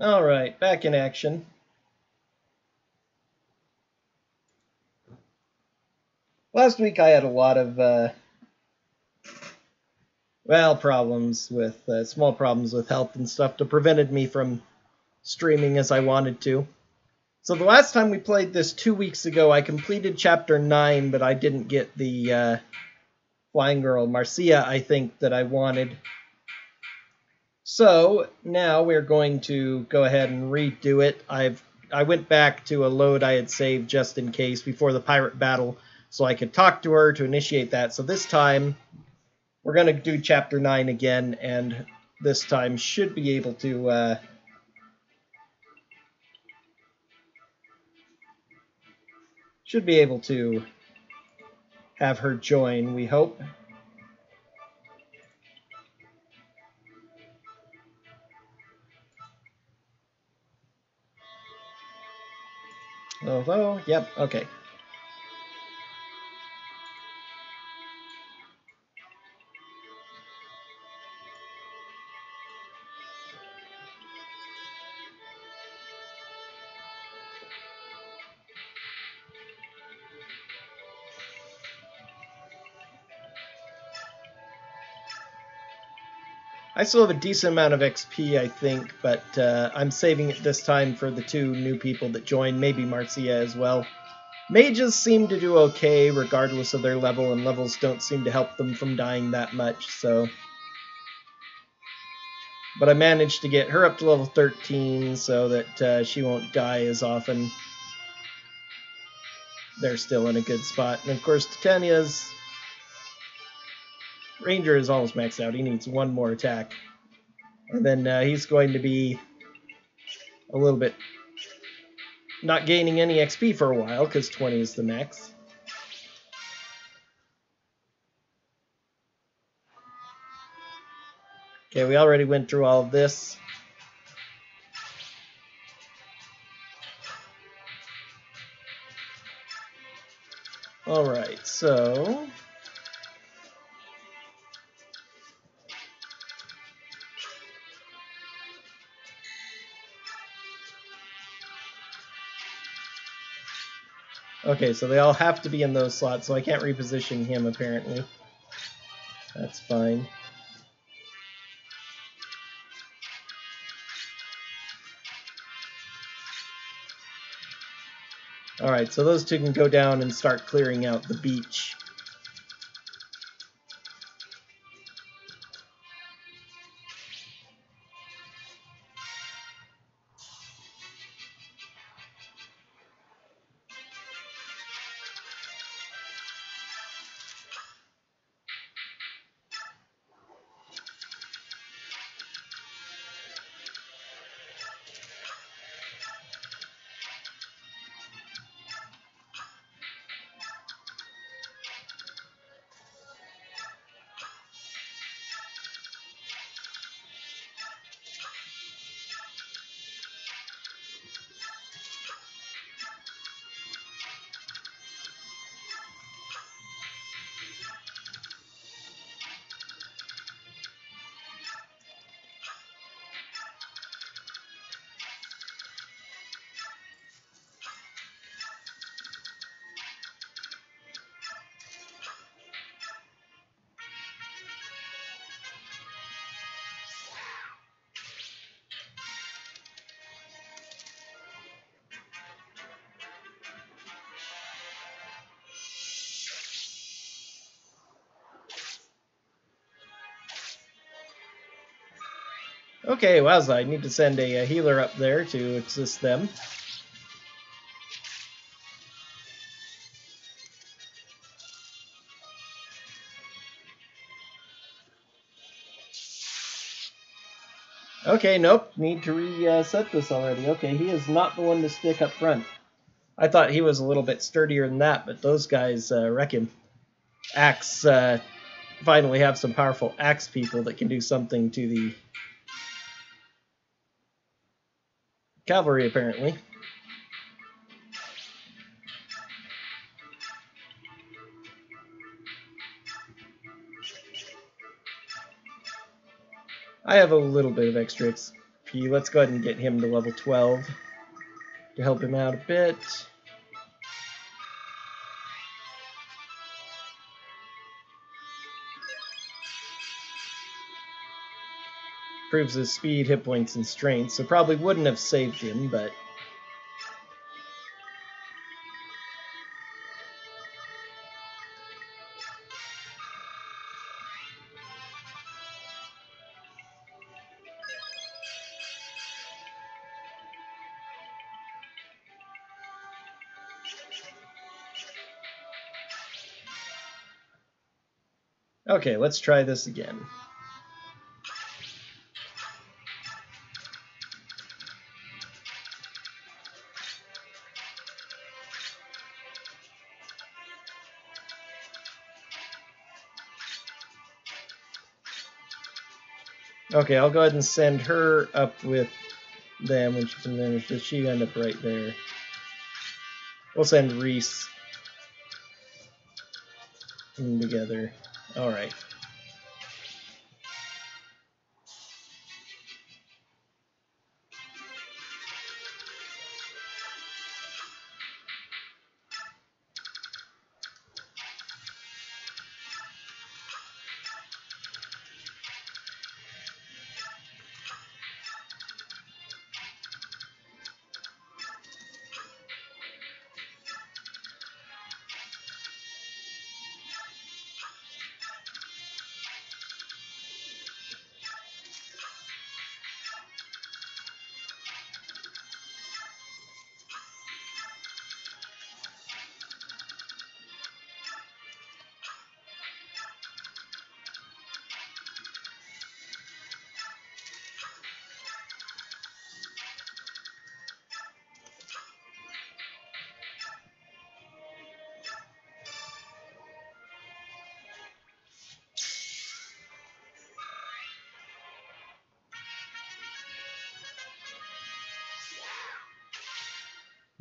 Alright, back in action. Last week I had a lot of, problems with, small problems with health and stuff that prevented me from streaming as I wanted to. So the last time we played this 2 weeks ago, I completed Chapter 9, but I didn't get the, Flying Girl, Marcia, I think, that I wanted. So now we're going to go ahead and redo it. I went back to a load I had saved just in case before the pirate battle so I could talk to her to initiate that. So this time we're going to do Chapter 9 again, and this time should be able to have her join, we hope. Although, yep, okay. I still have a decent amount of XP, I think, but I'm saving it this time for the 2 new people that joined, maybe Marcia as well. Mages seem to do okay regardless of their level, and levels don't seem to help them from dying that much, so... But I managed to get her up to level 13 so that she won't die as often. They're still in a good spot. And of course, Titania's Ranger is almost maxed out. He needs 1 more attack. And then he's going to be a little bit not gaining any XP for a while, because 20 is the max. Okay, we already went through all of this. Alright, so... Okay, so they all have to be in those slots, so I can't reposition him, apparently. That's fine. Alright, so those 2 can go down and start clearing out the beach. Okay, wowza, I need to send a healer up there to assist them. Okay, nope, need to reset this already. Okay, he is not the one to stick up front. I thought he was a little bit sturdier than that, but those guys wreck him. Axe, finally have some powerful axe people that can do something to the cavalry, apparently. I have a little bit of extra HP. Let's go ahead and get him to level 12 to help him out a bit. Improves his speed, hit points, and strength, so probably wouldn't have saved him, but... Okay, let's try this again. Okay, I'll go ahead and send her up with them when she finishes. She end up right there. We'll send Reese in together. Alright.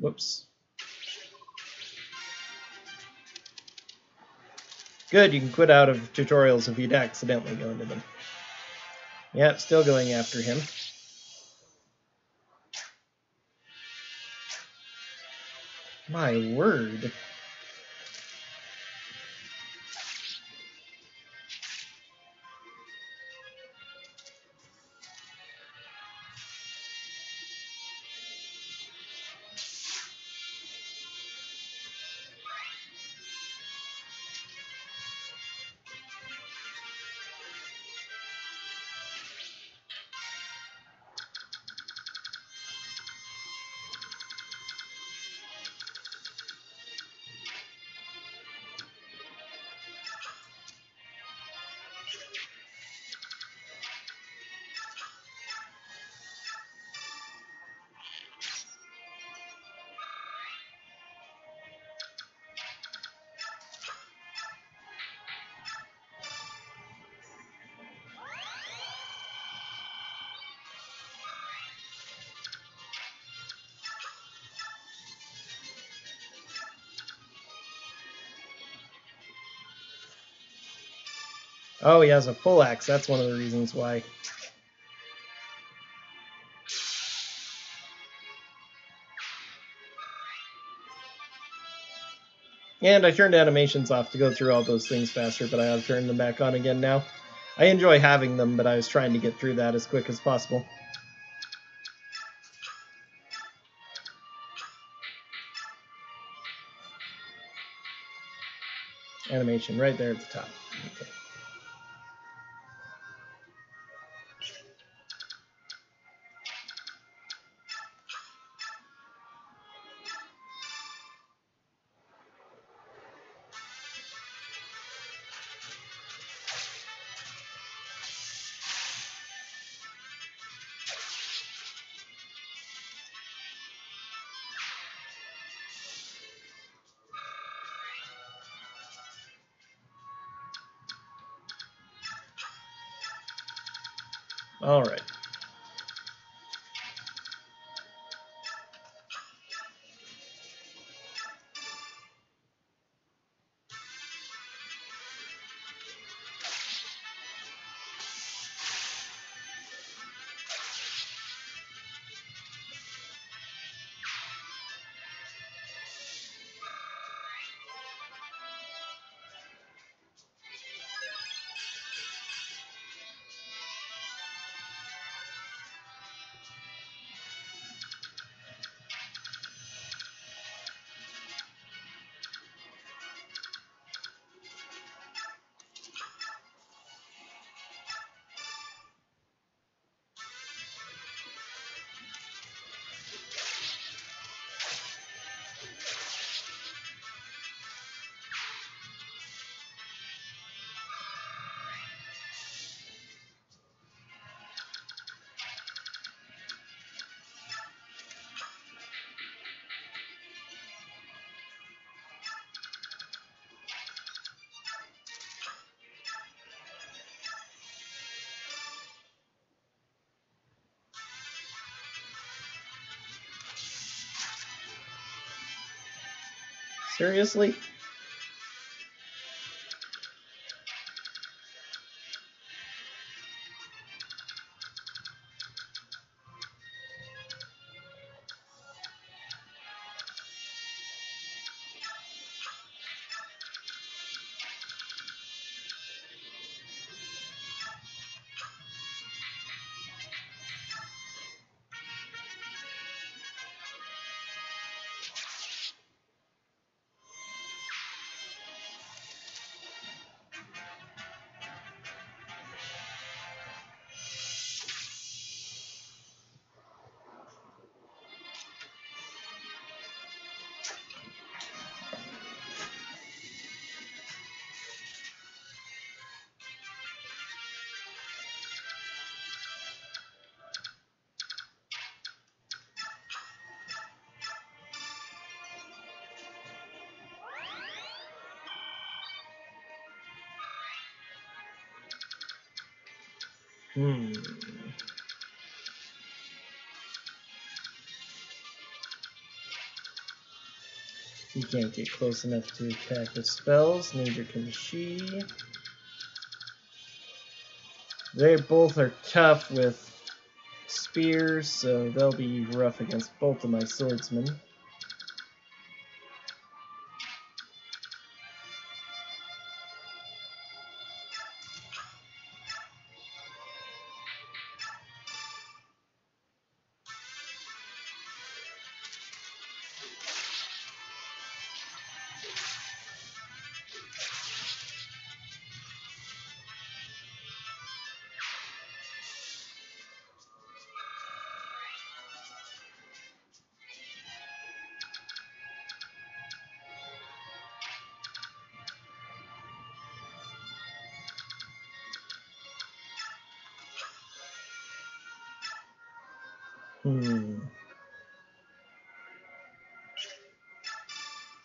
Whoops. Good, you can quit out of tutorials if you'd accidentally go into them. Yep, still going after him. My word. Oh, he has a full axe. That's one of the reasons why. And I turned animations off to go through all those things faster, but I have turned them back on again now. I enjoy having them, but I was trying to get through that as quick as possible. Animation right there at the top. Okay. All right. Seriously? Hmm. You can't get close enough to attack with spells, neither can she. They both are tough with spears, so they'll be rough against both of my swordsmen.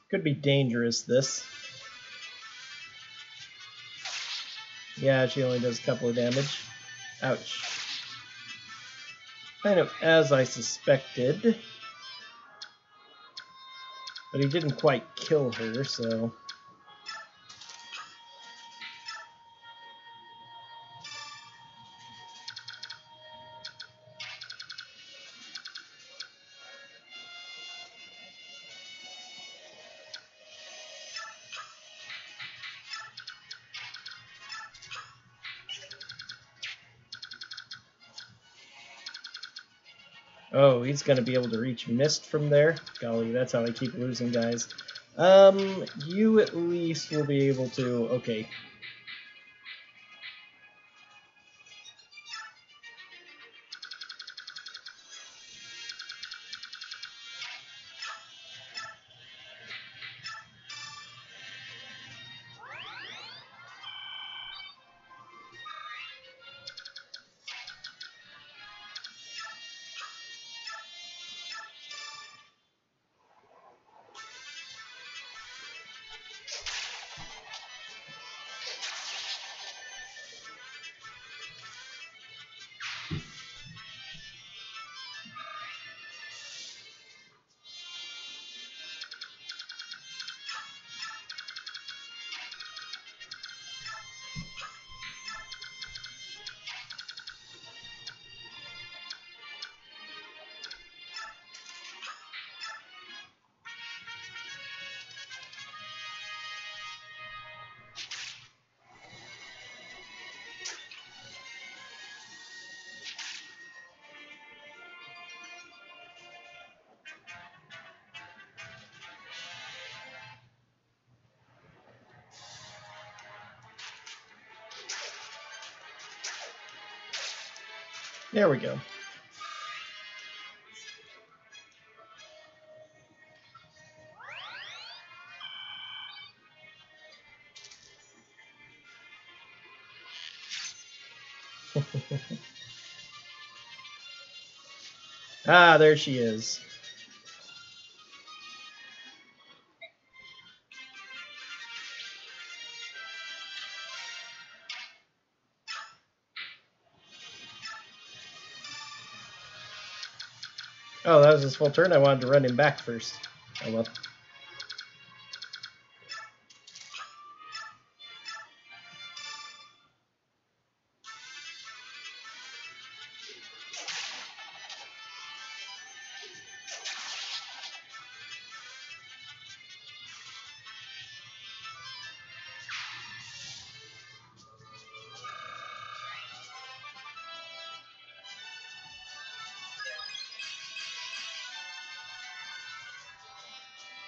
Could be dangerous, this. Yeah, she only does a couple of damage. Ouch. Kind of as I suspected. But he didn't quite kill her, so... Oh, he's going to be able to reach mist from there? Golly, that's how I keep losing guys. You at least will be able to... Okay. There we go. Ah, there she is. Oh, that was his full turn? I wanted to run him back first. Oh well.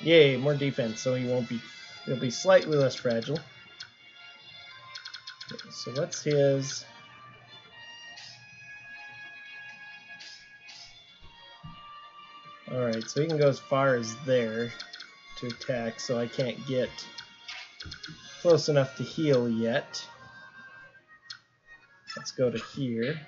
Yay, more defense, so he'll be slightly less fragile. Okay, so what's his? Alright, so he can go as far as there to attack, so I can't get close enough to heal yet. Let's go to here.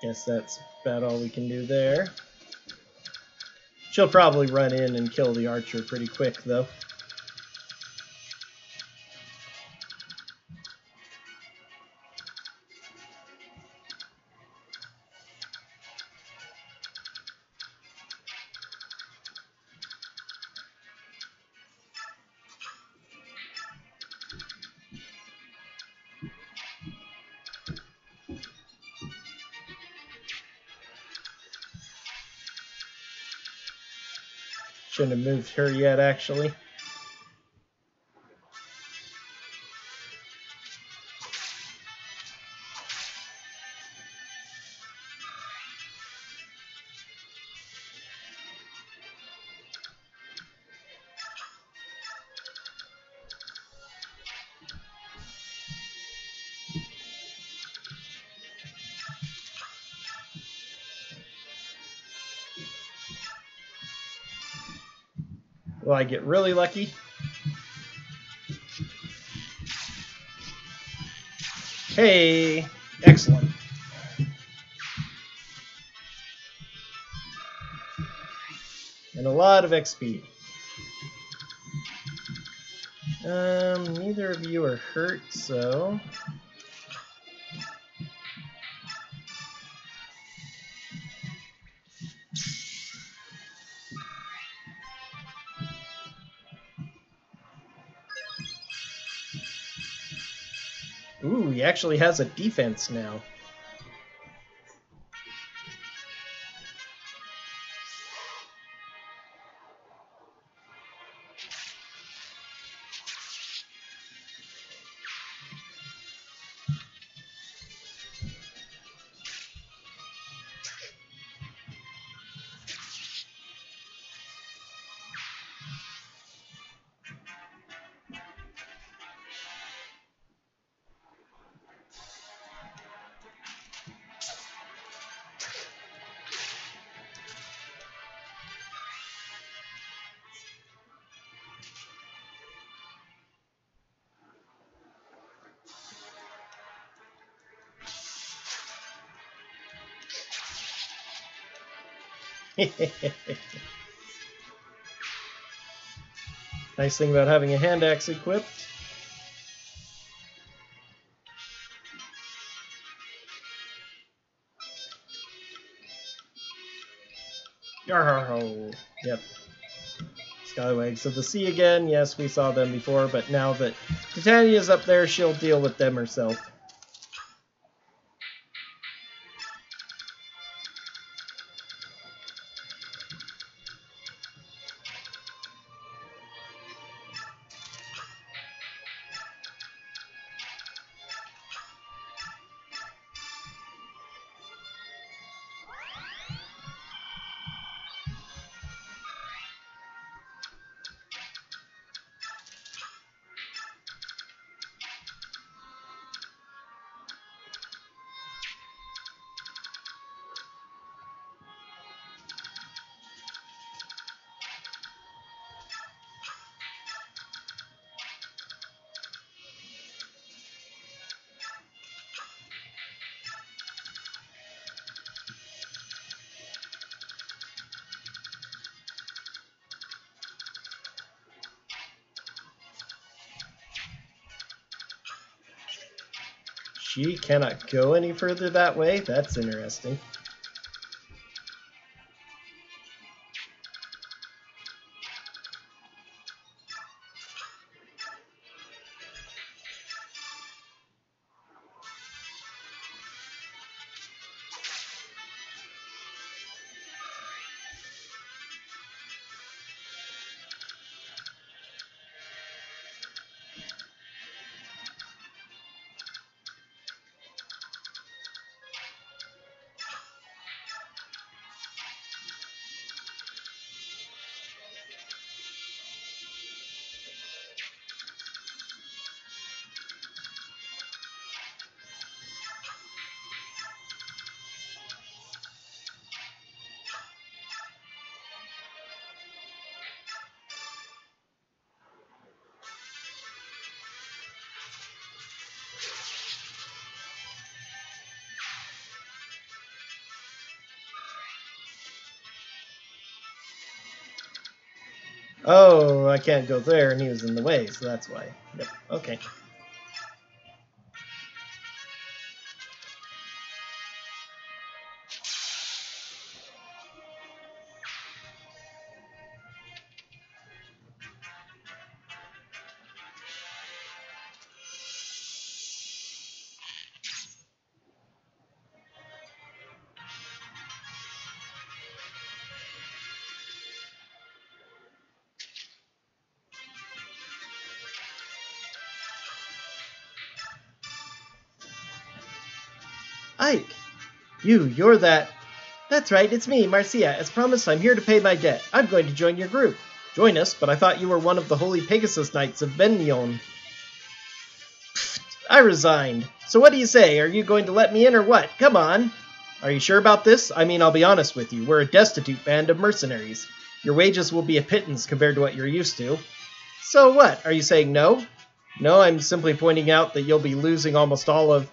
Guess that's about all we can do there. She'll probably run in and kill the archer pretty quick, though. Shouldn't have moved her yet, actually. Will I get really lucky? Hey! Excellent. And a lot of XP. Neither of you are hurt, so... Ooh, he actually has a defense now. Nice thing about having a hand axe equipped. Yarho! Yep. Skywags of the Sea again. Yes, we saw them before, but now that Titania's up there, she'll deal with them herself. She cannot go any further that way? That's interesting. Oh, I can't go there, and he was in the way, so that's why. Yep, okay. Ike! You're that... That's right, it's me, Marcia. As promised, I'm here to pay my debt. I'm going to join your group. Join us, but I thought you were one of the Holy Pegasus Knights of Bainion. I resigned. So what do you say? Are you going to let me in or what? Come on. Are you sure about this? I mean, I'll be honest with you. We're a destitute band of mercenaries. Your wages will be a pittance compared to what you're used to. So what? Are you saying no? No, I'm simply pointing out that you'll be losing almost all of...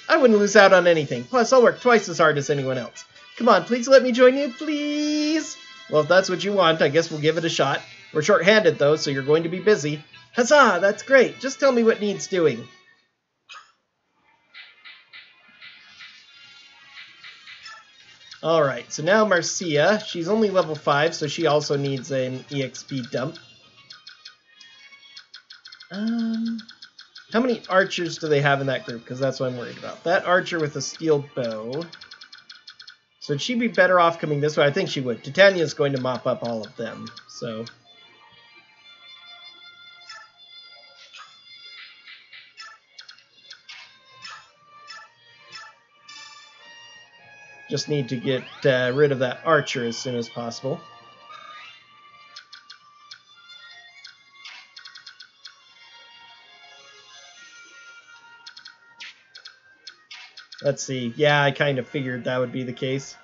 I wouldn't lose out on anything. Plus, I'll work twice as hard as anyone else. Come on, please let me join you, please. Well, if that's what you want, I guess we'll give it a shot. We're short-handed, though, so you're going to be busy. Huzzah, that's great. Just tell me what needs doing. Alright, so now Marcia, she's only level 5, so she also needs an EXP dump. How many archers do they have in that group? Because that's what I'm worried about. That archer with a steel bow. So would she be better off coming this way? I think she would. Titania's going to mop up all of them, so... Just need to get rid of that archer as soon as possible. Let's see. Yeah, I kind of figured that would be the case.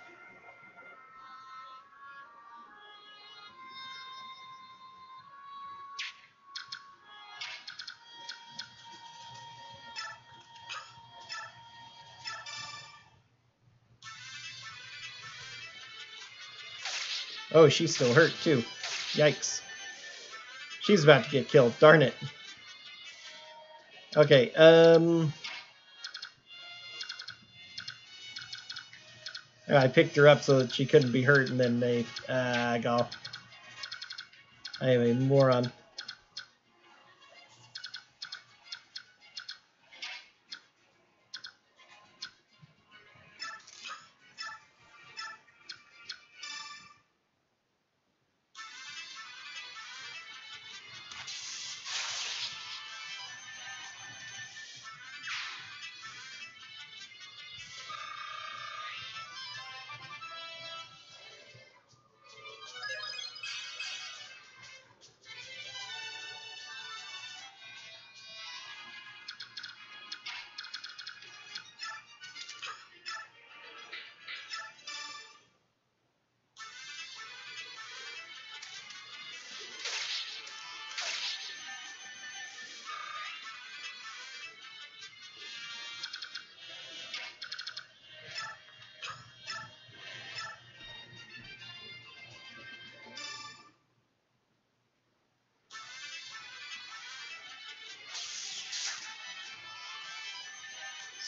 Oh, she's still hurt, too. Yikes. She's about to get killed. Darn it. Okay, I picked her up so that she couldn't be hurt, and then they... go. I am a moron.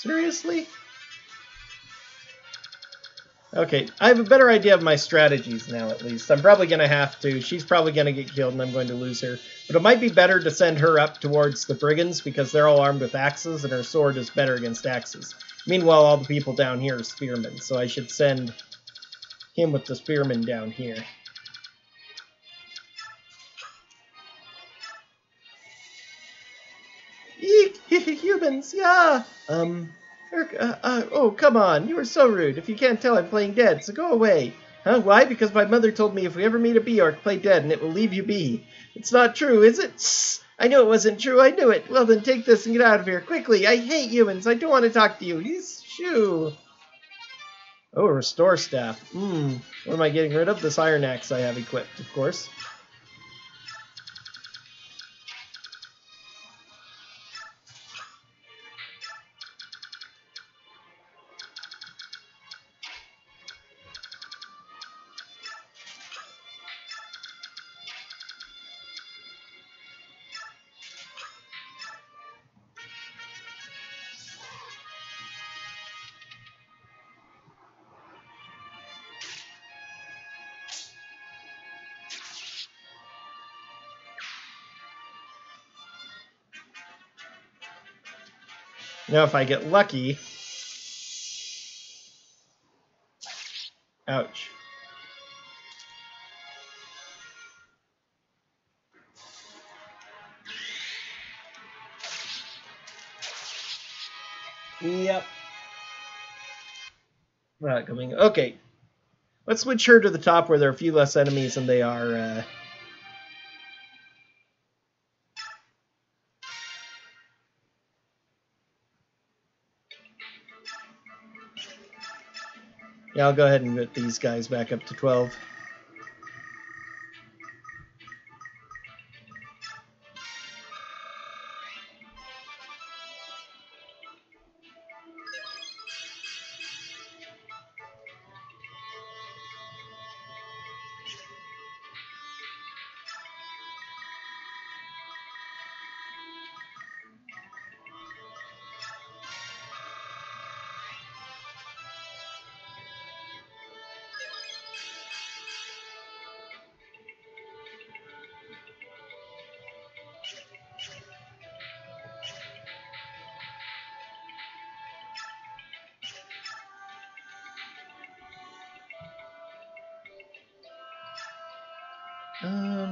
Seriously? Okay, I have a better idea of my strategies now, at least. I'm probably going to have to. She's probably going to get killed, and I'm going to lose her. But it might be better to send her up towards the brigands, because they're all armed with axes, and her sword is better against axes. Meanwhile, all the people down here are spearmen, so I should send him with the spearmen down here. Eek! Humans, yeah! Oh, come on, you are so rude. If you can't tell, I'm playing dead, so go away. Huh, why? Because my mother told me if we ever meet a bee orc, play dead, and it will leave you be. It's not true, is it? Sss! I knew it wasn't true, I knew it. Well then, take this and get out of here, quickly. I hate humans, I don't want to talk to you. Shoo! Oh, restore staff. What am I getting rid of? This iron axe I have equipped, of course. Now if I get lucky... Ouch. Yep. Not coming. Okay. Let's switch her to the top where there are a few less enemies than they are... Yeah, I'll go ahead and get these guys back up to 12.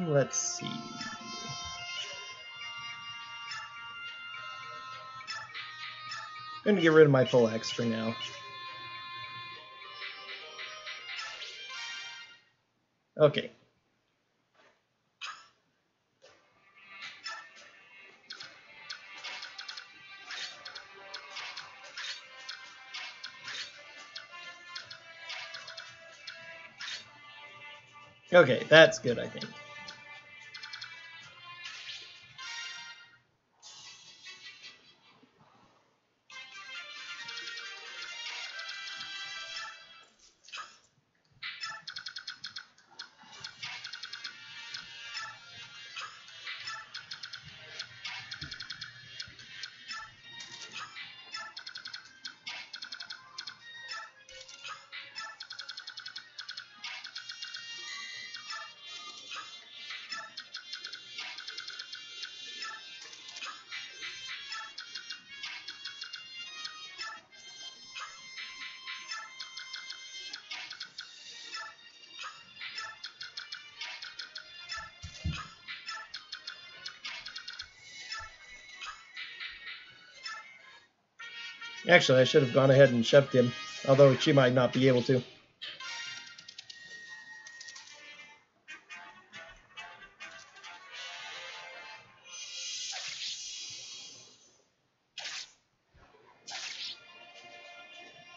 Let's see. I'm going to get rid of my full X for now. Okay. Okay, that's good, I think. Actually, I should have gone ahead and shoved him, although she might not be able to.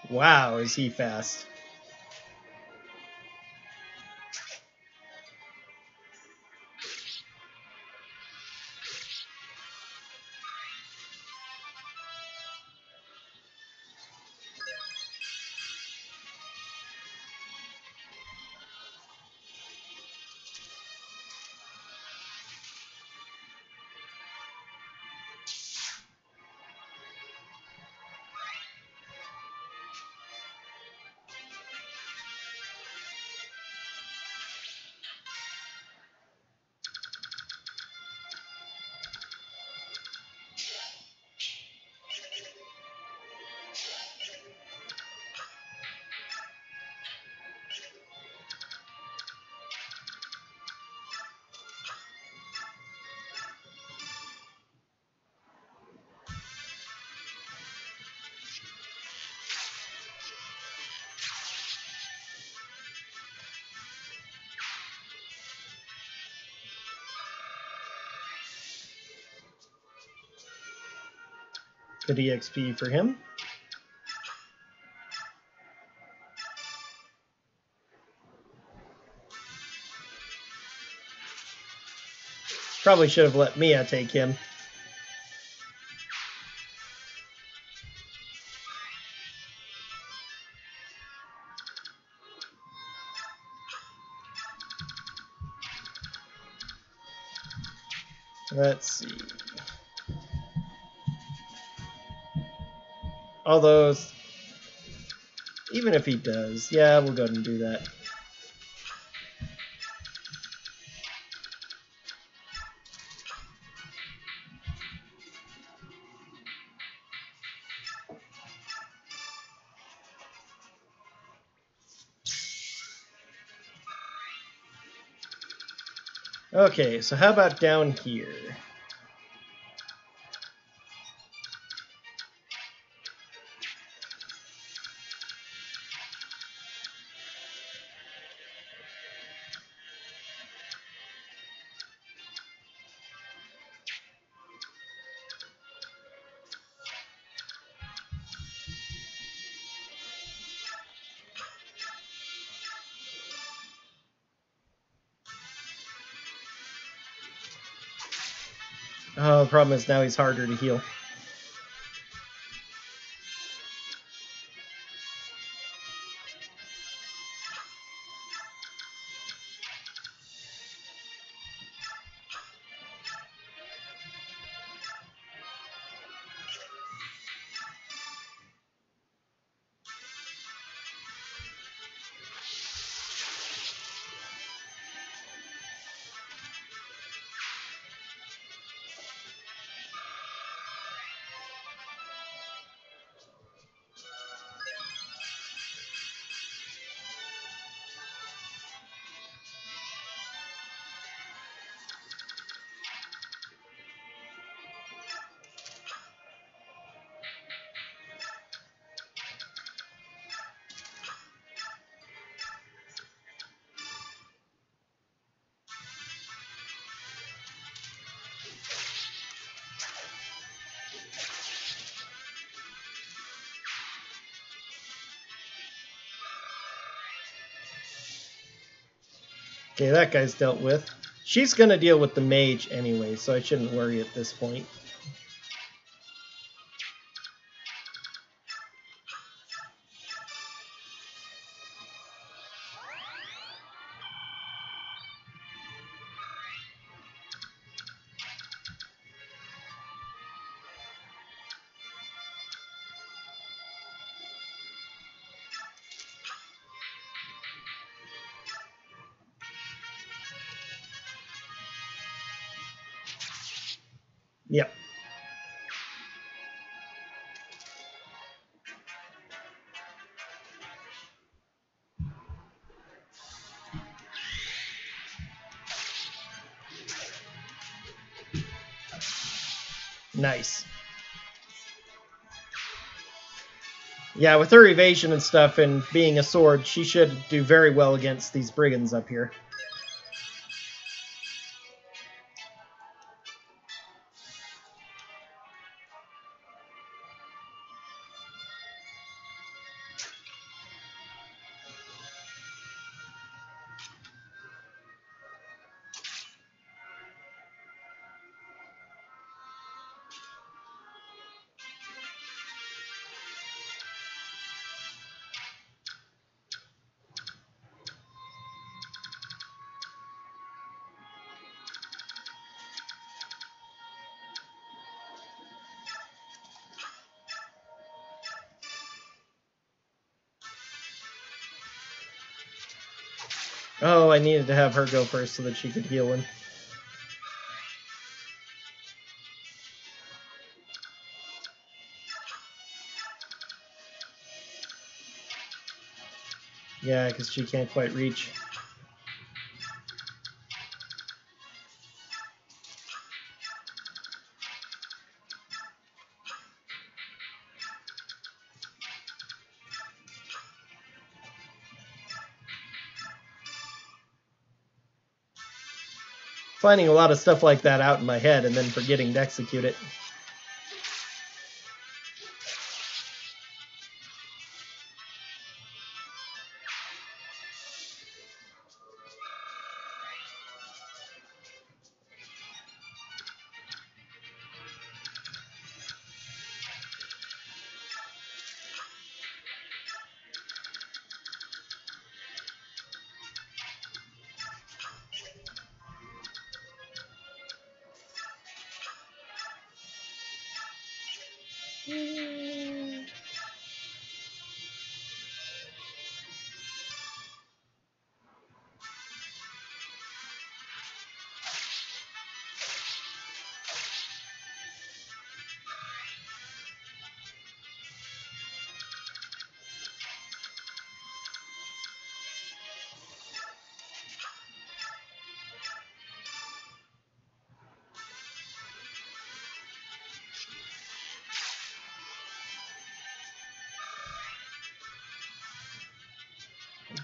Wow, is he fast. Good EXP for him. Probably should have let Mia take him. Let's see. All those, even if he does, yeah, we'll go ahead and do that. Okay, so how about down here? Oh, the problem is now he's harder to heal. Okay, that guy's dealt with. She's going to deal with the mage anyway, so I shouldn't worry at this point. Yep. Nice. Yeah, with her evasion and stuff and being a sword, she should do very well against these brigands up here. Oh, I needed to have her go first so that she could heal him. Yeah, because she can't quite reach. Finding a lot of stuff like that out in my head and then forgetting to execute it.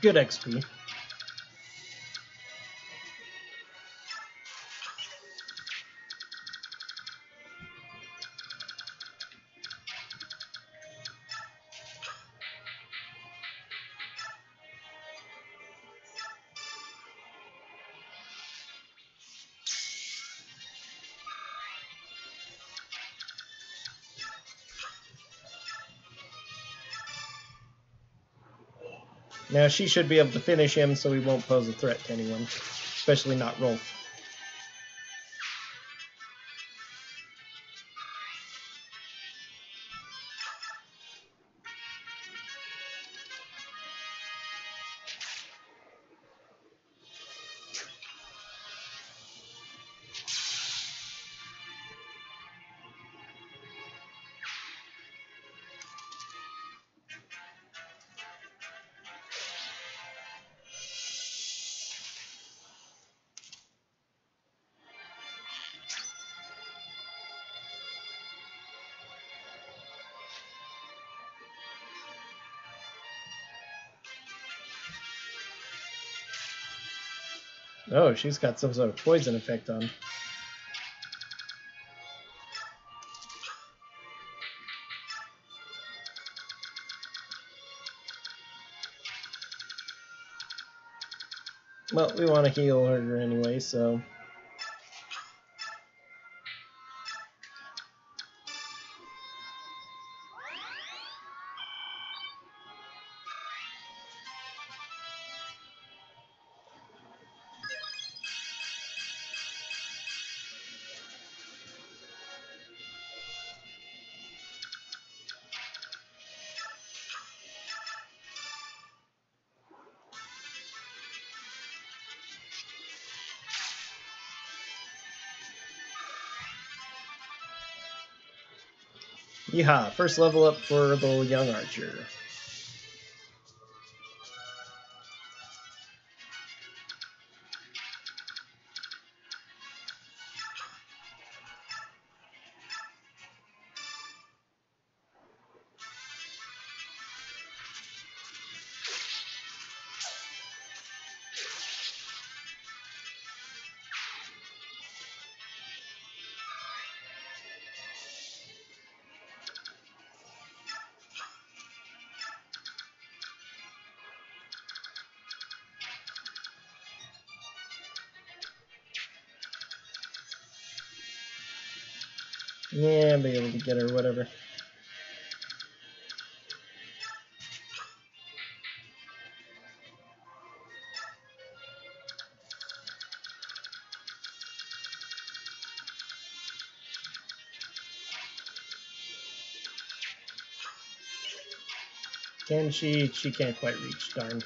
Good XP. Now she should be able to finish him so he won't pose a threat to anyone, especially not Rolf. Oh, she's got some sort of poison effect on. Well, we want to heal her anyway, so... Yeehaw! First level up for the young archer. Yeah, I'll be able to get her, whatever. Can she? She can't quite reach, darn.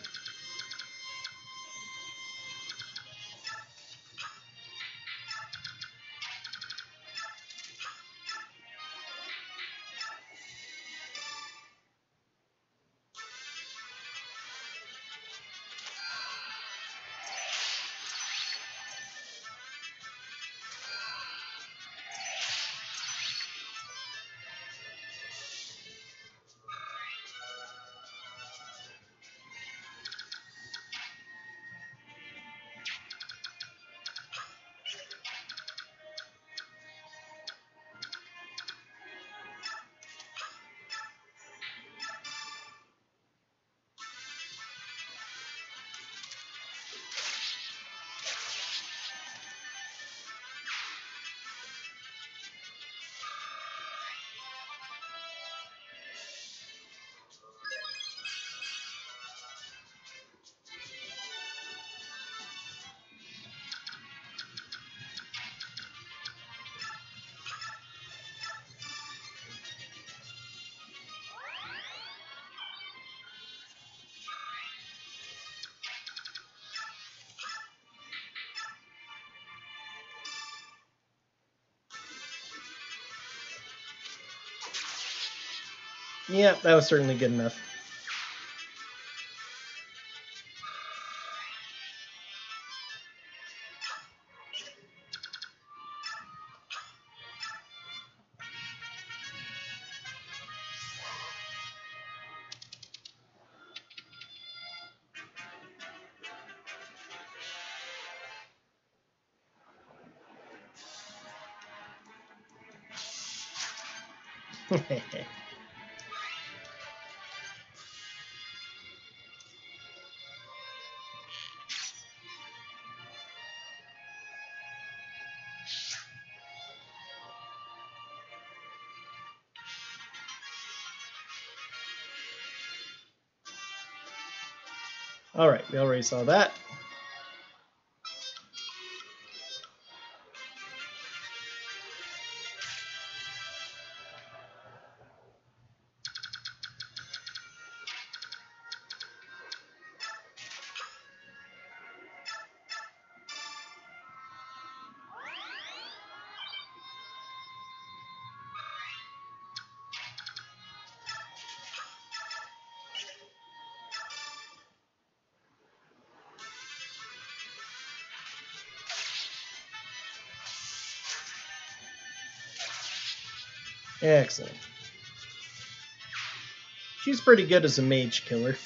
Yeah, that was certainly good enough. Alright, we already saw that. Excellent. She's pretty good as a mage killer.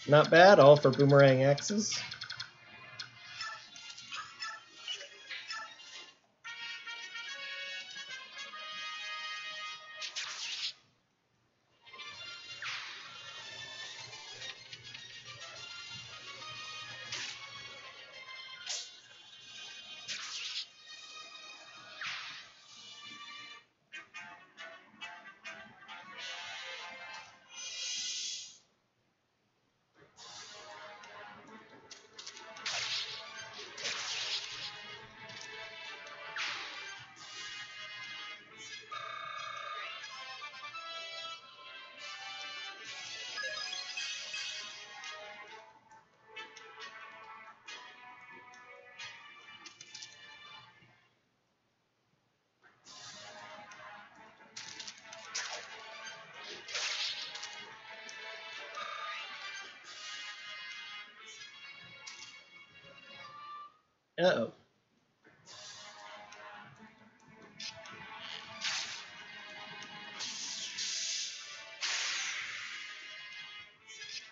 Not bad, all for boomerang axes. Uh-oh.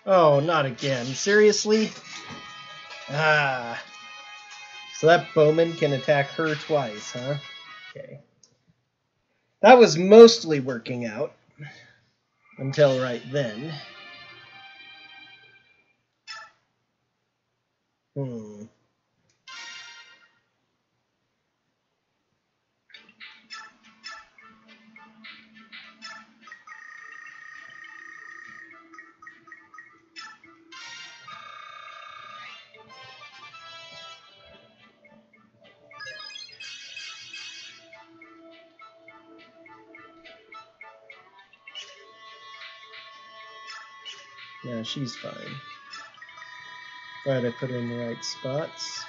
Oh, not again. Seriously? Ah. So that bowman can attack her twice, huh? Okay. That was mostly working out. Until right then. Hmm. No, she's fine. Glad I put her in the right spots.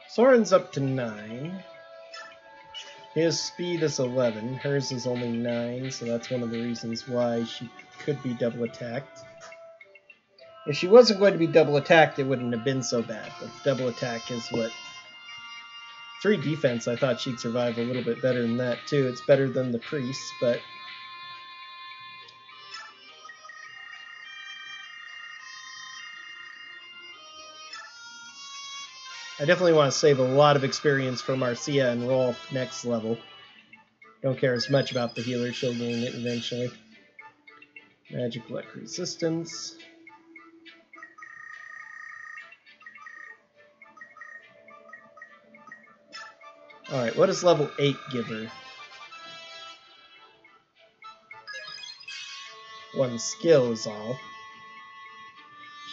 Soren's up to 9. His speed is 11. Hers is only 9, so that's one of the reasons why she could be double attacked. If she wasn't going to be double attacked, it wouldn't have been so bad. But double attack is what... 3 defense, I thought she'd survive a little bit better than that, too. It's better than the priest, but... I definitely want to save a lot of experience for Marcia and Rolf next level. Don't care as much about the healer, she'll gain it eventually. Magic luck resistance. Alright, what does level 8 give her? 1 skill is all.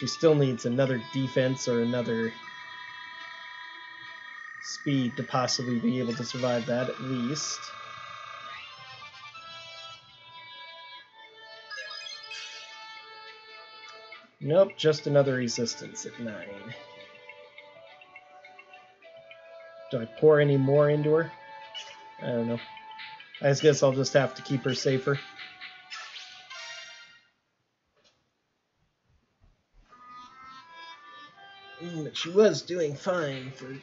She still needs another defense or another speed to possibly be able to survive that at least. Nope, just another resistance at 9. Do I pour any more into her? I don't know. I guess I'll just have to keep her safer. But she was doing fine for...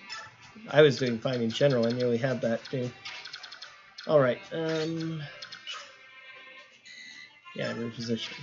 I was doing fine in general. I nearly had that too. Alright, yeah, reposition.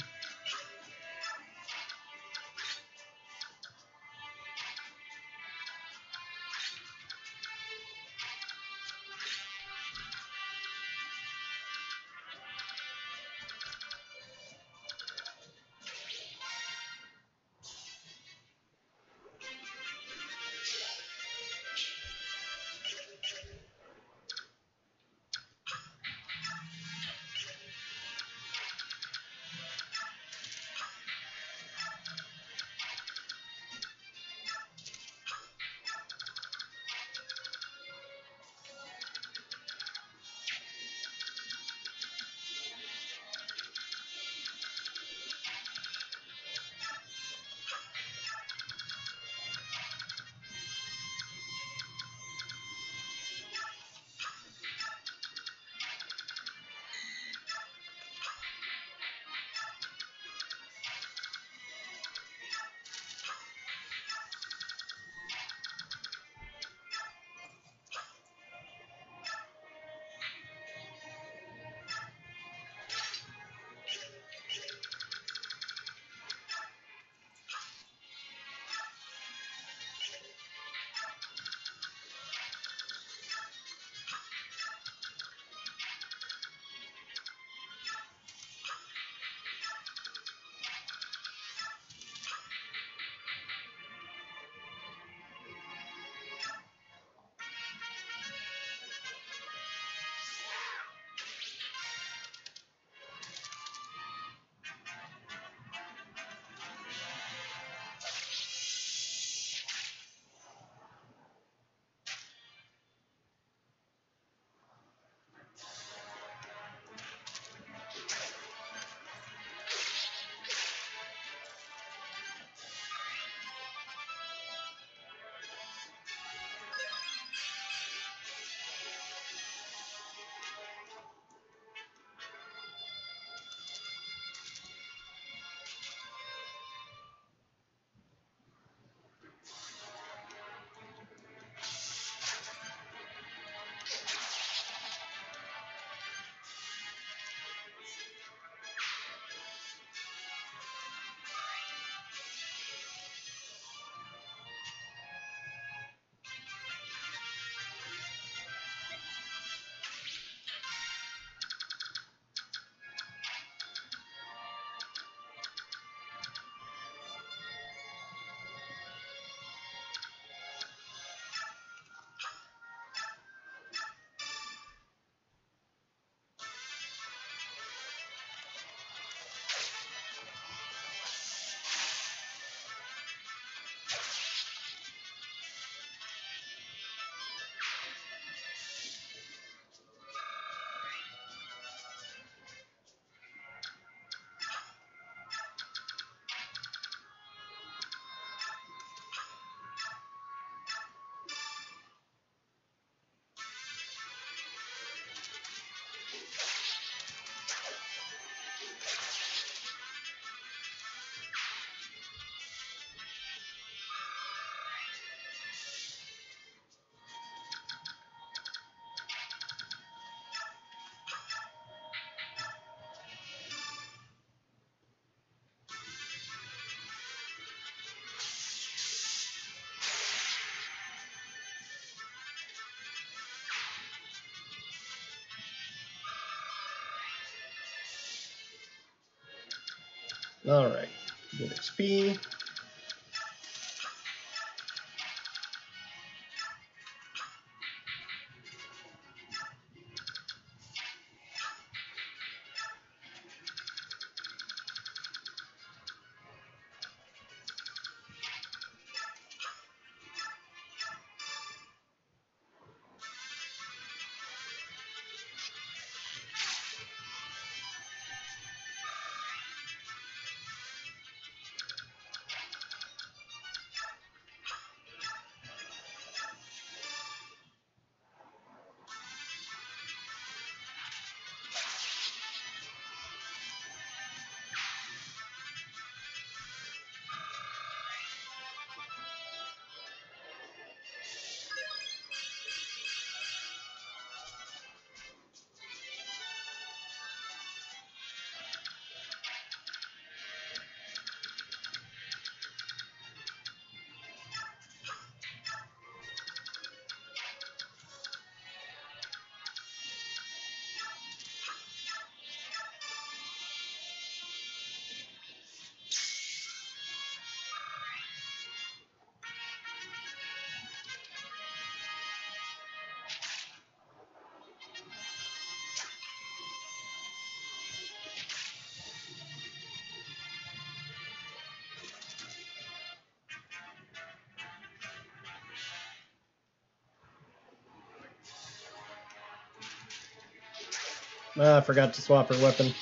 Alright, good XP. I forgot to swap her weapon.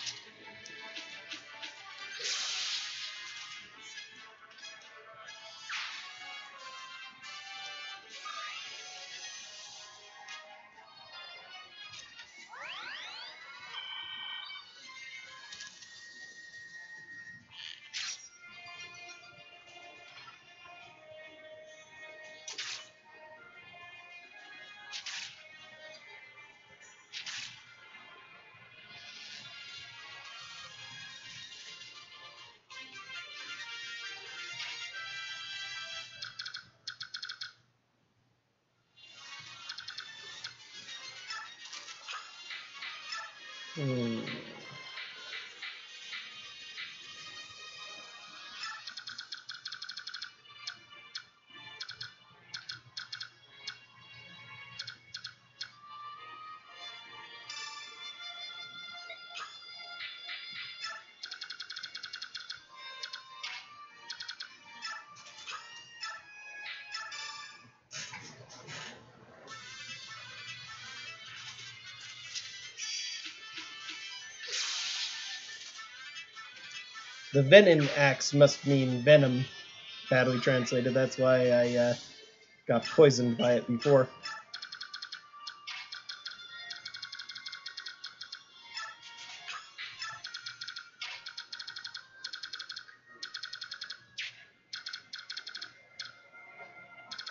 The Venom axe must mean venom, badly translated. That's why I got poisoned by it before.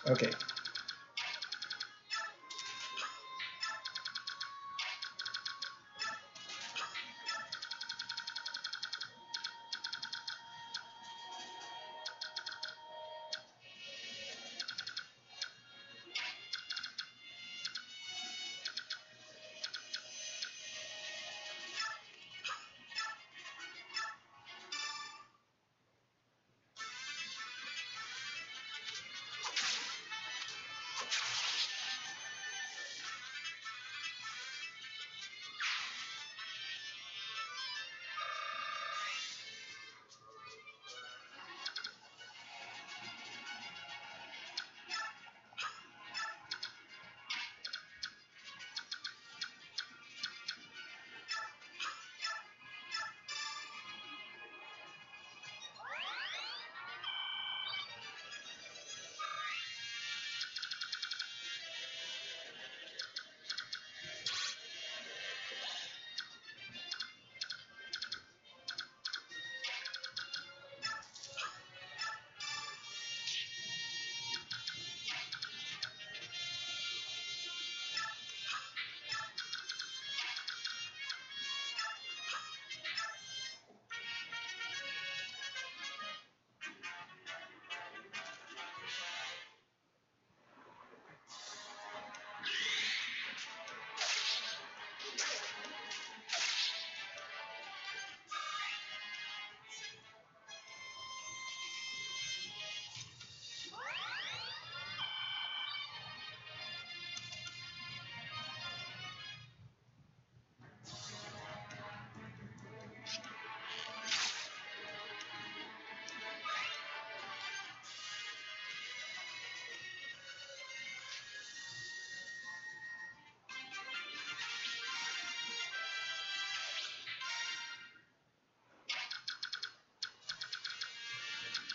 Okay.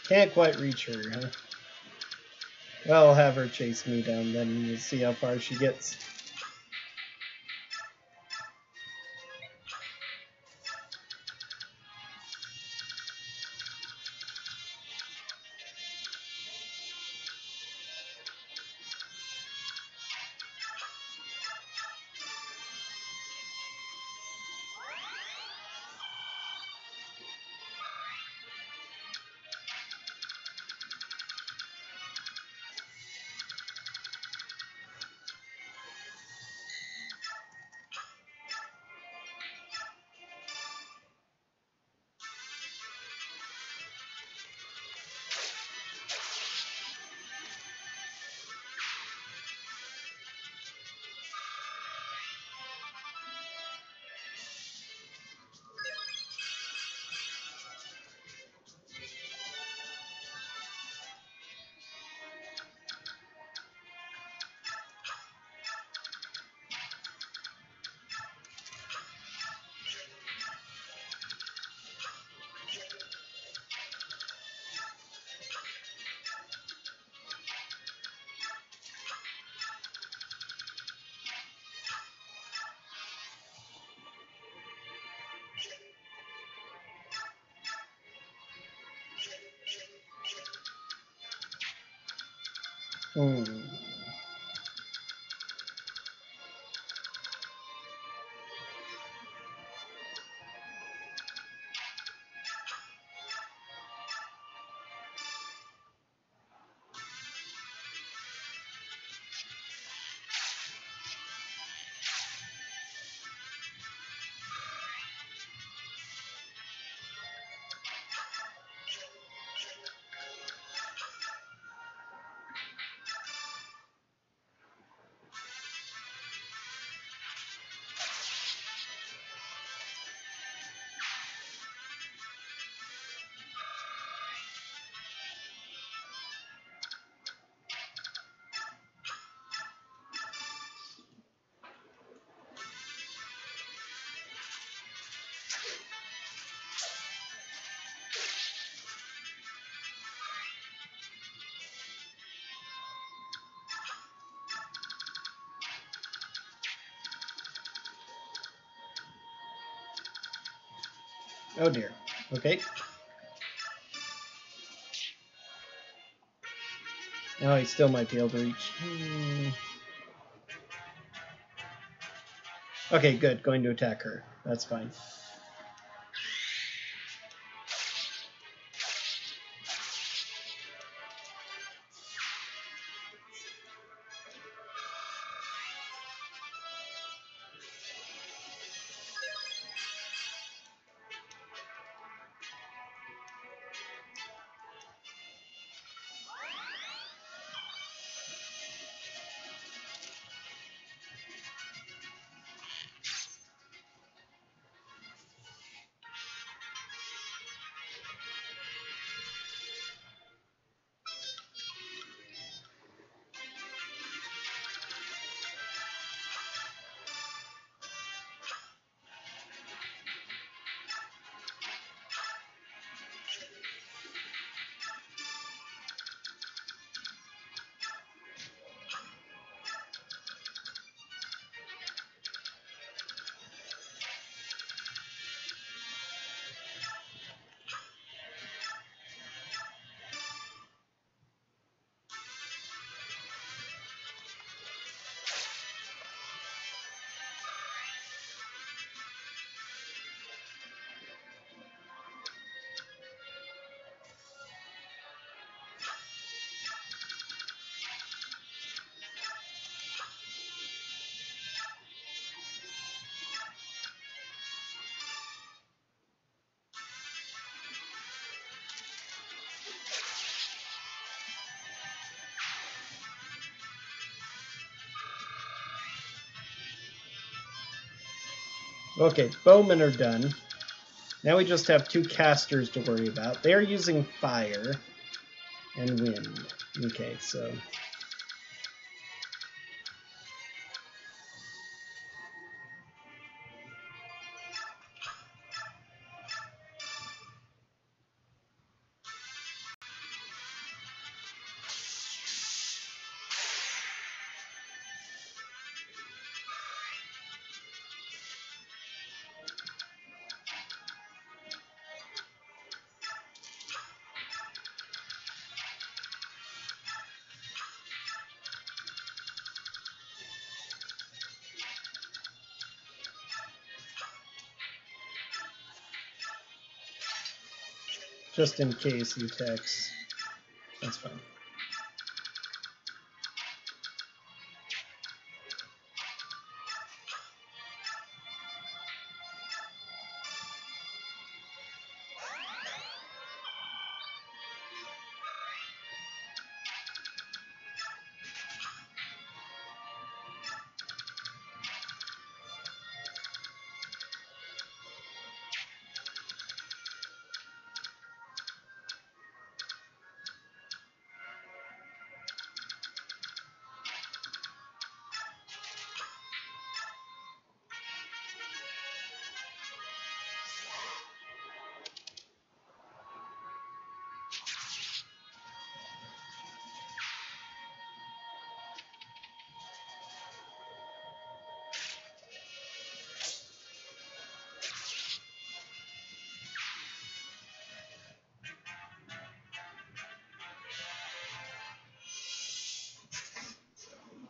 Can't quite reach her, huh? Well, I'll have her chase me down then, and we'll see how far she gets. Hmm. Oh dear. Okay. Oh, he still might be able to reach. Okay, good. Going to attack her. That's fine. Okay, bowmen are done. Now we just have two casters to worry about. They are using fire and wind. Okay, so... Just in case he attacks. That's fine.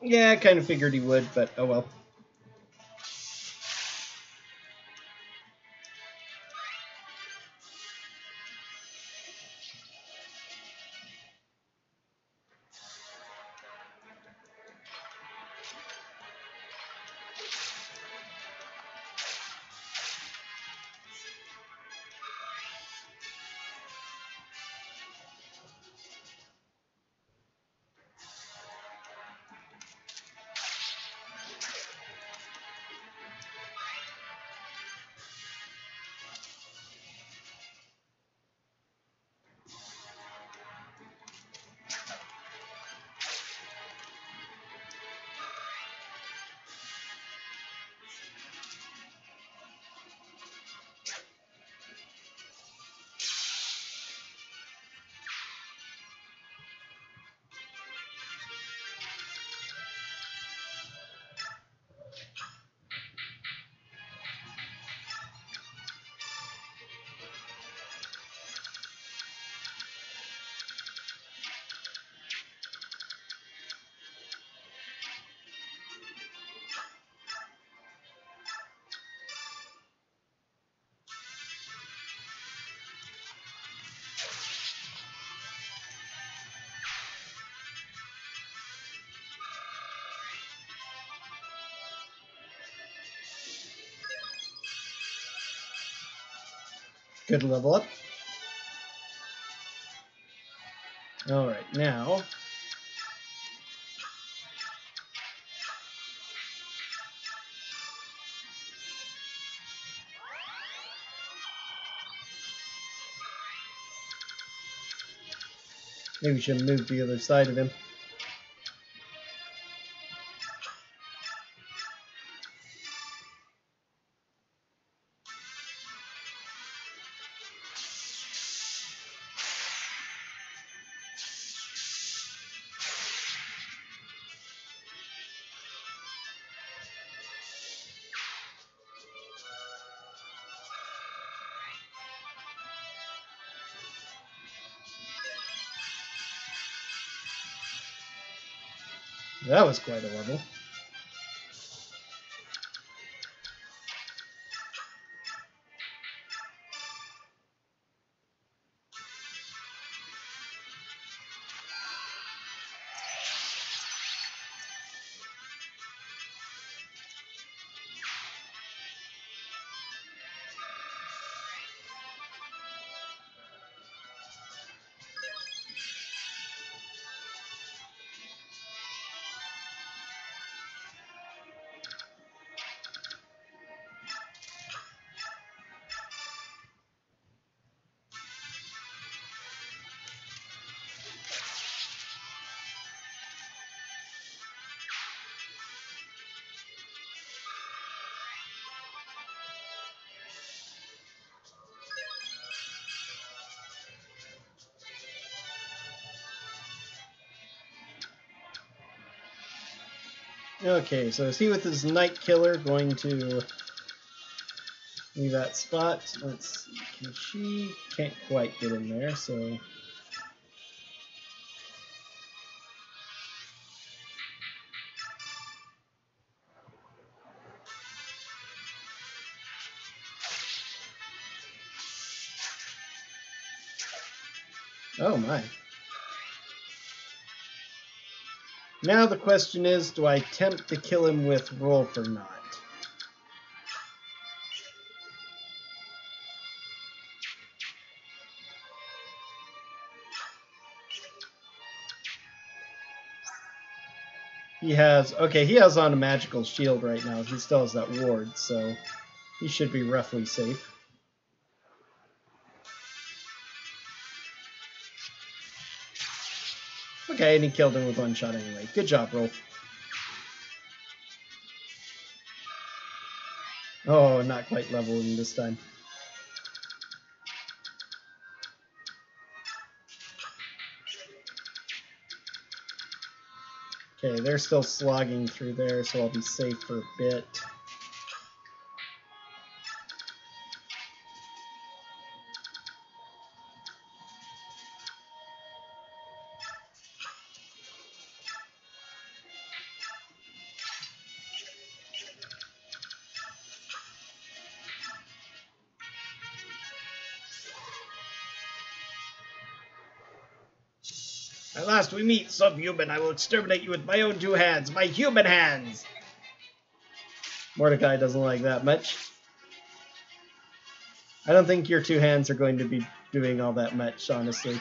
Yeah, I kind of figured he would, but oh well. Good level up. Alright, now... maybe we should move to the other side of him. That was quite a level. Okay, so is he with his Night Killer going to leave that spot? Let's see, can she... can't quite get in there, so... Oh my. Now the question is, do I attempt to kill him with Rolf or not? He has on a magical shield right now. He still has that ward, so he should be roughly safe. Okay, and he killed him with one shot anyway. Good job, Rolf. Oh, not quite leveling this time. Okay, they're still slogging through there, so I'll be safe for a bit. At last we meet, subhuman. I will exterminate you with my own two hands, my human hands. Mordecai doesn't like that much. I don't think your two hands are going to be doing all that much, honestly.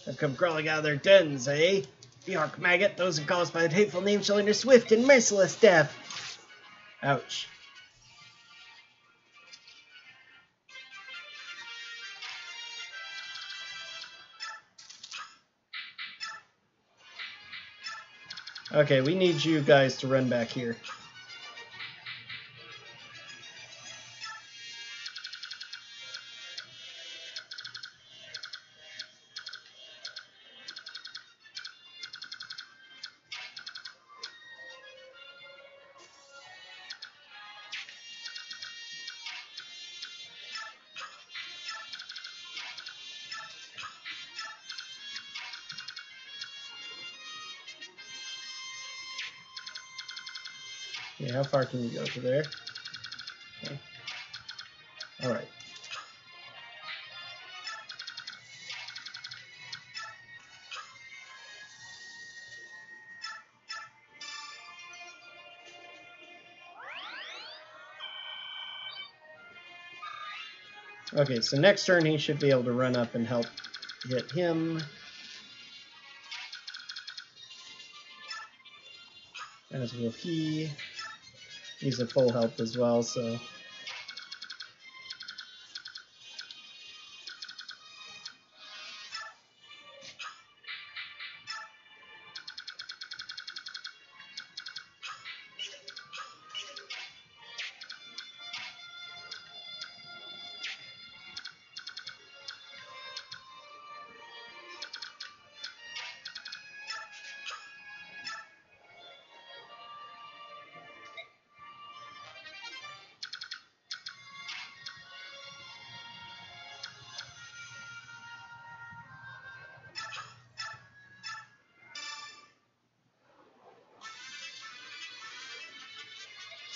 Have come crawling out of their dens, eh? Bjork maggot, those who call us by that hateful name shall enter swift and merciless death. Ouch. Okay, we need you guys to run back here. Okay, how far can you go to there? Okay. Alright. Okay, so next turn he should be able to run up and help hit him. As will he. He's at full health as well, so...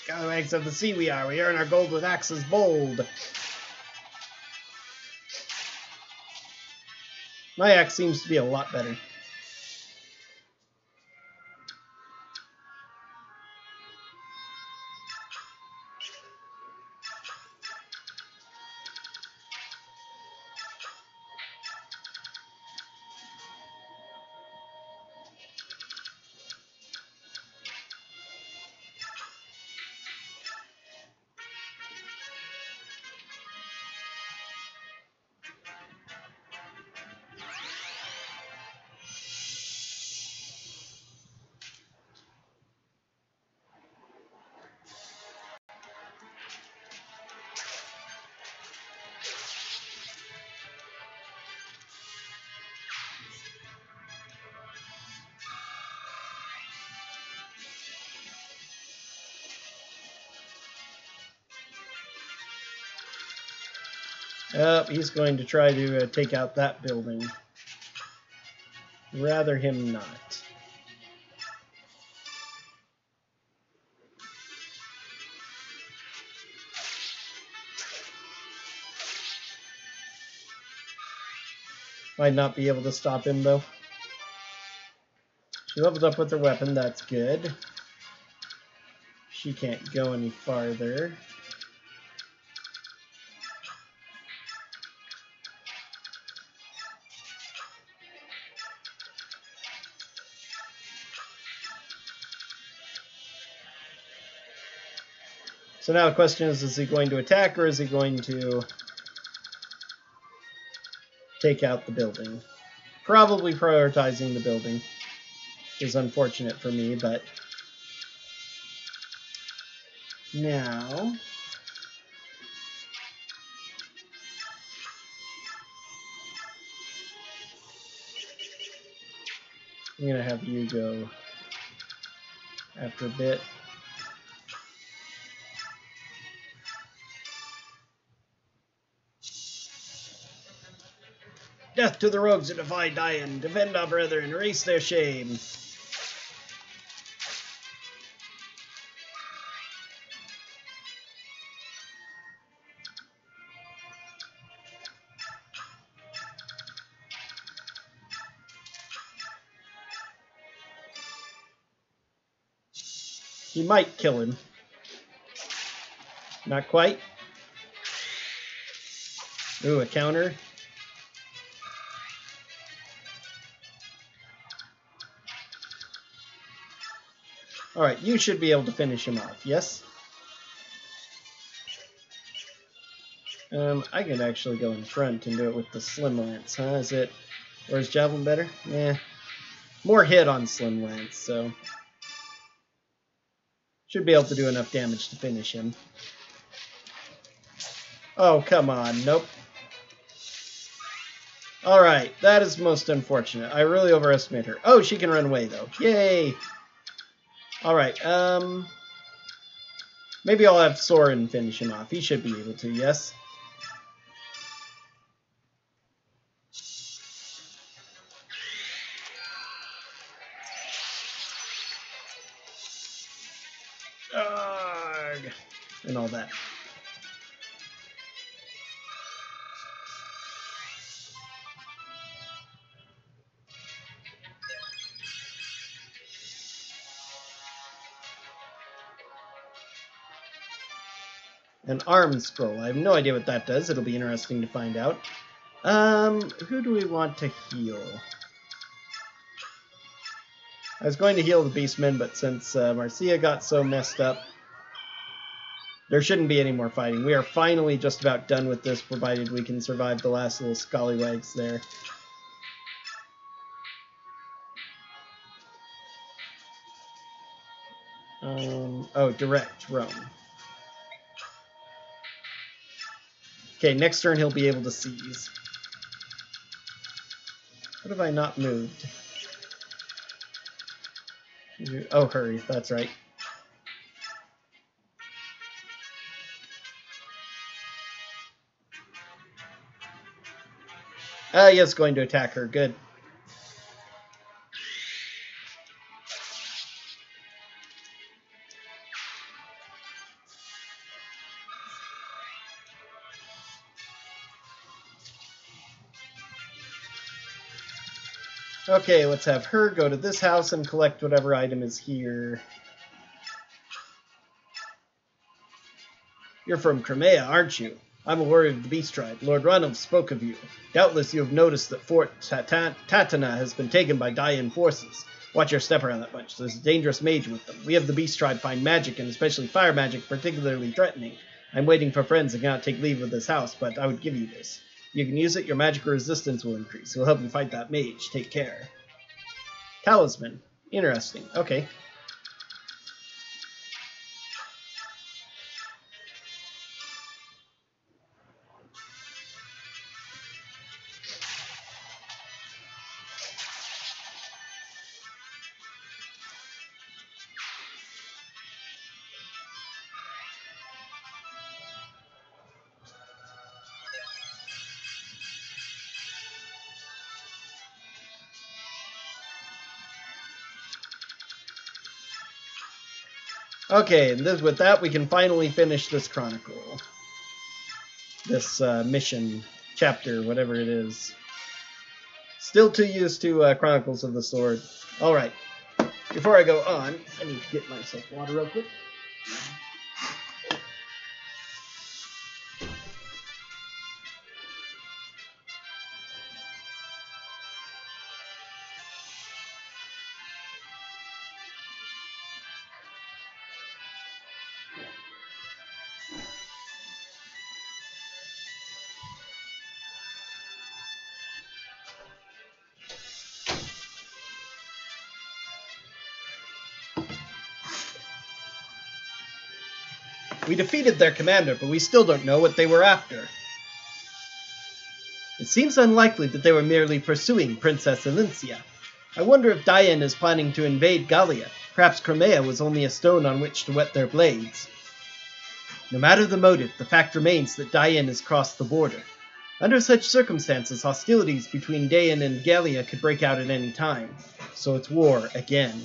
Scalawags of the sea we are. We earn our gold with axes bold. My axe seems to be a lot better. He's going to try to take out that building. Rather him not. Might not be able to stop him, though. She leveled up with her weapon. That's good. She can't go any farther. So now the question is he going to attack or is he going to take out the building? Probably prioritizing the building is unfortunate for me, but now I'm going to have you go after a bit. Death to the rogues who defy Dian. Defend our brethren, erase their shame. He might kill him. Not quite. Ooh, a counter. Alright, you should be able to finish him off, yes? I can actually go in front and do it with the Slim Lance, huh? Is it... Or is Javelin better? Yeah. More hit on Slim Lance, so... Should be able to do enough damage to finish him. Oh, come on. Nope. Alright, that is most unfortunate. I really overestimated her. Oh, she can run away, though. Yay! Alright, maybe I'll have Soren finish him off. He should be able to, yes? Arrgh. And all that. An arm scroll. I have no idea what that does. It'll be interesting to find out. Who do we want to heal? I was going to heal the Beastmen, but since Marcia got so messed up, there shouldn't be any more fighting. We are finally just about done with this, provided we can survive the last little scallywags there. Oh, direct, Rome. Okay, next turn he'll be able to seize. What have I not moved? Oh, hurry, that's right. Yes, going to attack her. Good. Okay, let's have her go to this house and collect whatever item is here. You're from Crimea, aren't you? I'm a warrior of the Beast Tribe. Lord Ranulf spoke of you. Doubtless you have noticed that Fort Tatana has been taken by Dian forces. Watch your step around that bunch. There's a dangerous mage with them. We of the Beast Tribe find magic, and especially fire magic, particularly threatening. I'm waiting for friends and cannot take leave of this house, but I would give you this. You can use it, your magical resistance will increase. It will help you fight that mage. Take care. Talisman. Interesting. Okay. Okay, and with that, we can finally finish this chronicle. This mission, chapter, whatever it is. Still too used to Chronicles of the Sword. Alright. Before I go on, I need to get myself water real quick. We defeated their commander, but we still don't know what they were after. It seems unlikely that they were merely pursuing Princess Elincia. I wonder if Diane is planning to invade Gallia. Perhaps Crimea was only a stone on which to whet their blades. No matter the motive, the fact remains that Diane has crossed the border. Under such circumstances, hostilities between Diane and Gallia could break out at any time. So it's war again.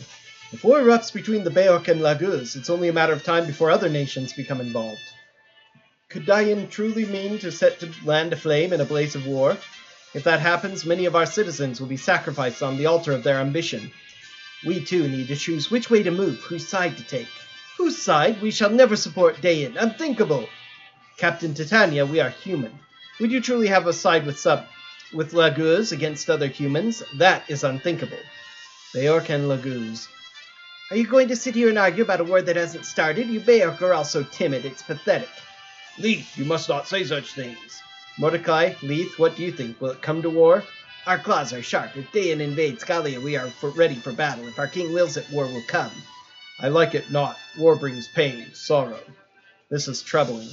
If war erupts between the Beorc and Laguz, it's only a matter of time before other nations become involved. Could Diane truly mean to set the land aflame in a blaze of war? If that happens, many of our citizens will be sacrificed on the altar of their ambition. We too need to choose which way to move, whose side to take. Whose side? We shall never support Diane. Unthinkable! Captain Titania, we are human. Would you truly have us side with Laguz against other humans? That is unthinkable. Beorc and Laguz. Are you going to sit here and argue about a war that hasn't started? You Beorc are all so timid, it's pathetic. Leith, you must not say such things. Mordecai, Leith, what do you think? Will it come to war? Our claws are sharp. If Diane invades Gallia, we are ready for battle. If our king wills it, war will come. I like it not. War brings pain, sorrow. This is troubling.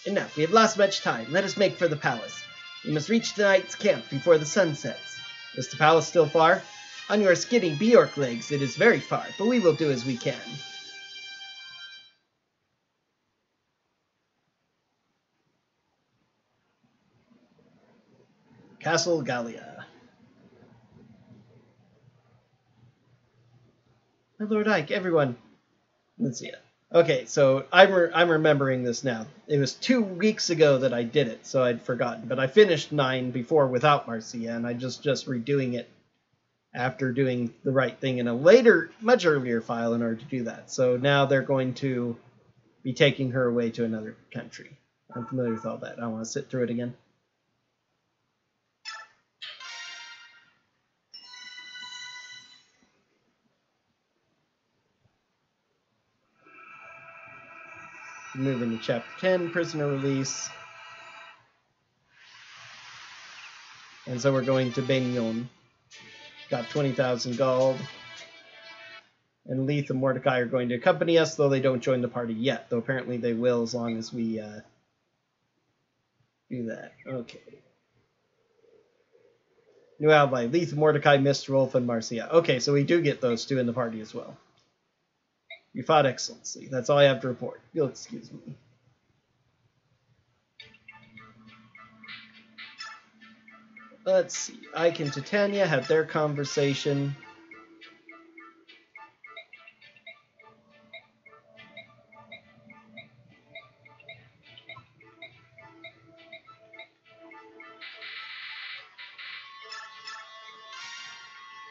Enough, we have lost much time. Let us make for the palace. We must reach the knight's camp before the sun sets. Is the palace still far? On your skinny Beorc legs, it is very far, but we will do as we can. Castle Gallia. My Lord Ike, everyone. Let's see it. Okay, so I'm remembering this now. It was 2 weeks ago that I did it, so I'd forgotten. But I finished 9 before without Marcia, and I just redoing it after doing the right thing in a later, much earlier file in order to do that. So now they're going to be taking her away to another country. I'm familiar with all that. I want to sit through it again. Move into Chapter 10, Prisoner Release. And so we're going to Bainion. Got 20,000 gold. And Leith and Mordecai are going to accompany us, though they don't join the party yet. Though apparently they will as long as we do that. Okay. New ally. Leith, Mordecai, Mistwolf, and Marcia. Okay, so we do get those two in the party as well. You fought excellently. That's all I have to report. You'll excuse me. Let's see. Ike and Titania had their conversation.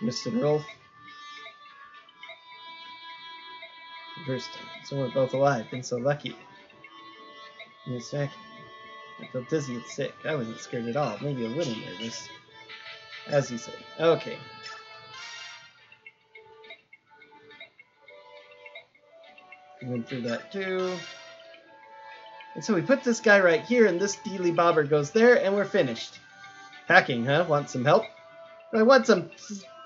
Mr. Rolf. Interesting. So we're both alive. Been so lucky. Miss Mac. I felt dizzy and sick. I wasn't scared at all. Maybe a little nervous. As you say. Okay. We went through that too. And so we put this guy right here, and this dealy bobber goes there, and we're finished. Packing, huh? Want some help? I want some...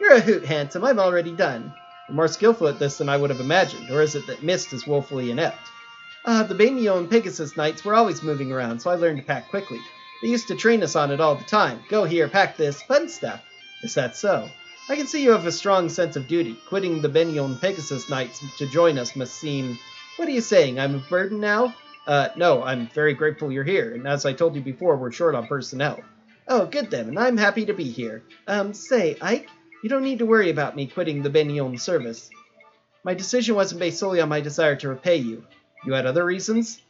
You're a hoot, handsome. I'm already done. You're more skillful at this than I would have imagined, or is it that Mist is woefully inept? The Bainion and Pegasus Knights were always moving around, so I learned to pack quickly. They used to train us on it all the time. Go here, pack this, fun stuff. Is that so? I can see you have a strong sense of duty. Quitting the Bainion Pegasus Knights to join us must seem... What are you saying? I'm a burden now? No, I'm very grateful you're here, and as I told you before, we're short on personnel. Oh, good then, and I'm happy to be here. Say, Ike, you don't need to worry about me quitting the Bainion service. My decision wasn't based solely on my desire to repay you. You had other reasons?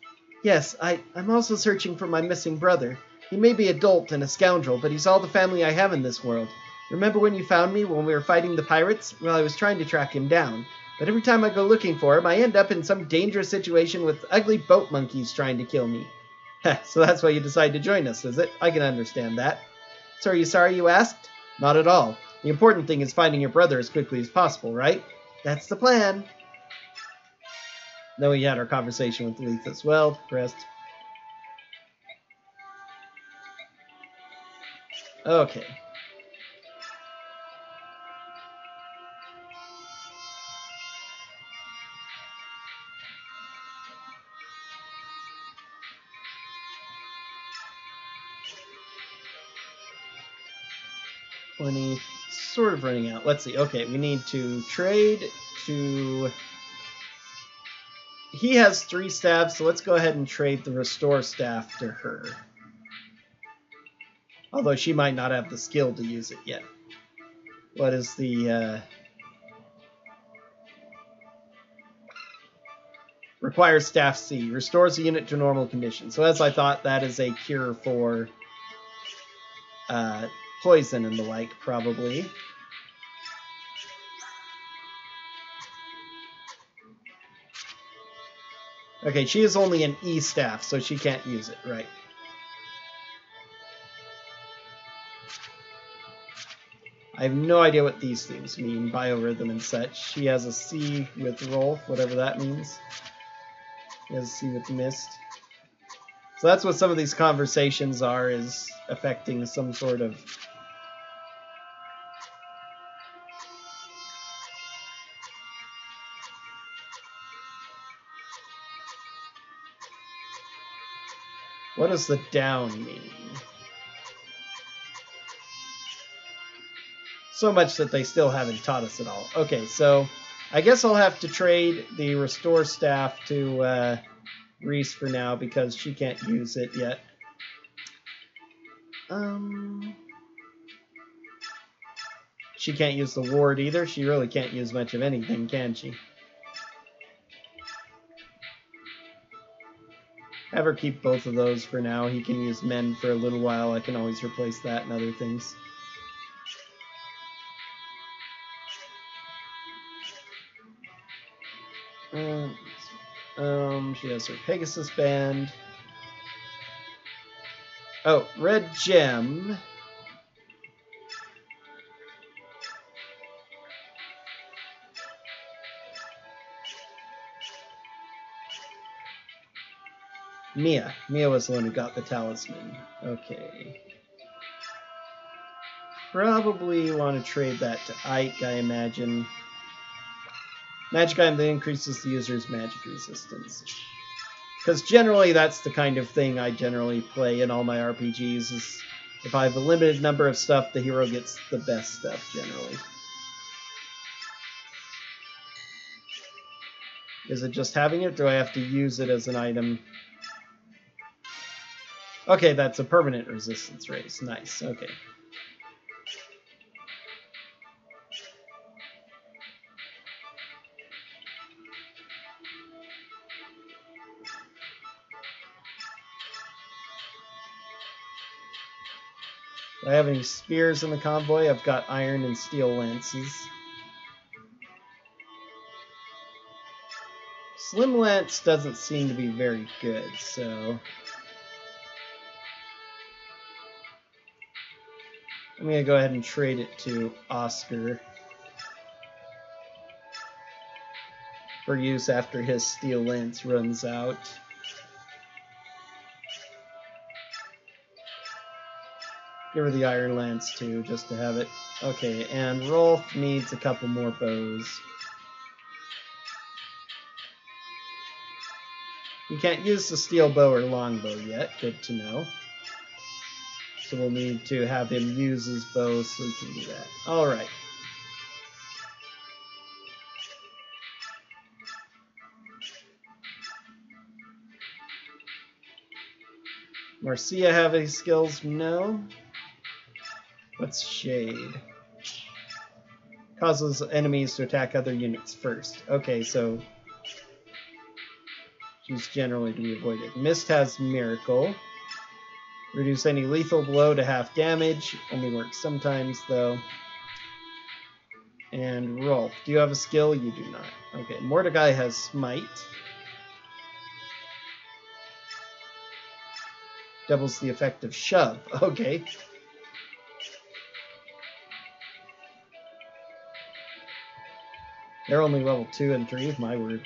Yes, I'm also searching for my missing brother. He may be a dolt and a scoundrel, but he's all the family I have in this world. Remember when you found me when we were fighting the pirates? Well, I was trying to track him down. But every time I go looking for him, I end up in some dangerous situation with ugly boat monkeys trying to kill me. So that's why you decided to join us, is it? I can understand that. So are you sorry you asked? Not at all. The important thing is finding your brother as quickly as possible, right? That's the plan. Then we had our conversation with Leith as well. Pressed. Okay. Sort of running out. Let's see. Okay, we need to trade to... He has 3 staves, so let's go ahead and trade the restore staff to her. Although she might not have the skill to use it yet. What is the... Requires staff C. Restores the unit to normal condition. So as I thought, that is a cure for... poison and the like, probably. Okay, she is only an E staff, so she can't use it, right? I have no idea what these things mean, biorhythm and such. She has a C with Rolf, whatever that means. She has a C with Mist. So that's what some of these conversations are, is affecting some sort of... What does the down mean? So much that they still haven't taught us at all. Okay, so I guess I'll have to trade the restore staff to Reese for now because she can't use it yet. She can't use the ward either. She really can't use much of anything, can she? Have her keep both of those for now. He can use Mend for a little while. I can always replace that and other things. She has her Pegasus band. Oh, red gem. Mia. Mia was the one who got the talisman. Okay. Probably want to trade that to Ike, I imagine. Magic item that increases the user's magic resistance. Because generally that's the kind of thing I generally play in all my RPGs, is if I have a limited number of stuff, the hero gets the best stuff, generally. Is it just having it? Do I have to use it as an item? Okay, that's a permanent resistance raise. Nice, okay. Do I have any spears in the convoy? I've got iron and steel lances. Slim lance doesn't seem to be very good, so... I'm going to go ahead and trade it to Oscar for use after his steel lance runs out. Give her the iron lance too, just to have it. Okay, and Rolf needs a couple more bows. You can't use the steel bow or longbow yet, good to know. So we'll need to have him use his bow so we can do that. Alright. Marcia have any skills? No. What's Shade? Causes enemies to attack other units first. Okay, so she's generally to be avoided. Mist has Miracle. Reduce any lethal blow to half damage. Only works sometimes, though. And Rolf, do you have a skill? You do not. Okay, Mordecai has Smite. Doubles the effect of Shove. Okay. They're only level 2 and 3, my word.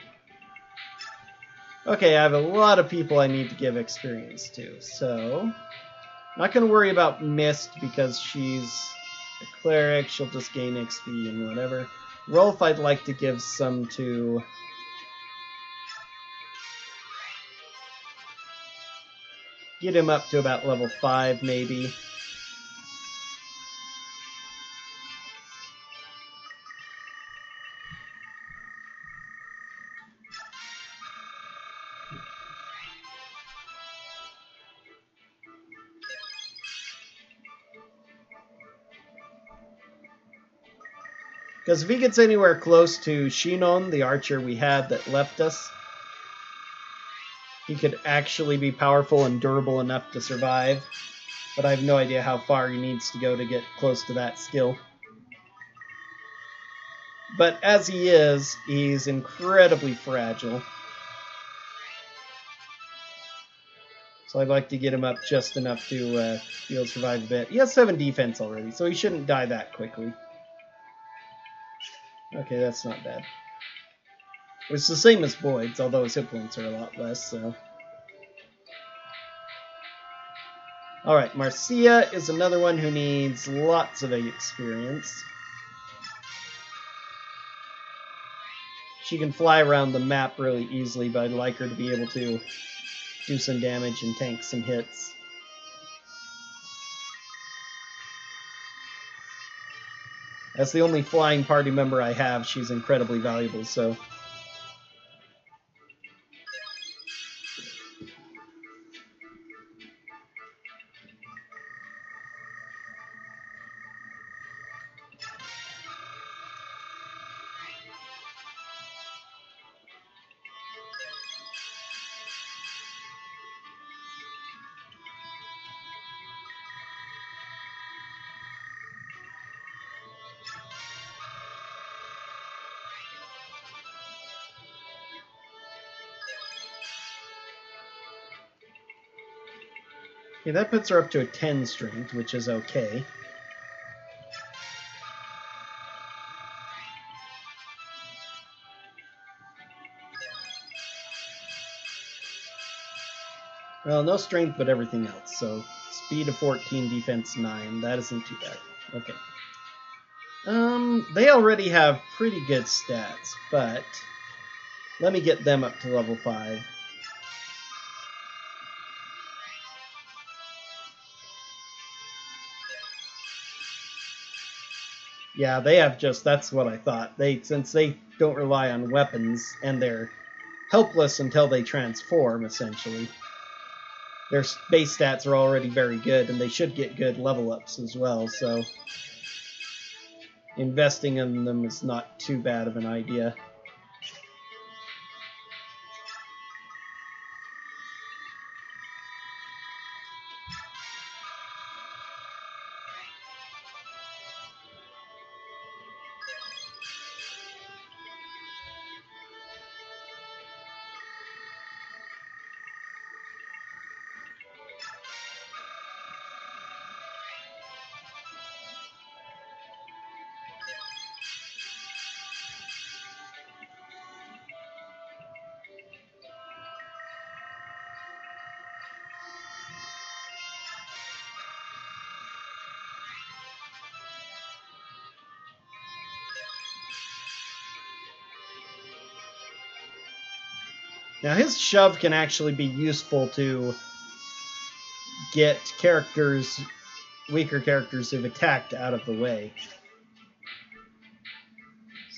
Okay, I have a lot of people I need to give experience to, so... I'm not going to worry about Mist because she's a cleric, she'll just gain XP and whatever. Rolf, I'd like to give some to... Get him up to about level 5, maybe. Because if he gets anywhere close to Shinon, the archer we had that left us, he could actually be powerful and durable enough to survive. But I have no idea how far he needs to go to get close to that skill. But as he is, he's incredibly fragile. So I'd like to get him up just enough to be able to survive a bit. He has 7 defense already, so he shouldn't die that quickly. Okay, that's not bad. It's the same as Boyd's, although his hit points are a lot less, so... Alright, Marcia is another one who needs lots of experience. She can fly around the map really easily, but I'd like her to be able to do some damage and tank some hits. As the only flying party member I have, she's incredibly valuable, so... Okay, that puts her up to a 10 strength, which is okay. Well, no strength, but everything else. So, speed of 14, defense 9. That isn't too bad. Okay. They already have pretty good stats, but let me get them up to level 5. Yeah, they have just, that's what I thought. Since they don't rely on weapons, and they're helpless until they transform, essentially. Their base stats are already very good, and they should get good level ups as well, so... investing in them is not too bad of an idea. Now his shove can actually be useful to get characters, weaker characters who've attacked out of the way.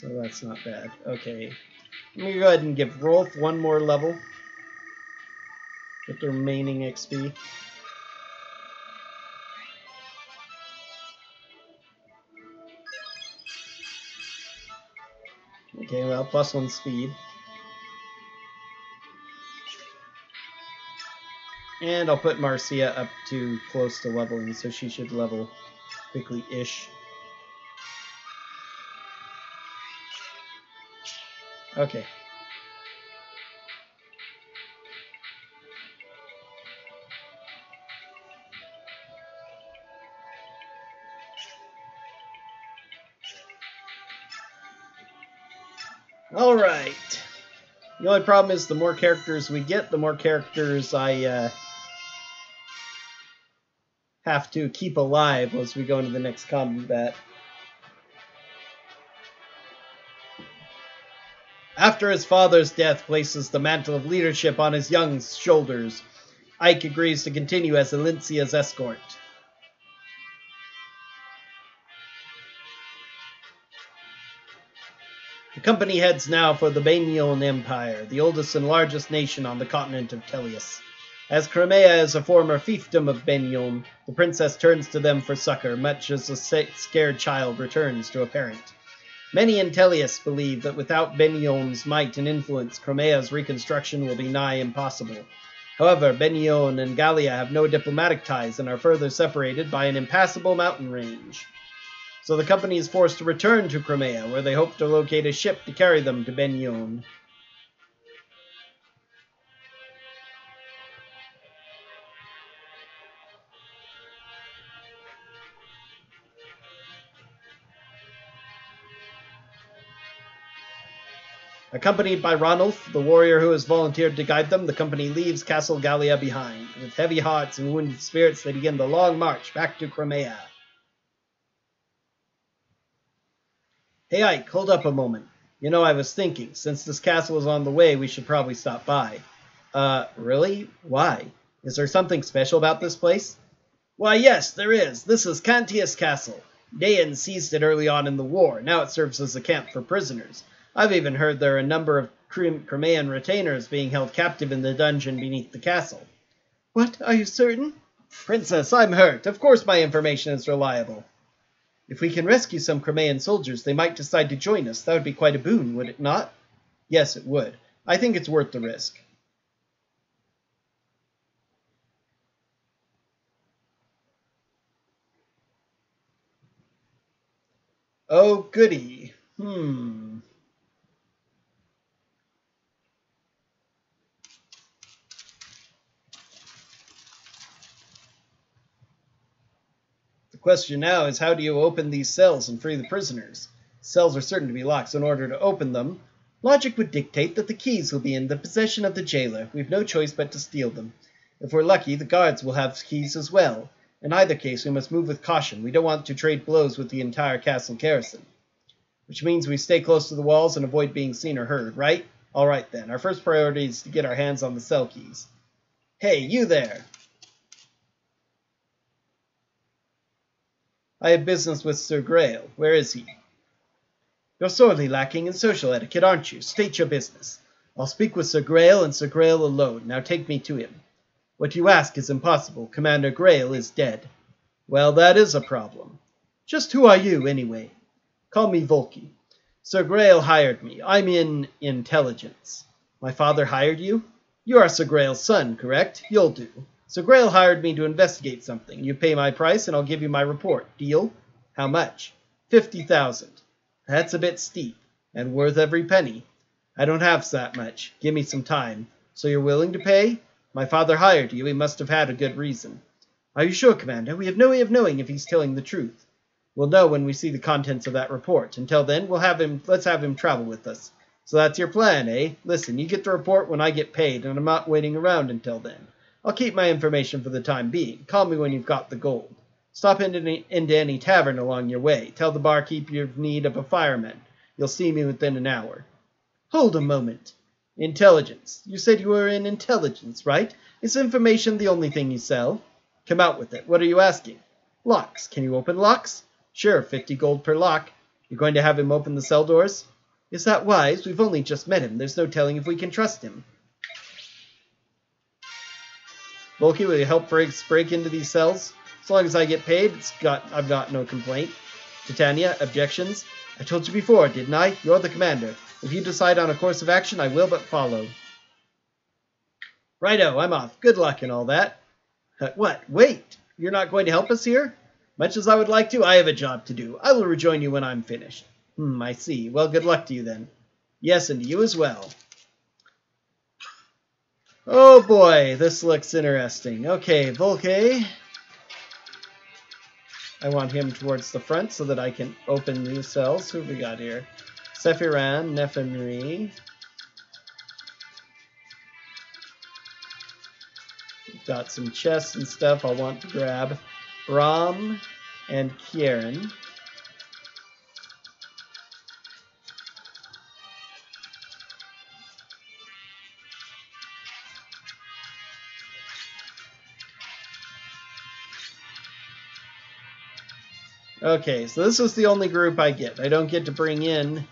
So that's not bad. Okay. Let me go ahead and give Rolf one more level. Get the remaining XP. Okay, well, +1 speed. And I'll put Marcia up to close to leveling, so she should level quickly-ish. Okay. Alright. The only problem is the more characters we get, the more characters I have to keep alive as we go into the next combat. After his father's death places the mantle of leadership on his young shoulders, Ike agrees to continue as Elincia's escort. The company heads now for the Bainion Empire, the oldest and largest nation on the continent of Tellius. As Crimea is a former fiefdom of Bainion, the princess turns to them for succor, much as a scared child returns to a parent. Many in Tellius believe that without Bainion's might and influence, Crimea's reconstruction will be nigh impossible. However, Bainion and Gallia have no diplomatic ties and are further separated by an impassable mountain range. So the company is forced to return to Crimea, where they hope to locate a ship to carry them to Bainion. Accompanied by Ranulf, the warrior who has volunteered to guide them, the company leaves Castle Gallia behind. With heavy hearts and wounded spirits, they begin the long march back to Crimea. Hey Ike, hold up a moment. You know, I was thinking, since this castle is on the way, we should probably stop by. Really? Why? Is there something special about this place? Why, yes, there is. This is Cantius Castle. Dayan seized it early on in the war. Now it serves as a camp for prisoners. I've even heard there are a number of Crimean retainers being held captive in the dungeon beneath the castle. What? Are you certain? Princess, I'm hurt. Of course my information is reliable. If we can rescue some Crimean soldiers, they might decide to join us. That would be quite a boon, would it not? Yes, it would. I think it's worth the risk. Oh, goody. The question now is, how do you open these cells and free the prisoners? Cells are certain to be locked, so in order to open them, logic would dictate that the keys will be in the possession of the jailer. We've no choice but to steal them. If we're lucky, the guards will have keys as well. In either case, we must move with caution. We don't want to trade blows with the entire castle garrison. Which means we stay close to the walls and avoid being seen or heard, right? All right, then. Our first priority is to get our hands on the cell keys. Hey, you there! I have business with Sir Grail. Where is he? You're sorely lacking in social etiquette, aren't you? State your business. I'll speak with Sir Grail and Sir Grail alone. Now take me to him. What you ask is impossible. Commander Grail is dead. Well, that is a problem. Just who are you, anyway? Call me Volky. Sir Grail hired me. I'm in intelligence. My father hired you? You are Sir Grail's son, correct? You'll do. Sir Grail hired me to investigate something. You pay my price and I'll give you my report. Deal? How much? 50,000. That's a bit steep, and worth every penny. I don't have that much. Give me some time. So you're willing to pay? My father hired you. He must have had a good reason. Are you sure, Commander? We have no way of knowing if he's telling the truth. We'll know when we see the contents of that report. Until then, let's have him travel with us. So that's your plan, eh? Listen, you get the report when I get paid, and I'm not waiting around until then. I'll keep my information for the time being. Call me when you've got the gold. Stop into any tavern along your way. Tell the barkeep you've need of a fireman. You'll see me within an hour. Hold a moment. Intelligence. You said you were in intelligence, right? Is information the only thing you sell? Come out with it. What are you asking? Locks. Can you open locks? Sure, 50 gold per lock. You're going to have him open the cell doors? Is that wise? We've only just met him. There's no telling if we can trust him. Volky, will you help break into these cells? As long as I get paid, I've got no complaint. Titania, objections? I told you before, didn't I? You're the commander. If you decide on a course of action, I will but follow. Righto, I'm off. Good luck and all that. What? Wait, you're not going to help us here? Much as I would like to, I have a job to do. I will rejoin you when I'm finished. I see. Well, good luck to you then. Yes, and to you as well. Oh boy, this looks interesting. Okay, Volke. I want him towards the front so that I can open new cells. Who have we got here? Sephiran, Nephemri. Got some chests and stuff I'll want to grab. Brahm and Kieran. Okay, so this was the only group I get. I don't get to bring in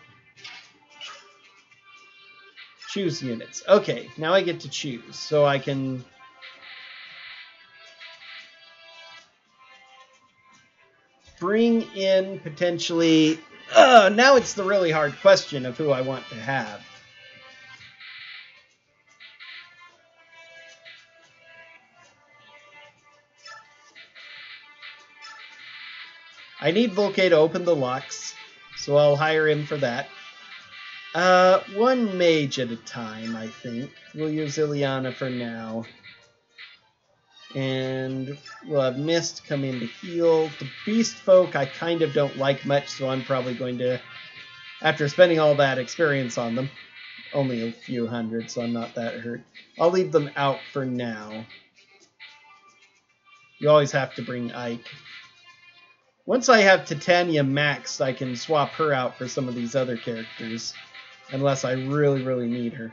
choose units. Okay, now I get to choose. So I can bring in potentially... now it's the really hard question of who I want to have. I need Volke to open the locks, so I'll hire him for that. One mage at a time, I think. We'll use Ileana for now. And we'll have Mist come in to heal. The Beast Folk I kind of don't like much, so I'm probably going to, after spending all that experience on them, only a few hundred, so I'm not that hurt, I'll leave them out for now. You always have to bring Ike. Once I have Titania maxed, I can swap her out for some of these other characters. Unless I really, really need her.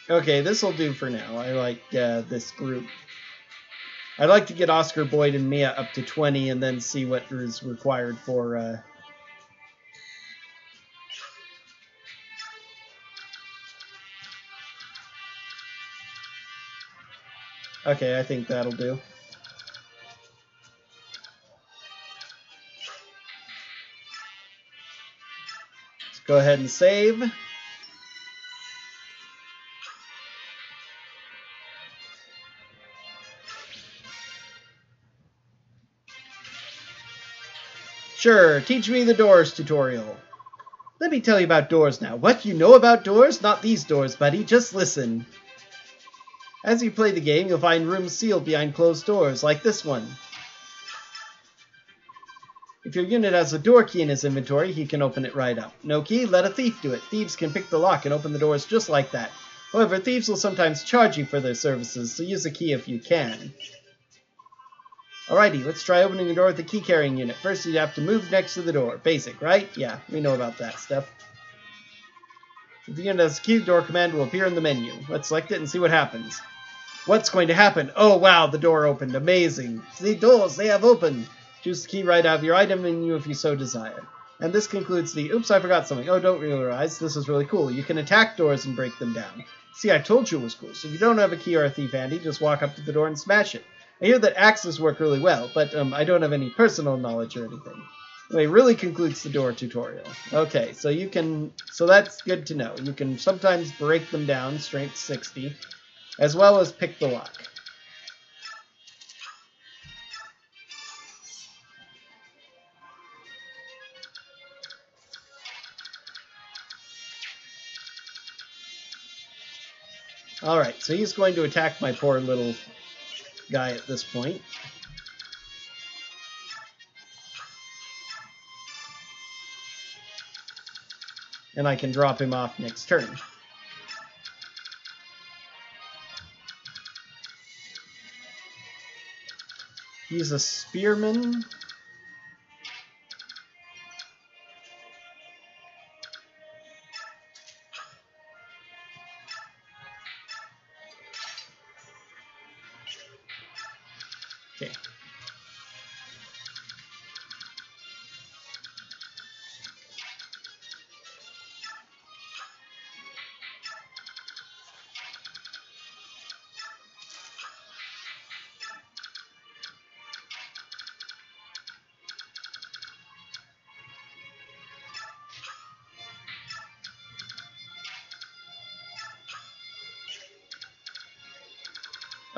Okay, this will do for now. I like this group. I'd like to get Oscar, Boyd, and Mia up to 20 and then see what is required for... Okay, I think that'll do. Let's go ahead and save. Sure, teach me the doors tutorial. Let me tell you about doors now. What, you know about doors? Not these doors, buddy. Just listen. As you play the game, you'll find rooms sealed behind closed doors, like this one. If your unit has a door key in his inventory, he can open it right up. No key? Let a thief do it. Thieves can pick the lock and open the doors just like that. However, thieves will sometimes charge you for their services, so use a key if you can. Alrighty, let's try opening the door with the key-carrying unit. First, you have to move next to the door. Basic, right? Yeah, we know about that stuff. If the unit has a key, the door command will appear in the menu. Let's select it and see what happens. What's going to happen? Oh, wow, the door opened. Amazing. The doors, they have opened. Choose the key right out of your item menu if you so desire. And this concludes the... Oops, I forgot something. Oh, don't realize. This is really cool. You can attack doors and break them down. See, I told you it was cool. So if you don't have a key or a thief handy, just walk up to the door and smash it. I hear that axes work really well, but I don't have any personal knowledge or anything. Anyway, really concludes the door tutorial. Okay, so you can... So that's good to know. You can sometimes break them down, strength 60, as well as pick the lock. Alright, so he's going to attack my poor little guy at this point. And I can drop him off next turn. He's a spearman. Okay.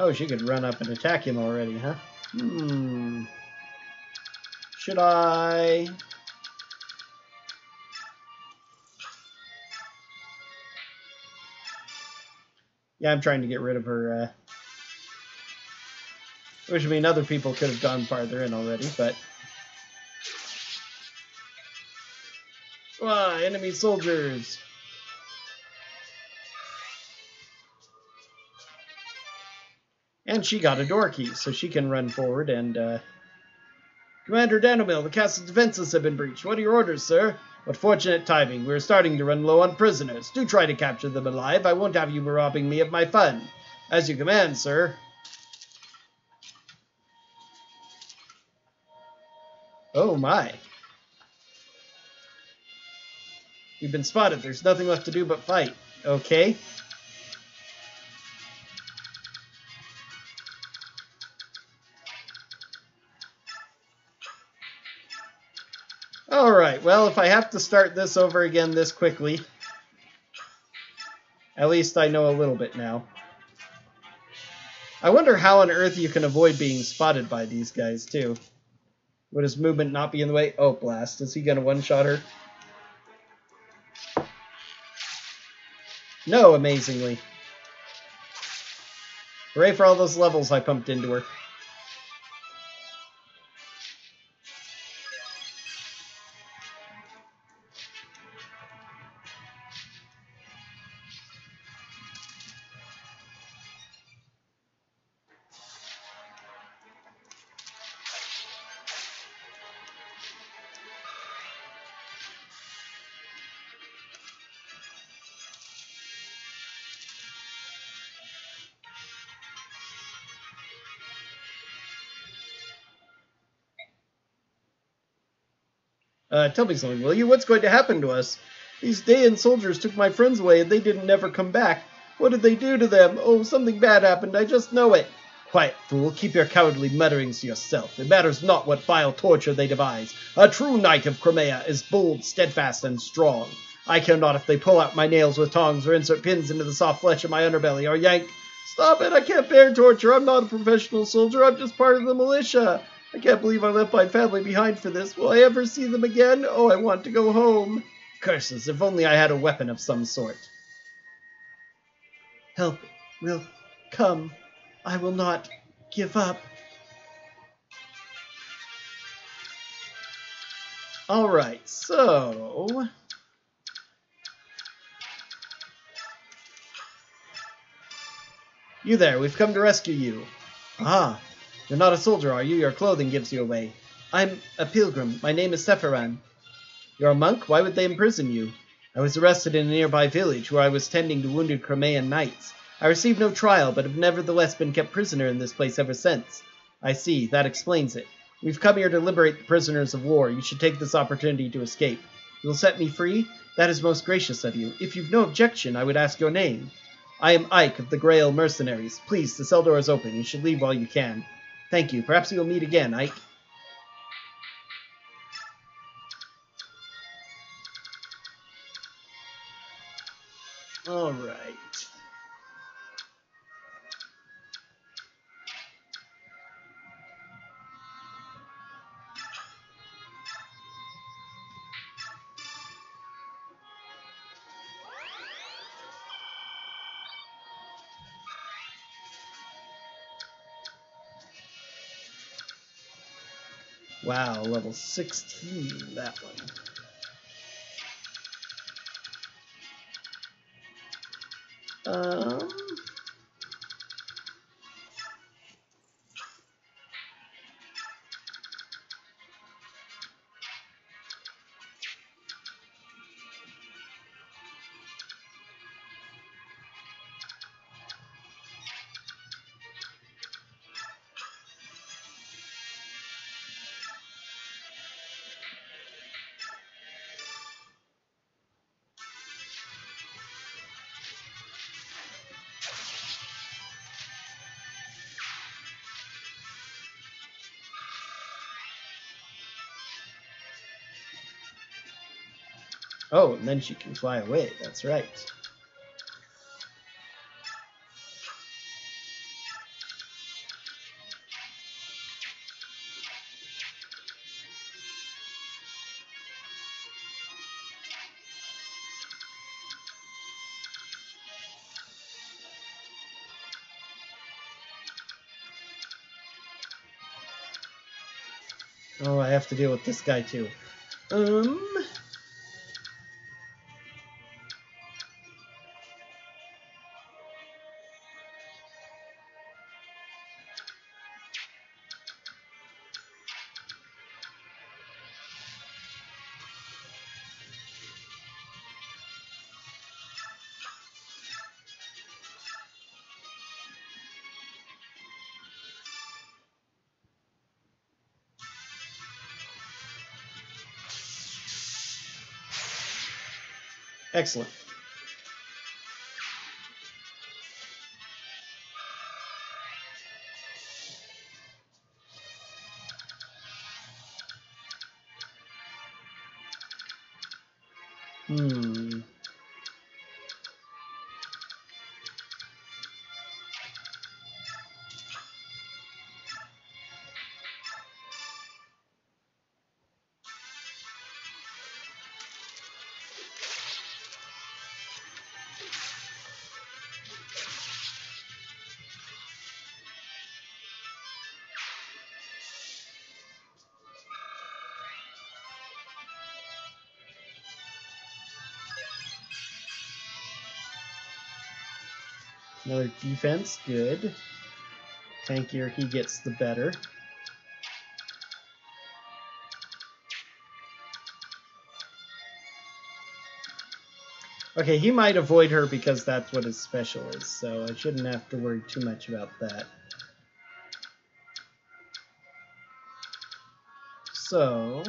Oh, she could run up and attack him already, huh? Should I... Yeah, I'm trying to get rid of her, which I mean, other people could have gone farther in already, but... Ah, enemy soldiers! And she got a door key, so she can run forward and, Commander Danomil, the castle's defenses have been breached. What are your orders, sir? What fortunate timing. We're starting to run low on prisoners. Do try to capture them alive. I won't have you robbing me of my fun. As you command, sir. Oh, my. We've been spotted. There's nothing left to do but fight. Okay. Alright, well, if I have to start this over again this quickly, at least I know a little bit now. I wonder how on earth you can avoid being spotted by these guys, too. Would his movement not be in the way? Oh, blast. Is he going to one-shot her? No, amazingly. Hooray for all those levels I pumped into her. Tell me something, will you? What's going to happen to us? These Dayan soldiers took my friends away and they didn't never come back. What did they do to them? Oh, something bad happened, I just know it. Quiet, fool, keep your cowardly mutterings to yourself. It matters not what vile torture they devise. A true knight of Crimea is bold, steadfast, and strong. I care not if they pull out my nails with tongs or insert pins into the soft flesh of my underbelly or yank. Stop it, I can't bear torture. I'm not a professional soldier, I'm just part of the militia. I can't believe I left my family behind for this. Will I ever see them again? Oh, I want to go home. Curses, if only I had a weapon of some sort. Help will come. I will not give up. Alright, so... You there, we've come to rescue you. Ah, you're not a soldier, are you? Your clothing gives you away. I'm a pilgrim. My name is Sephiran. You're a monk? Why would they imprison you? I was arrested in a nearby village where I was tending to wounded Crimean knights. I received no trial, but have nevertheless been kept prisoner in this place ever since. I see, that explains it. We've come here to liberate the prisoners of war. You should take this opportunity to escape. You'll set me free? That is most gracious of you. If you've no objection, I would ask your name. I am Ike of the Grail Mercenaries. Please, the cell door is open. You should leave while you can. Thank you. Perhaps we will meet again, Ike. All right. Wow, level 16, that one. Um... Oh, and then she can fly away. That's right. Oh, I have to deal with this guy too. Excellent. Another defense, good. Tankier he gets, the better. Okay, he might avoid her because that's what his special is, so I shouldn't have to worry too much about that. So...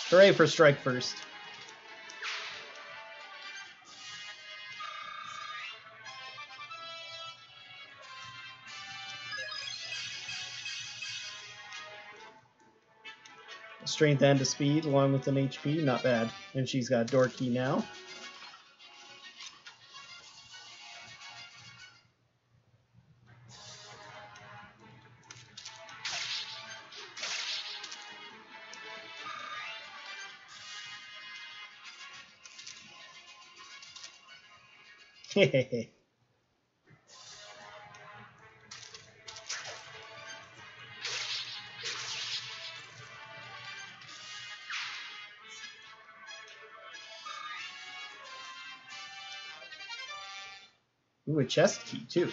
hooray for strike first. Strength and a speed along with an HP, not bad. And she's got a door key now. Hehehe. Ooh, a chest key, too.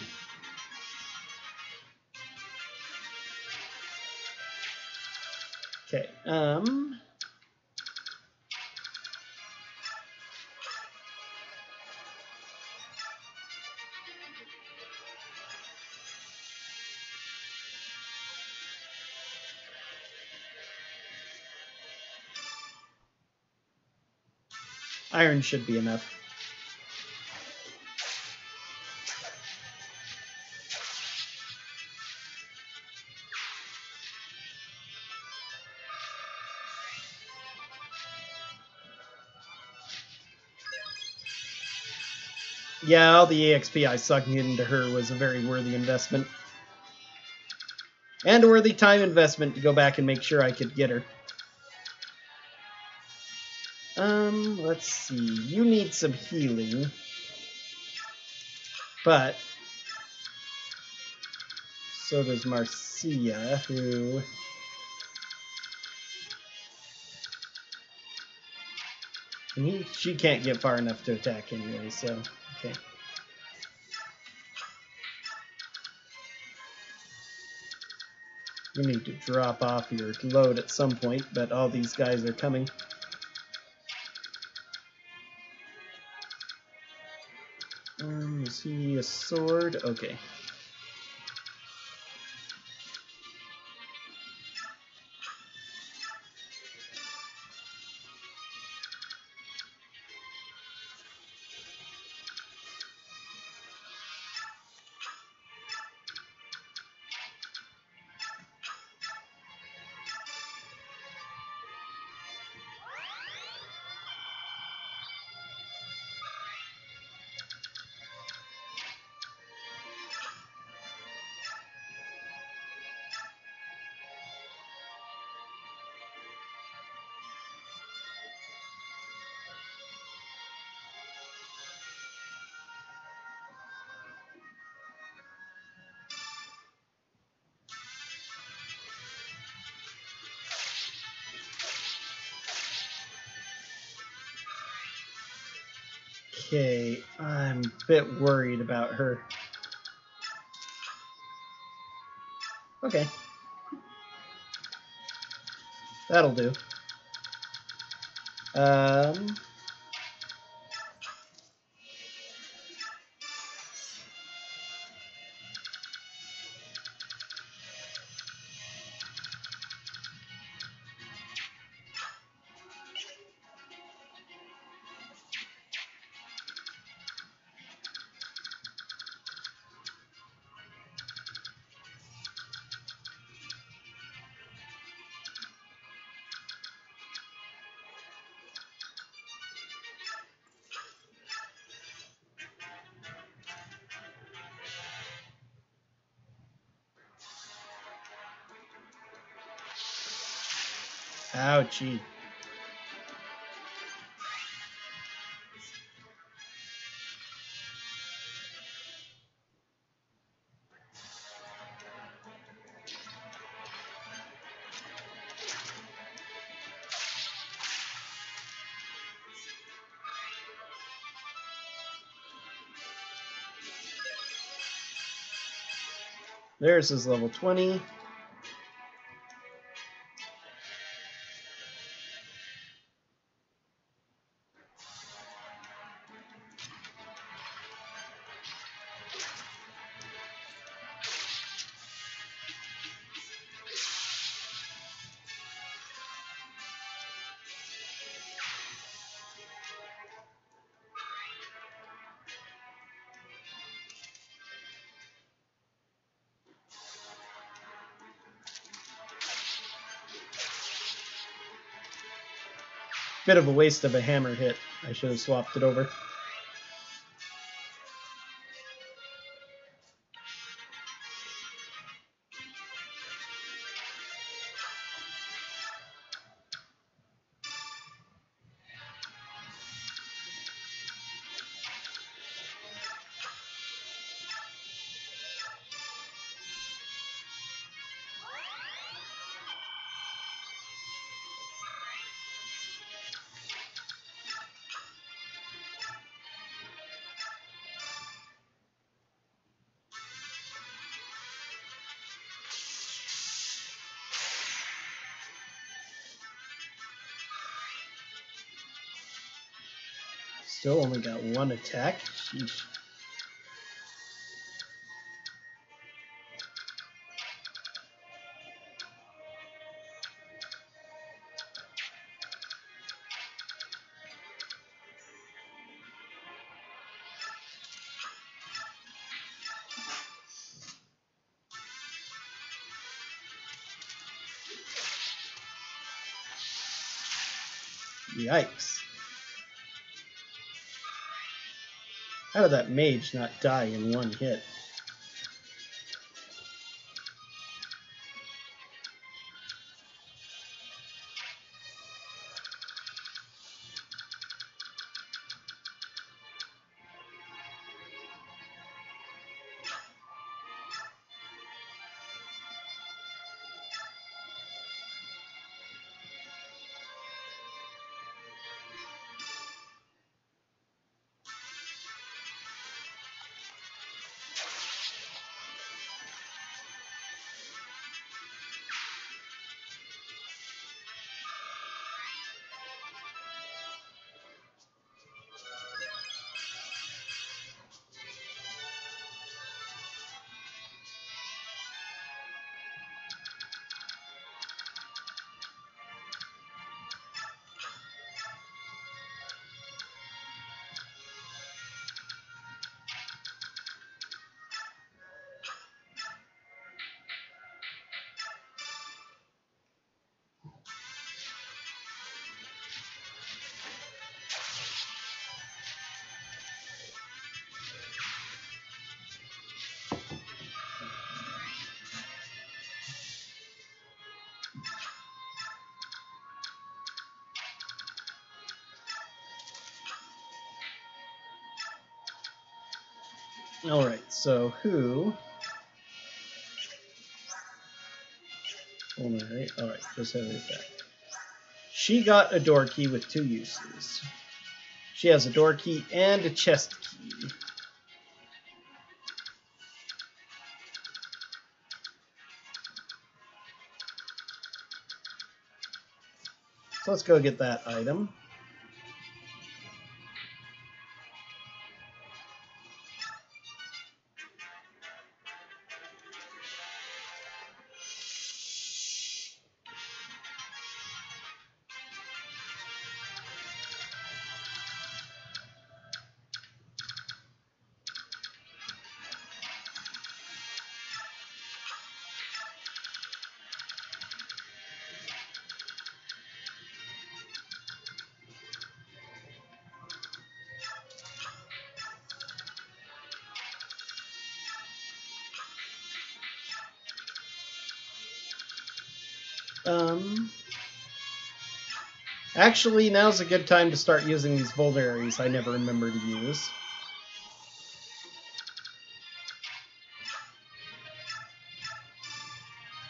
Okay, iron should be enough. Yeah, all the EXP I sucked into her was a very worthy investment. And a worthy time investment to go back and make sure I could get her. Let's see. You need some healing. But so does Marcia, who... And she can't get far enough to attack anyway, so... Okay. You need to drop off your load at some point, but all these guys are coming. Is he a sword? Okay. Okay, I'm a bit worried about her. Okay. That'll do. Ouchie. There's his level 20. Bit of a waste of a hammer hit. I should have swapped it over. Still only got one attack. Sheesh. Yikes. How did that mage not die in one hit? Alright, so who... Alright, just have it back. She got a door key with 2 uses. She has a door key and a chest key. So let's go get that item. Actually, now's a good time to start using these vulneraries I never remember to use.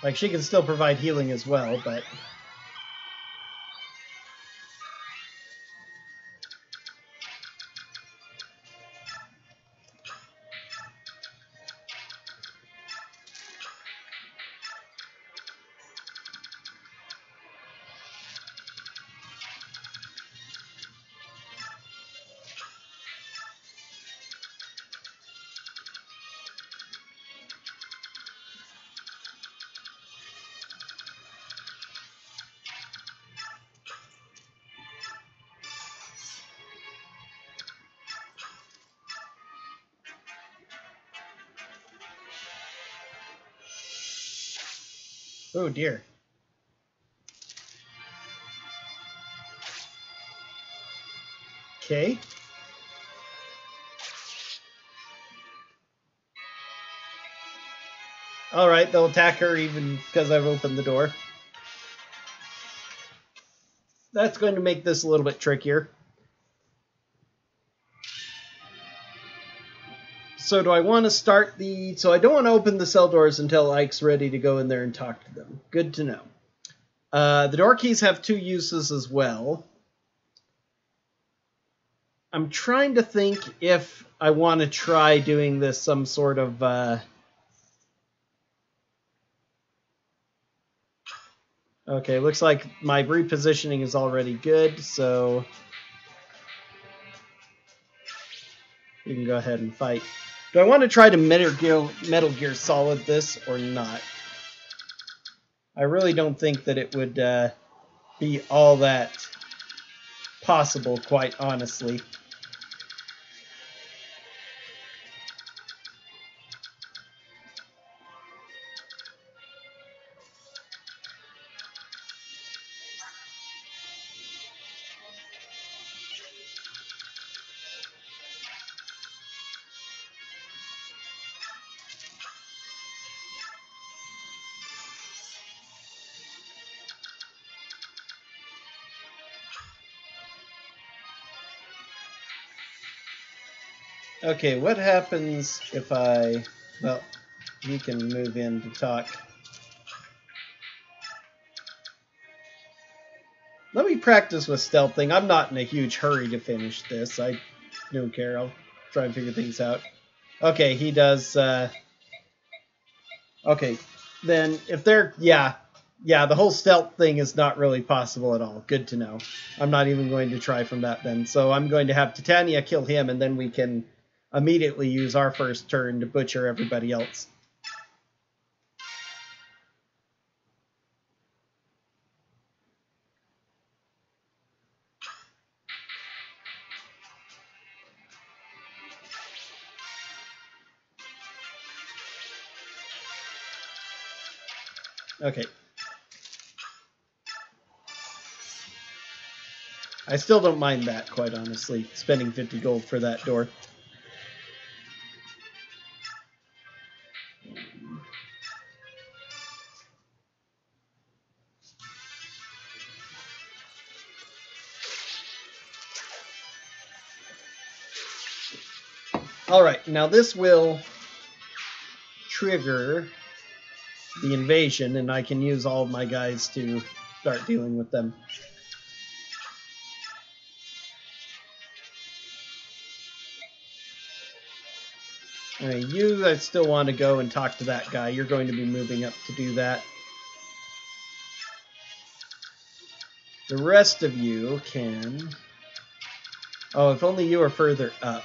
Like, she can still provide healing as well, but... Oh dear. Okay. Alright, they'll attack her even because I've opened the door. That's going to make this a little bit trickier. So do I want to start the... So I don't want to open the cell doors until Ike's ready to go in there and talk to them. Good to know. The door keys have 2 uses as well. I'm trying to think if I want to try doing this some sort of... Okay, looks like my repositioning is already good, so... We can go ahead and fight. Do I want to try to Metal Gear Solid this or not? I really don't think that it would be all that possible, quite honestly. Okay, what happens if I... Well, you can move in to talk. Let me practice with stealthing. I'm not in a huge hurry to finish this. I don't care. I'll try and figure things out. Okay, he does... Okay, then if they're... Yeah, the whole stealth thing is not really possible at all. Good to know. I'm not even going to try from that then. So I'm going to have Titania kill him, and then we can... immediately use our first turn to butcher everybody else. Okay. I still don't mind that, quite honestly, spending 50 gold for that door. Alright, now this will trigger the invasion, and I can use all of my guys to start dealing with them. Anyway, you, I still want to go and talk to that guy. You're going to be moving up to do that. The rest of you can... Oh, if only you were further up.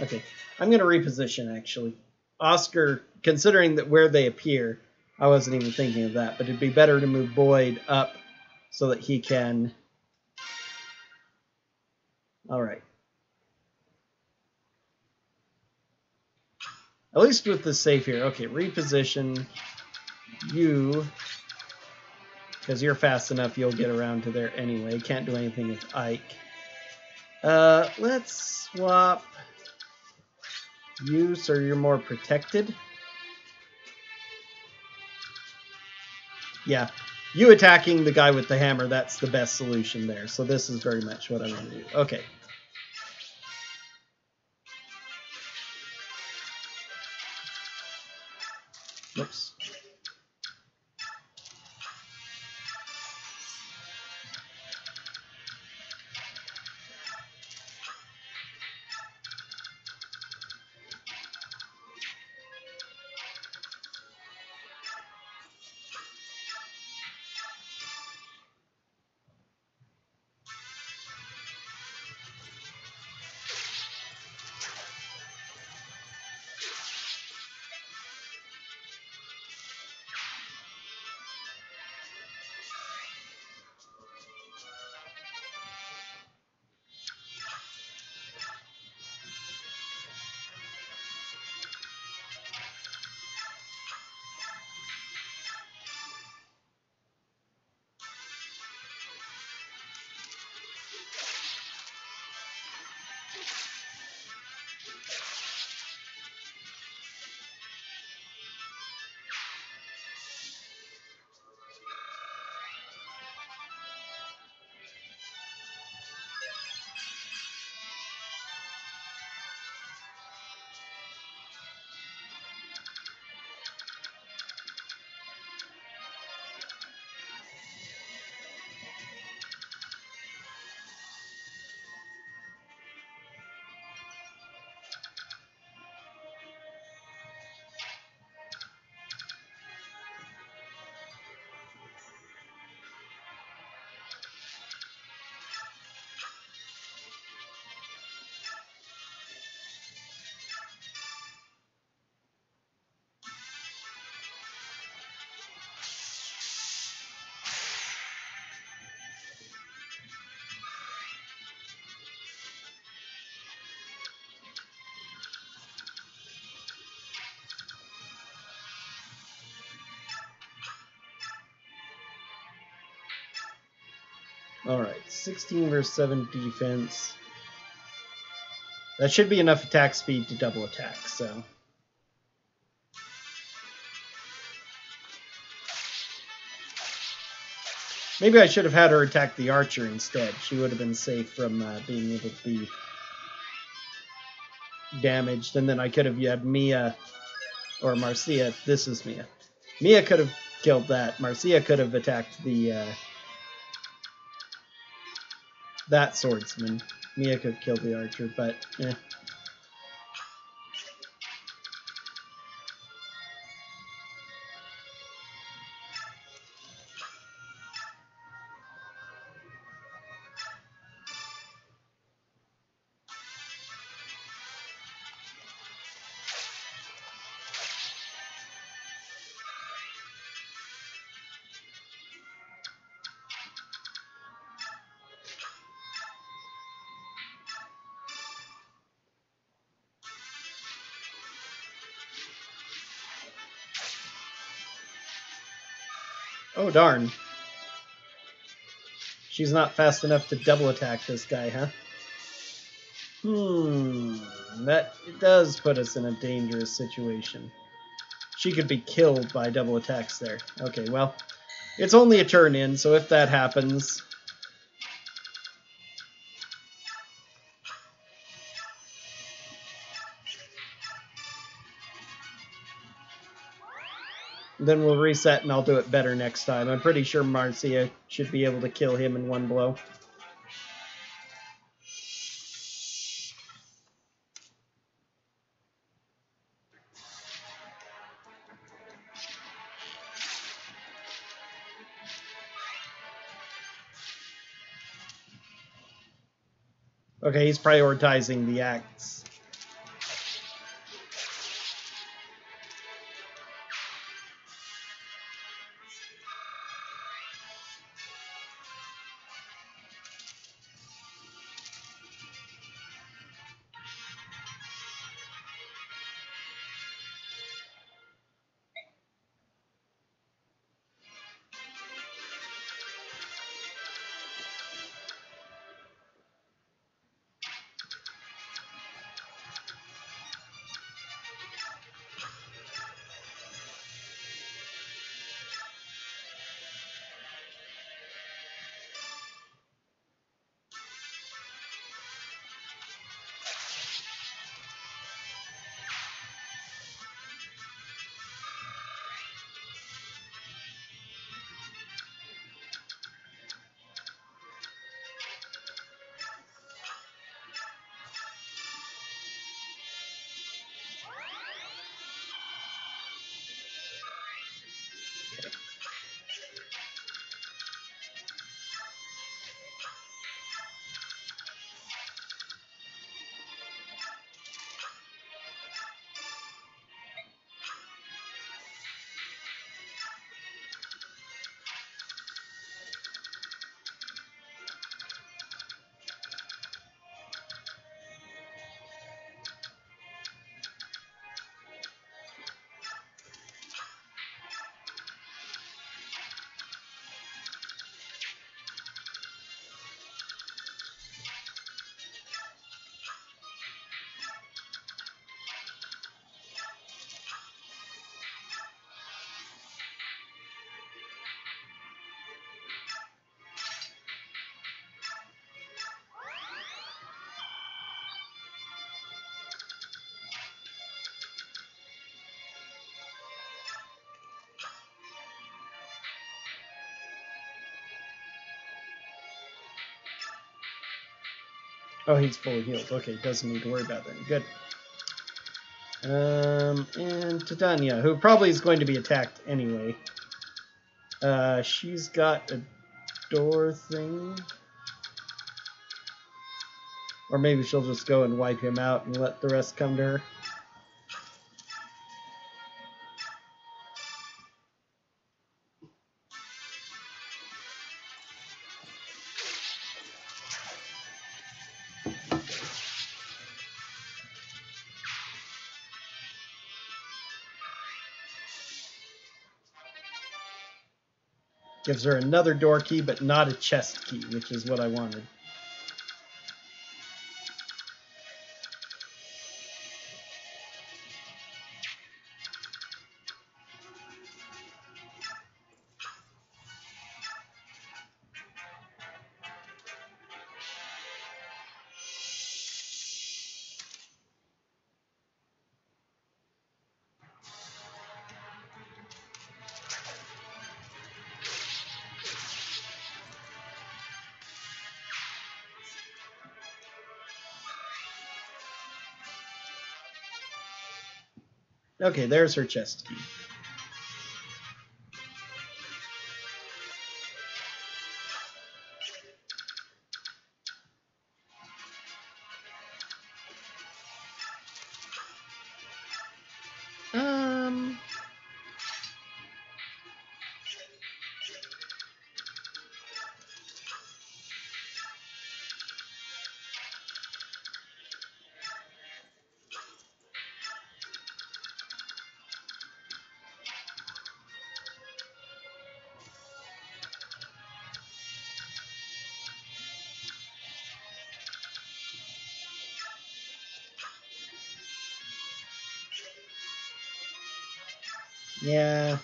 Okay, I'm going to reposition, actually. Oscar, considering that where they appear, I wasn't even thinking of that, but it'd be better to move Boyd up so that he can... All right. At least with this safe here. Okay, reposition you, because you're fast enough, you'll get around to there anyway. Can't do anything with Ike. Let's swap you so you're more protected. Yeah, you attacking the guy with the hammer, that's the best solution there. So this is very much what I want to do. Okay. Oops. Alright, 16 versus 7 defense. That should be enough attack speed to double attack, so... Maybe I should have had her attack the archer instead. She would have been safe from being able to be damaged. And then I could have had Mia or Marcia. This is Mia. Mia could have killed that. Marcia could have attacked the that swordsman. Mia could have killed the archer, but eh. Oh, darn. She's not fast enough to double attack this guy, huh? That does put us in a dangerous situation. She could be killed by double attacks there. Okay, well, it's only a turn in, so if that happens... Then we'll reset and I'll do it better next time. I'm pretty sure Marcia should be able to kill him in one blow. Okay, he's prioritizing the axe. Oh, he's fully healed. Okay, doesn't need to worry about that. Good. And Titania, who probably is going to be attacked anyway. She's got a door thing. Or maybe she'll just go and wipe him out and let the rest come to her. Gives her another door key, but not a chest key, which is what I wanted. Okay, there's her chest key. Yeah.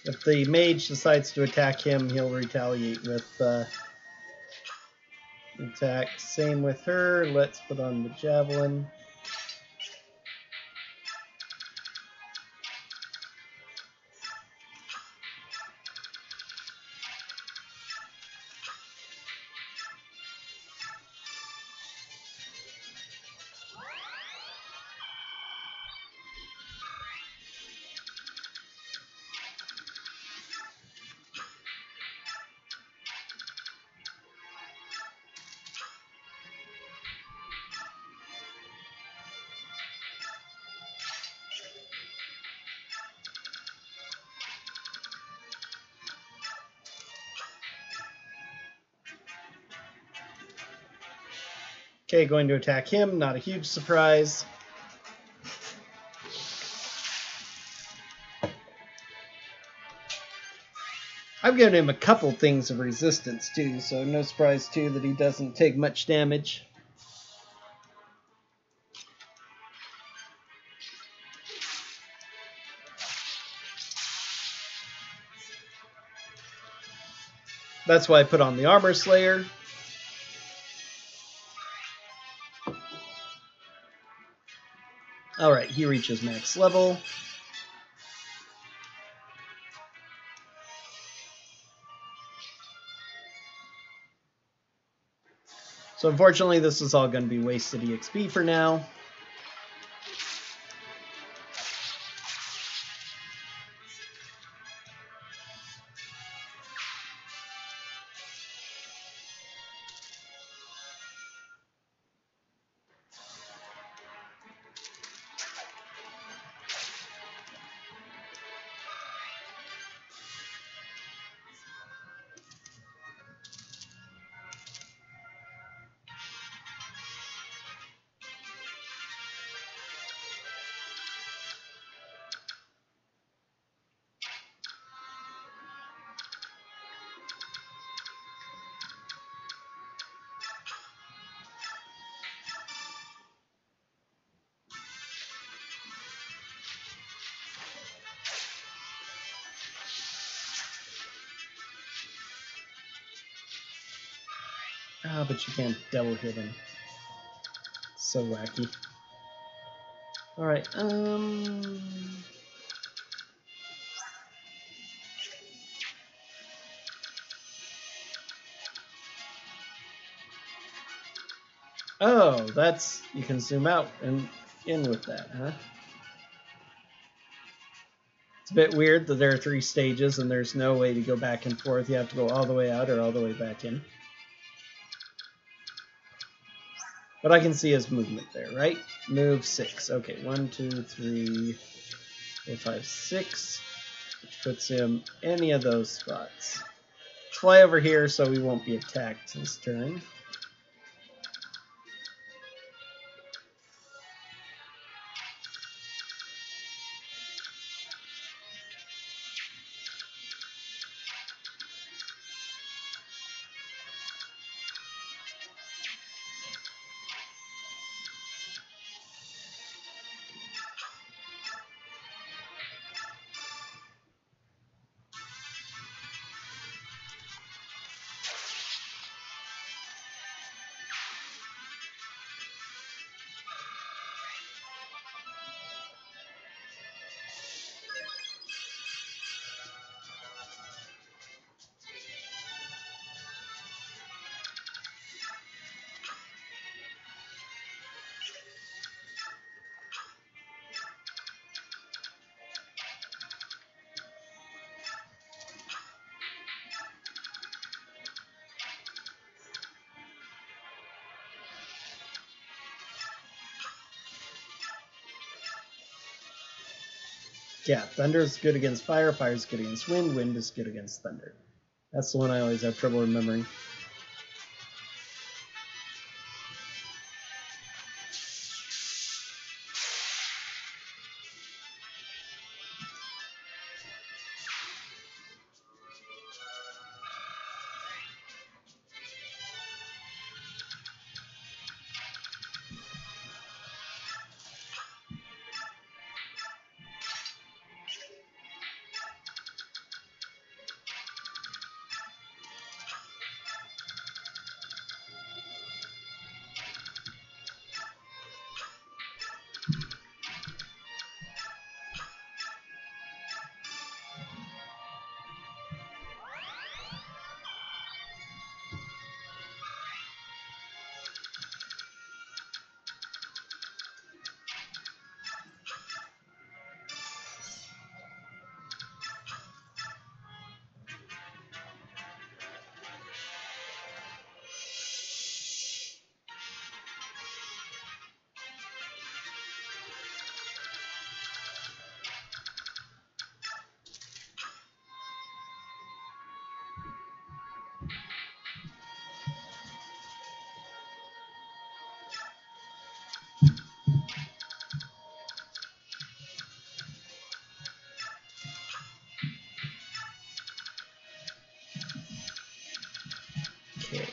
If the mage decides to attack him, he'll retaliate with attack. Same with her. Let's put on the javelin. Okay, going to attack him. Not a huge surprise. I've given him a couple things of resistance too, so no surprise too that he doesn't take much damage. That's why I put on the Armor Slayer. Alright, he reaches max level. So unfortunately, this is all going to be wasted EXP for now. Ah, but you can't double hit him. So wacky. Alright, oh, that's... You can zoom out and in with that, huh? It's a bit weird that there are 3 stages and there's no way to go back and forth. You have to go all the way out or all the way back in. But I can see his movement there, right? Move 6. Okay, 1, 2, 3, 4, 5, 6. Which puts him any of those spots. Let's fly over here so we won't be attacked this turn. Yeah, thunder is good against fire, fire is good against wind, wind is good against thunder. That's the one I always have trouble remembering. Okay.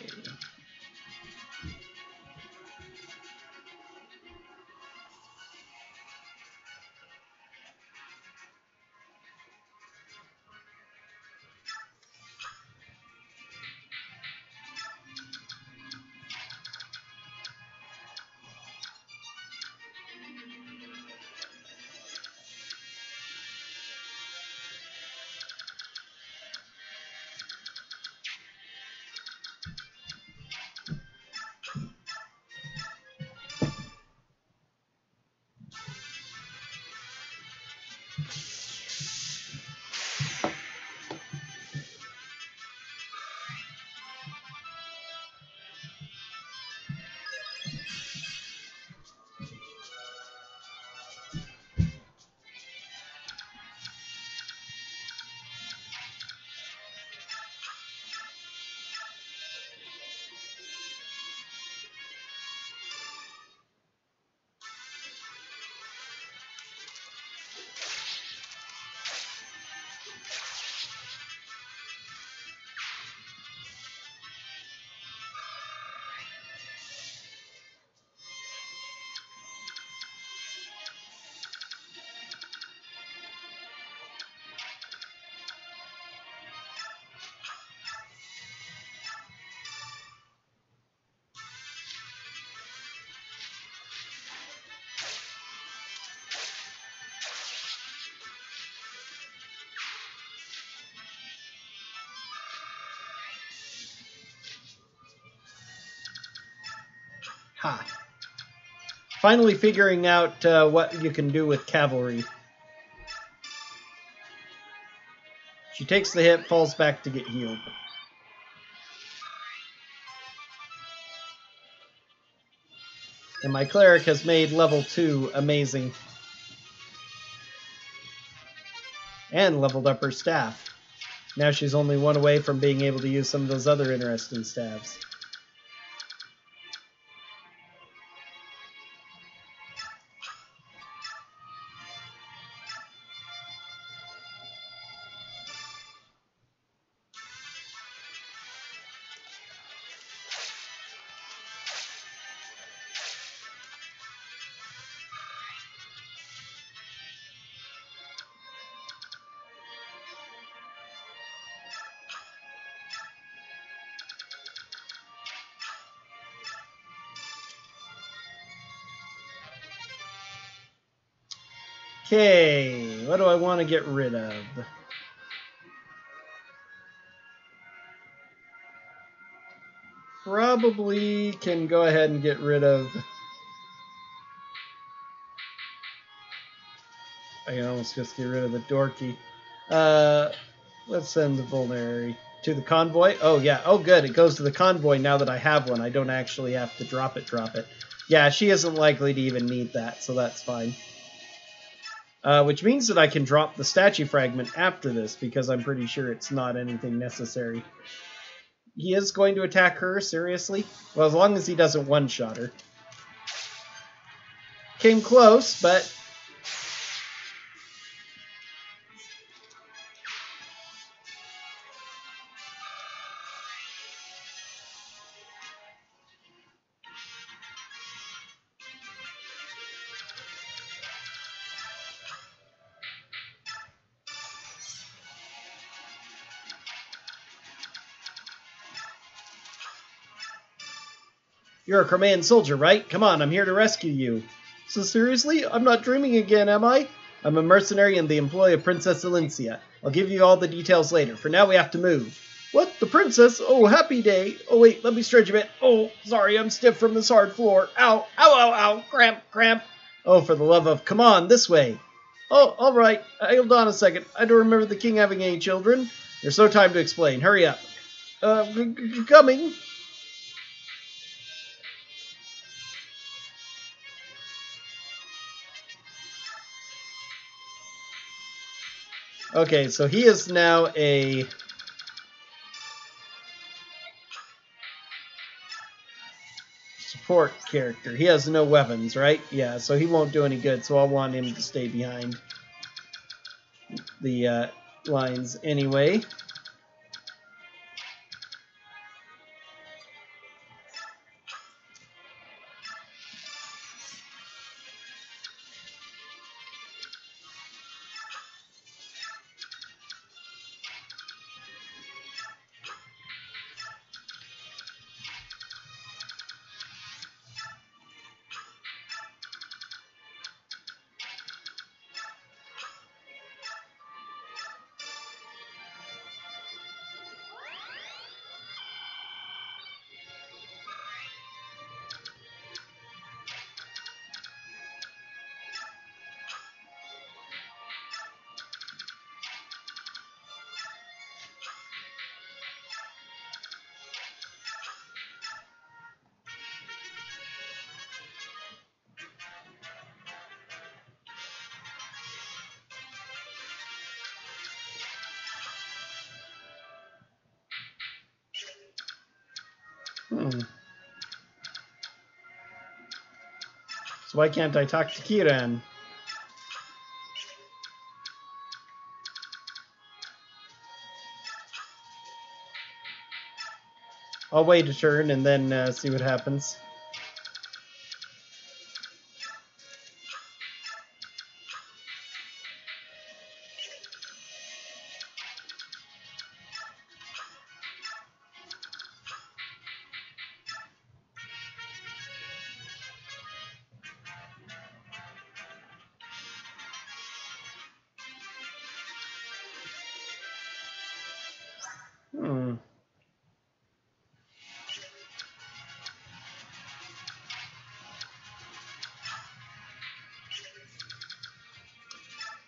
Ha. Finally figuring out what you can do with cavalry. She takes the hit, falls back to get healed. And my cleric has made level 2 amazing. And leveled up her staff. Now she's only one away from being able to use some of those other interesting staves. Okay, what do I want to get rid of? Probably can go ahead and get rid of... I can almost just get rid of the dorky. Let's send the vulnerary to the convoy. Oh, yeah. Oh, good. It goes to the convoy now that I have one. I don't actually have to drop it. Yeah, she isn't likely to even need that, so that's fine. Which means that I can drop the statue fragment after this, because I'm pretty sure it's not anything necessary. He is going to attack her, seriously? Well, as long as he doesn't one-shot her. Came close, but... You're a Crimean soldier, right? Come on, I'm here to rescue you. So seriously? I'm not dreaming again, am I? I'm a mercenary in the employ of Princess Alencia. I'll give you all the details later. For now, we have to move. What? The princess? Oh, happy day. Oh, wait, let me stretch a bit. Oh, sorry, I'm stiff from this hard floor. Ow, ow, ow, ow, cramp, cramp. Oh, for the love of... Come on, this way. Oh, all right. Hold on a second. I don't remember the king having any children. There's no time to explain. Hurry up. Coming. Okay, so he is now a... support character. He has no weapons, right? Yeah, so he won't do any good, so I'll want him to stay behind the lines anyway. So why can't I talk to Kiran? I'll wait a turn and then see what happens.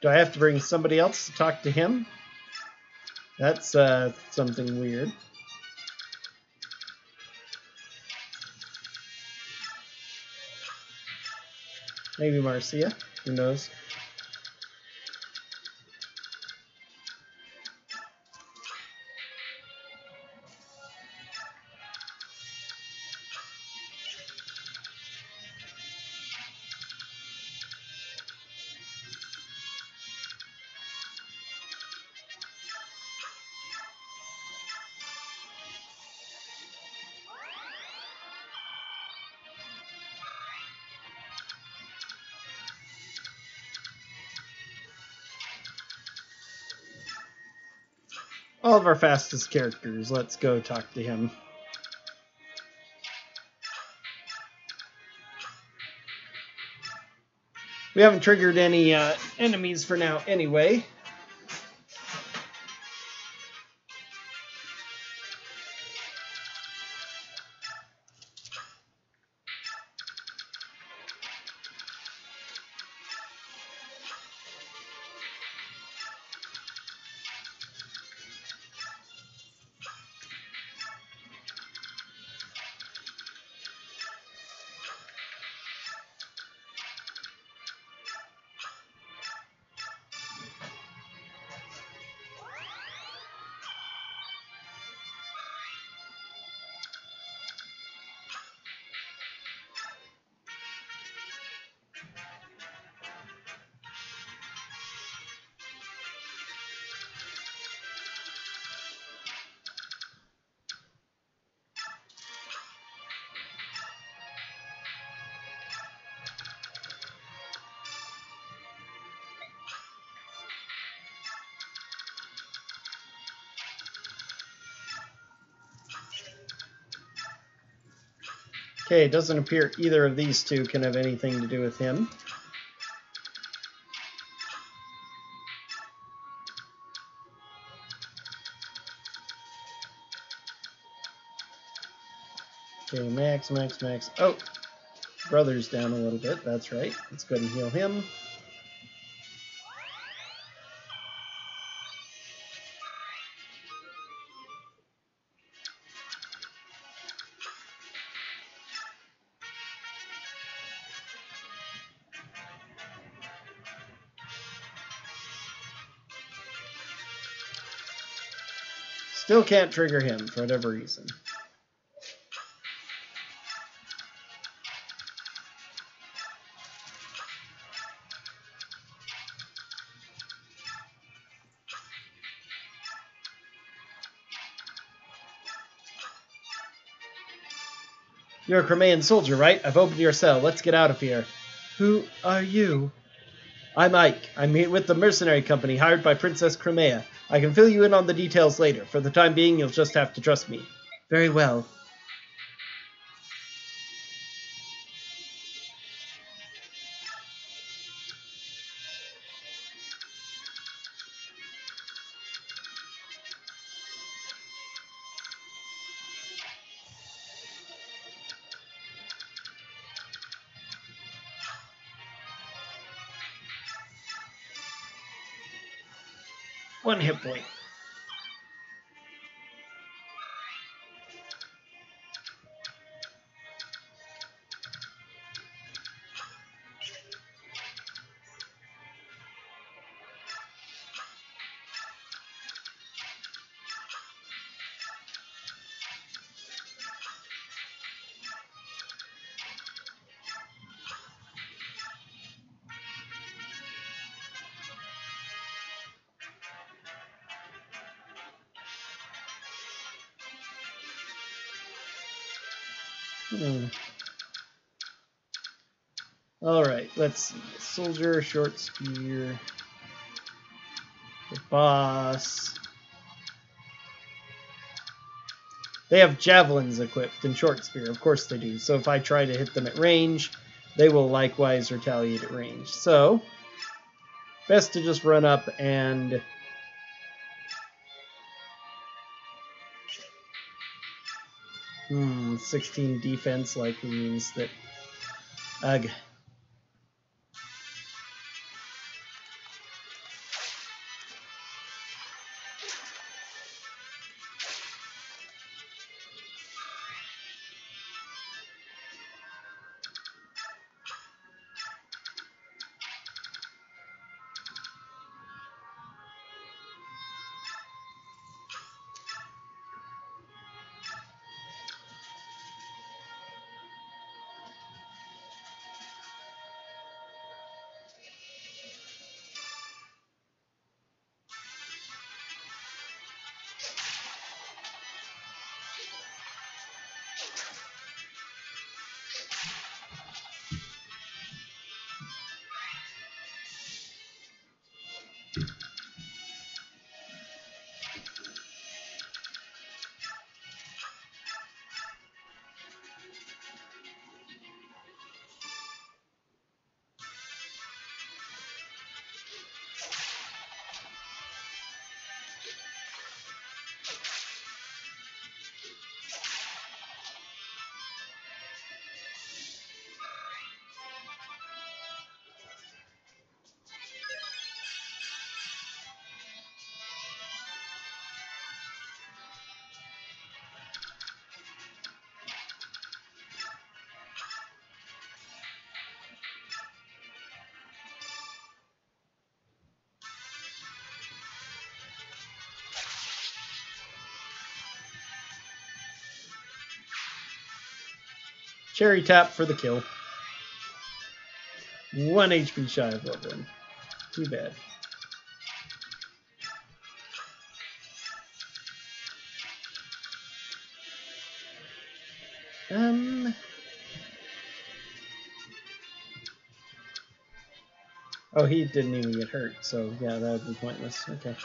Do I have to bring somebody else to talk to him? That's something weird. Maybe Marcia. Who knows? All of our fastest characters. Let's go talk to him. We haven't triggered any enemies for now anyway. Okay, it doesn't appear either of these two can have anything to do with him. Okay, max. Oh, brother's down a little bit. That's right. Let's go ahead and heal him. Still can't trigger him for whatever reason. You're a Crimean soldier, right? I've opened your cell. Let's get out of here. Who are you? I'm Ike. I'm here with the mercenary company hired by Princess Crimea. I can fill you in on the details later. For the time being, you'll just have to trust me. Very well. One hit point. Alright, let's see. Soldier, short spear, the boss. They have javelins equipped and short spear. Of course they do. So if I try to hit them at range, they will likewise retaliate at range. So, best to just run up and... 16 defense likely means that... Ugh. Cherry tap for the kill. 1 HP shy of level 1. Too bad. Oh, he didn't even get hurt, so yeah, that would be pointless. Okay.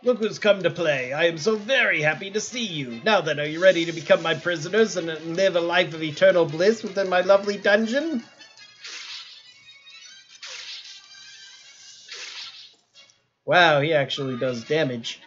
Look who's come to play. I am so very happy to see you. Now then, are you ready to become my prisoners and live a life of eternal bliss within my lovely dungeon? Wow, he actually does damage.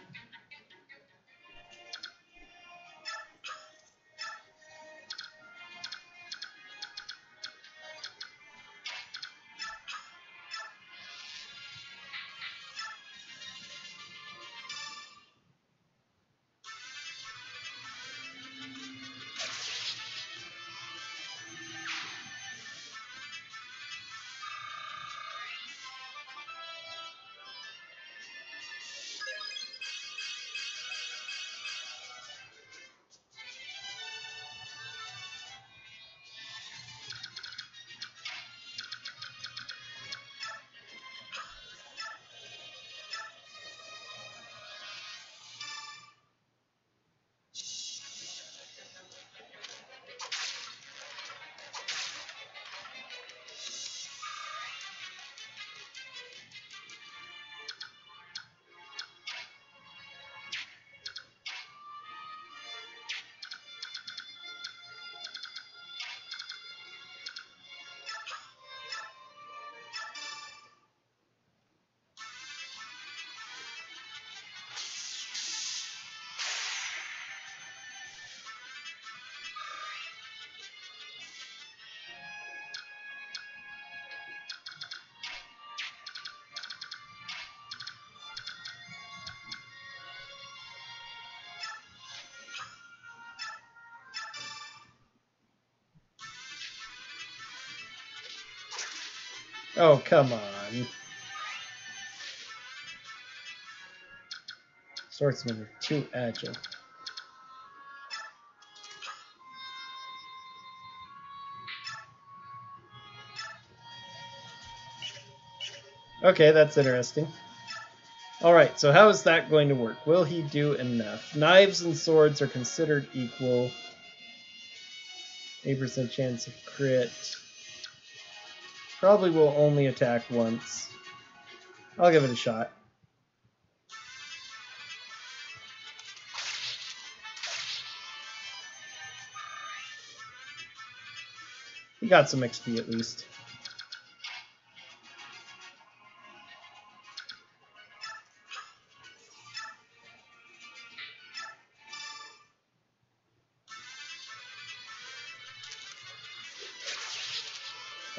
Oh, come on. Swordsmen are too agile. Okay, that's interesting. Alright, so how is that going to work? Will he do enough? Knives and swords are considered equal. 8% chance of crit. Probably will only attack once. I'll give it a shot. He got some XP at least.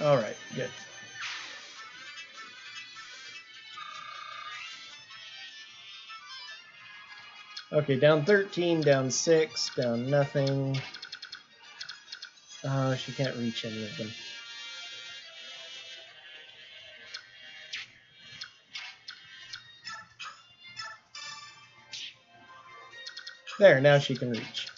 Alright, good. Okay, down 13, down 6, down nothing. Oh, she can't reach any of them. There, now she can reach.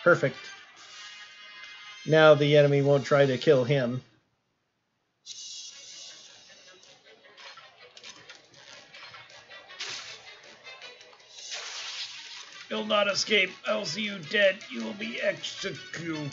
Perfect. Now the enemy won't try to kill him. You'll not escape. I'll see you dead. You will be executed.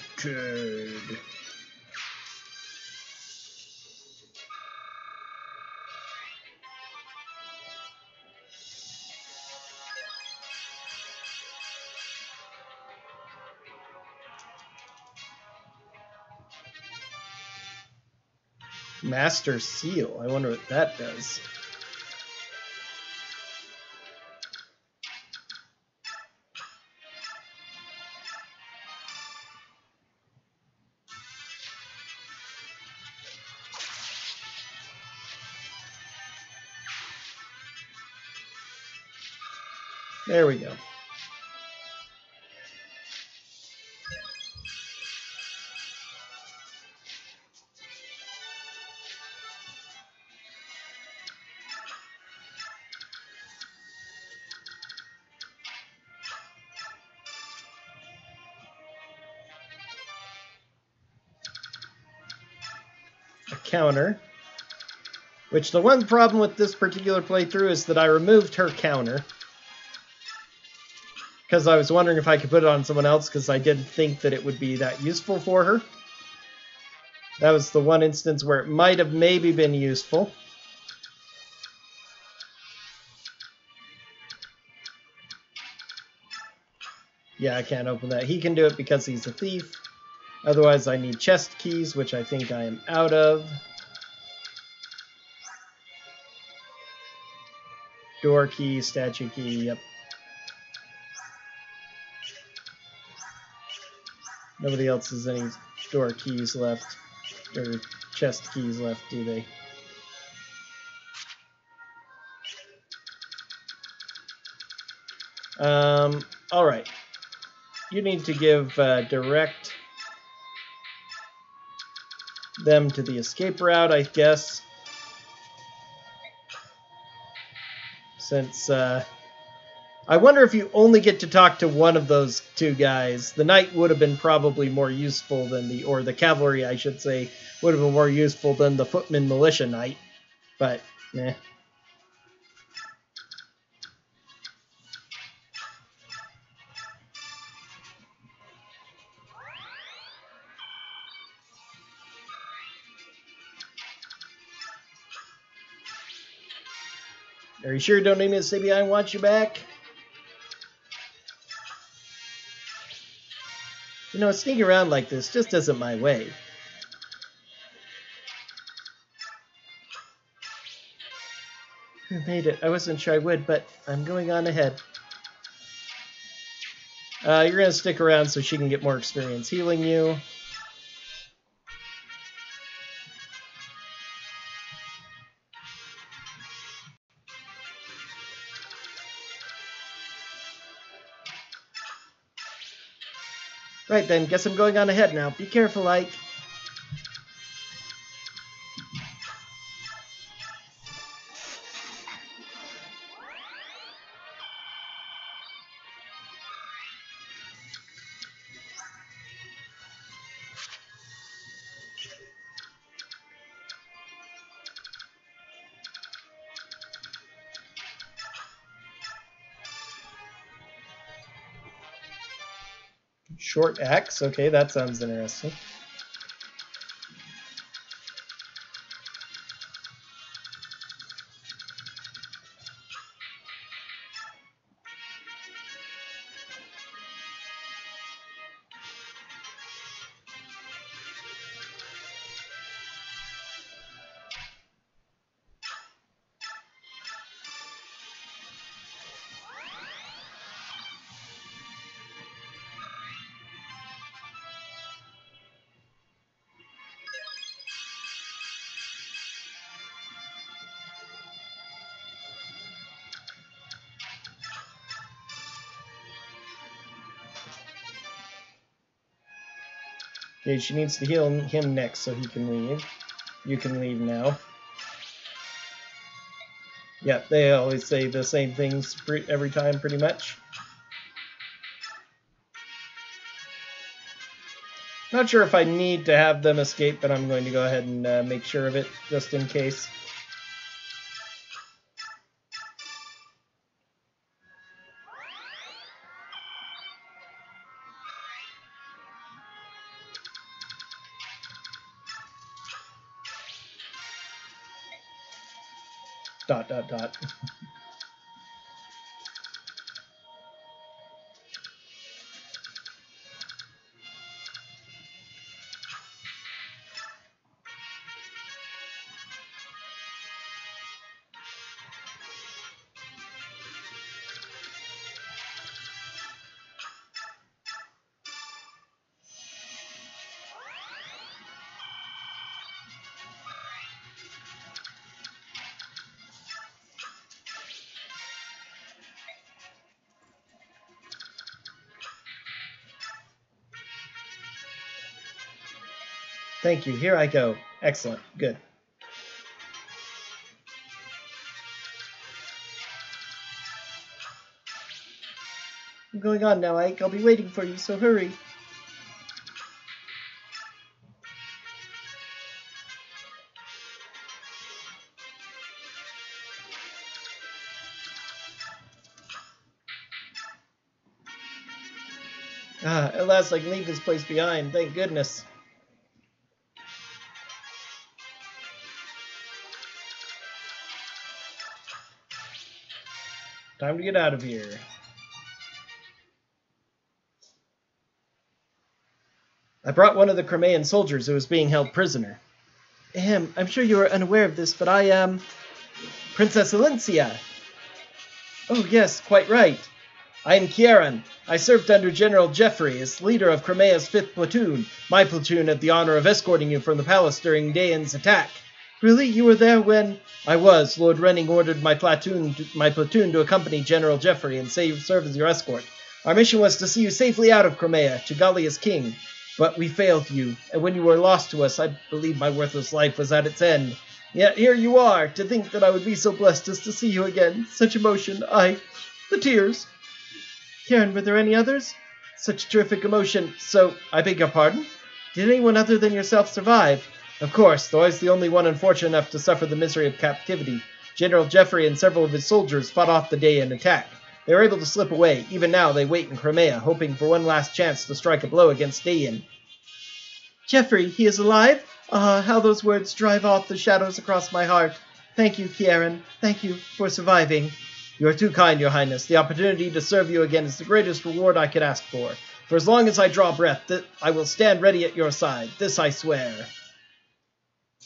Master Seal. I wonder what that does. There we go. A counter. Which the one problem with this particular playthrough is that I removed her counter. Because I was wondering if I could put it on someone else, because I didn't think that it would be that useful for her. That was the one instance where it might have maybe been useful. Yeah, I can't open that. He can do it because he's a thief. Otherwise, I need chest keys, which I think I am out of. Door key, statue key, yep. Nobody else has any door keys left, or chest keys left, do they? Alright. You need to give direct them to the escape route, I guess. Since, I wonder if you only get to talk to one of those two guys. The knight would have been probably more useful than or the cavalry, I should say, would have been more useful than the footman militia knight. But, eh. Are you sure you don't need me to stay behind and watch you back? You know, sneaking around like this just isn't my way. made it. I wasn't sure I would, but I'm going on ahead. You're going to stick around so she can get more experience healing you. Right then, guess I'm going on ahead now. Be careful, Ike. Short X. Okay, that sounds interesting. Okay, she needs to heal him next so he can leave. You can leave now. Yep, they always say the same things every time, pretty much. Not sure if I need to have them escape, but I'm going to go ahead and make sure of it, just in case. Dot, dot, dot. Thank you. Here I go. Excellent. Good. I'm going on now, Ike. I'll be waiting for you, so hurry. Ah, at last I can leave this place behind. Thank goodness. Time to get out of here. I brought one of the Crimean soldiers who was being held prisoner. I'm sure you are unaware of this, but I am Princess Alencia. Oh yes, quite right. I am Kieran. I served under General Jeffrey as leader of Crimea's 5th platoon. My platoon had the honor of escorting you from the palace during Dayan's attack. Really? You were there when... I was. Lord Renning ordered my platoon to accompany General Jeffrey and serve as your escort. Our mission was to see you safely out of Crimea, to Gallia's king. But we failed you, and when you were lost to us, I believe my worthless life was at its end. Yet here you are, to think that I would be so blessed as to see you again. Such emotion, the tears. Kieran, were there any others? Such terrific emotion. So, I beg your pardon? Did anyone other than yourself survive? Of course, though I was the only one unfortunate enough to suffer the misery of captivity. General Jeffrey and several of his soldiers fought off the Dayan attack. They were able to slip away. Even now they wait in Crimea, hoping for one last chance to strike a blow against Dayan. Jeffrey, he is alive? Ah, how those words drive off the shadows across my heart. Thank you, Kieran. Thank you for surviving. You are too kind, Your Highness. The opportunity to serve you again is the greatest reward I could ask for. For as long as I draw breath, I will stand ready at your side. This I swear.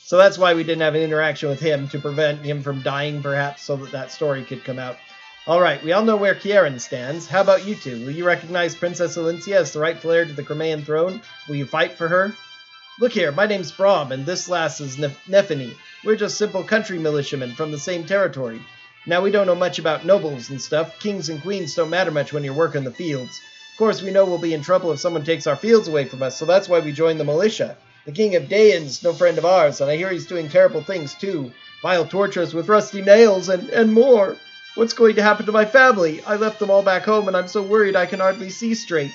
So that's why we didn't have an interaction with him, to prevent him from dying, perhaps, so that story could come out. Alright, we all know where Kieran stands. How about you two? Will you recognize Princess Alincia as the rightful heir to the Crimean throne? Will you fight for her? Look here, my name's Brahm, and this lass is Nephany. We're just simple country militiamen from the same territory. Now, we don't know much about nobles and stuff. Kings and queens don't matter much when you're working the fields. Of course, we know we'll be in trouble if someone takes our fields away from us, so that's why we joined the militia. The King of Dayan's no friend of ours, and I hear he's doing terrible things, too. Vile tortures with rusty nails and more. What's going to happen to my family? I left them all back home, and I'm so worried I can hardly see straight.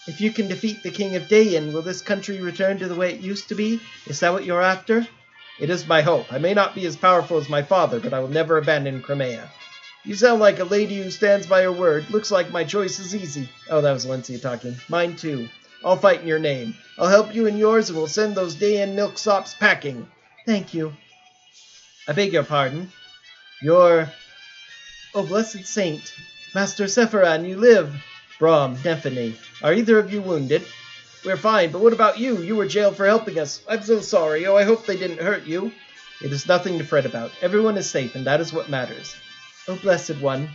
If you can defeat the King of Dayan, will this country return to the way it used to be? Is that what you're after? It is my hope. I may not be as powerful as my father, but I will never abandon Crimea. You sound like a lady who stands by her word. Looks like my choice is easy. Oh, that was Alincia talking. Mine too. I'll fight in your name. I'll help you in yours, and we'll send those Dayan milksops packing. Thank you. I beg your pardon. You're... Oh, blessed saint. Master Sephiran, you live. Brahm, Nephany, are either of you wounded? We're fine, but what about you? You were jailed for helping us. I'm so sorry. Oh, I hope they didn't hurt you. It is nothing to fret about. Everyone is safe, and that is what matters. Oh, blessed one.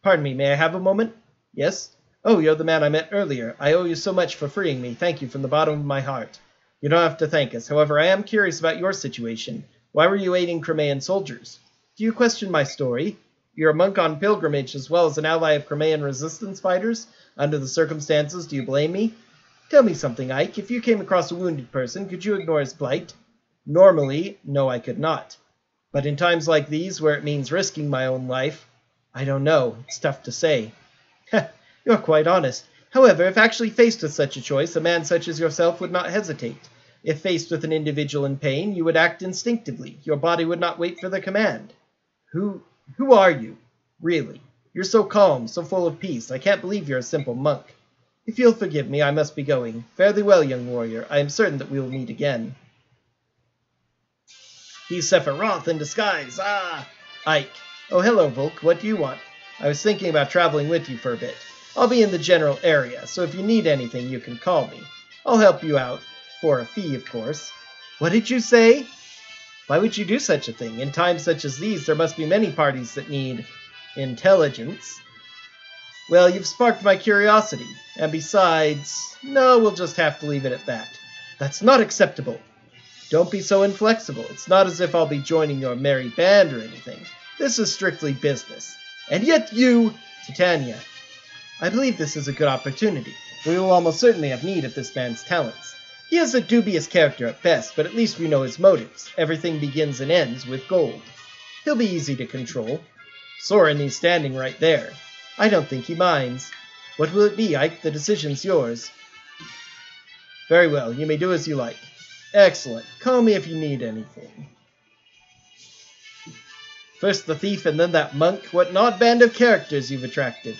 Pardon me, may I have a moment? Yes? Oh, you're the man I met earlier. I owe you so much for freeing me. Thank you from the bottom of my heart. You don't have to thank us. However, I am curious about your situation. Why were you aiding Crimean soldiers? Do you question my story? You're a monk on pilgrimage as well as an ally of Crimean resistance fighters. Under the circumstances, do you blame me? Tell me something, Ike. If you came across a wounded person, could you ignore his plight? Normally, no, I could not. But in times like these, where it means risking my own life, I don't know. It's tough to say. You're quite honest. However, if actually faced with such a choice, a man such as yourself would not hesitate. If faced with an individual in pain, you would act instinctively. Your body would not wait for the command. Who are you? Really? You're so calm, so full of peace. I can't believe you're a simple monk. If you'll forgive me, I must be going. Fare thee well, young warrior. I am certain that we will meet again. He's Sephiroth in disguise. Ah! Ike. Oh, hello, Volk. What do you want? I was thinking about traveling with you for a bit. I'll be in the general area, so if you need anything, you can call me. I'll help you out. For a fee, of course. What did you say? Why would you do such a thing? In times such as these, there must be many parties that need intelligence. Well, you've sparked my curiosity. And besides, no, we'll just have to leave it at that. That's not acceptable. Don't be so inflexible. It's not as if I'll be joining your merry band or anything. This is strictly business. And yet you, Titania. I believe this is a good opportunity. We will almost certainly have need of this man's talents. He is a dubious character at best, but at least we know his motives. Everything begins and ends with gold. He'll be easy to control. Soren is standing right there. I don't think he minds. What will it be, Ike? The decision's yours. Very well, you may do as you like. Excellent. Call me if you need anything. First the thief and then that monk. What an odd band of characters you've attracted.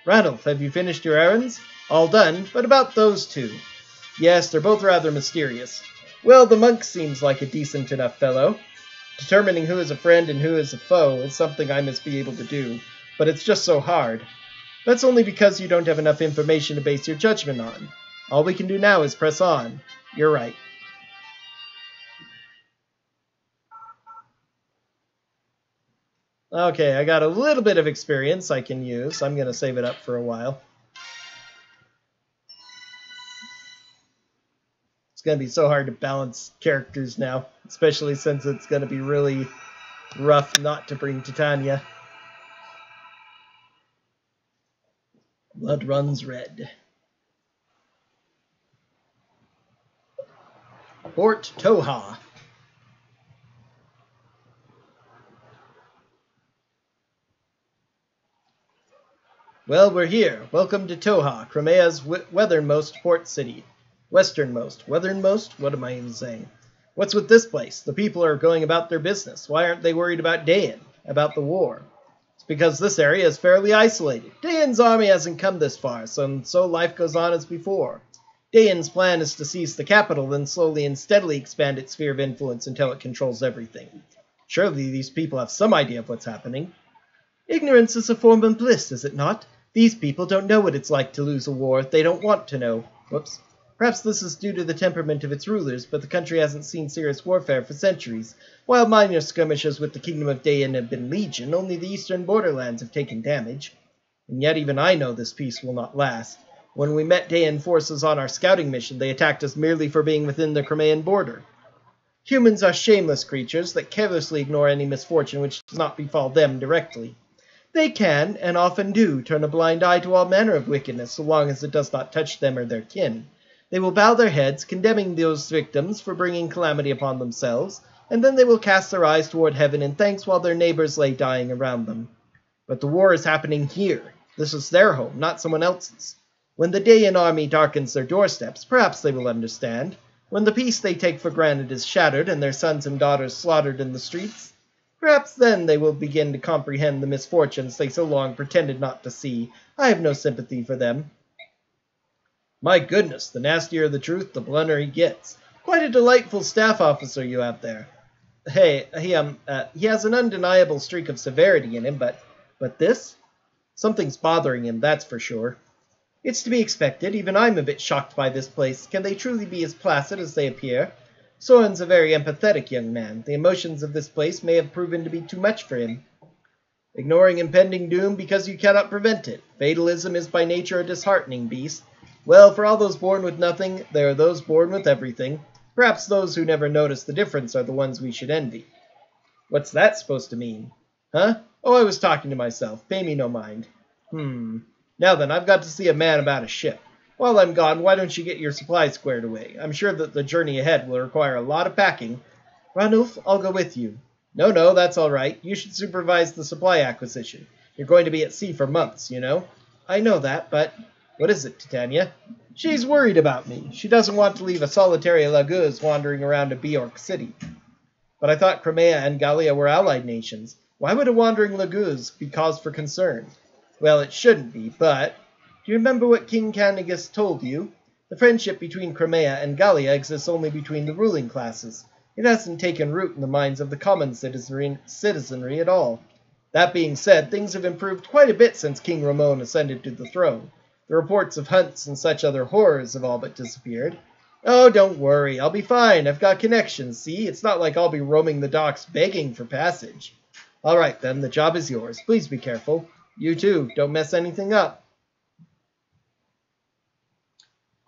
Ranulf, have you finished your errands? All done, but about those two. Yes, they're both rather mysterious. Well, the monk seems like a decent enough fellow. Determining who is a friend and who is a foe is something I must be able to do, but it's just so hard. That's only because you don't have enough information to base your judgment on. All we can do now is press on. You're right. Okay, I got a little bit of experience I can use. I'm going to save it up for a while. It's going to be so hard to balance characters now, especially since it's going to be really rough not to bring Titania. Blood runs red. Fort Toha. Well, we're here. Welcome to Toha, Crimea's westernmost port city. Westernmost. Weathernmost? What am I even saying? What's with this place? The people are going about their business. Why aren't they worried about Dayan? About the war? It's because this area is fairly isolated. Dayan's army hasn't come this far, so life goes on as before. Dayan's plan is to seize the capital, then slowly and steadily expand its sphere of influence until it controls everything. Surely these people have some idea of what's happening. Ignorance is a form of bliss, is it not? These people don't know what it's like to lose a war. They don't want to know. Whoops. Perhaps this is due to the temperament of its rulers, but the country hasn't seen serious warfare for centuries. While minor skirmishes with the Kingdom of Dayan have been legion, only the eastern borderlands have taken damage. And yet even I know this peace will not last. When we met Dayan forces on our scouting mission, they attacked us merely for being within the Crimean border. Humans are shameless creatures that carelessly ignore any misfortune which does not befall them directly. They can, and often do, turn a blind eye to all manner of wickedness so long as it does not touch them or their kin. They will bow their heads, condemning those victims for bringing calamity upon themselves, and then they will cast their eyes toward heaven in thanks while their neighbors lay dying around them. But the war is happening here. This is their home, not someone else's. When the Dayan army darkens their doorsteps, perhaps they will understand. When the peace they take for granted is shattered and their sons and daughters slaughtered in the streets, perhaps then they will begin to comprehend the misfortunes they so long pretended not to see. I have no sympathy for them. My goodness, the nastier the truth, the blunter he gets. Quite a delightful staff officer you have there. Hey, he has an undeniable streak of severity in him, but this? Something's bothering him, that's for sure. It's to be expected. Even I'm a bit shocked by this place. Can they truly be as placid as they appear? Soren's a very empathetic young man. The emotions of this place may have proven to be too much for him. Ignoring impending doom because you cannot prevent it. Fatalism is by nature a disheartening beast. Well, for all those born with nothing, there are those born with everything. Perhaps those who never notice the difference are the ones we should envy. What's that supposed to mean? Huh? Oh, I was talking to myself. Pay me no mind. Now then, I've got to see a man about a ship. While I'm gone, why don't you get your supplies squared away? I'm sure that the journey ahead will require a lot of packing. Ranulf, I'll go with you. No, that's all right. You should supervise the supply acquisition. You're going to be at sea for months, you know. I know that, but... What is it, Titania? She's worried about me. She doesn't want to leave a solitary Laguz wandering around a Bjork city. But I thought Crimea and Gallia were allied nations. Why would a wandering Laguz be cause for concern? Well, it shouldn't be, but... Do you remember what King Canigus told you? The friendship between Crimea and Gallia exists only between the ruling classes. It hasn't taken root in the minds of the common citizenry at all. That being said, things have improved quite a bit since King Ramon ascended to the throne. The reports of hunts and such other horrors have all but disappeared. Oh, don't worry, I'll be fine. I've got connections, see? It's not like I'll be roaming the docks begging for passage. All right, then, the job is yours. Please be careful. You too, don't mess anything up.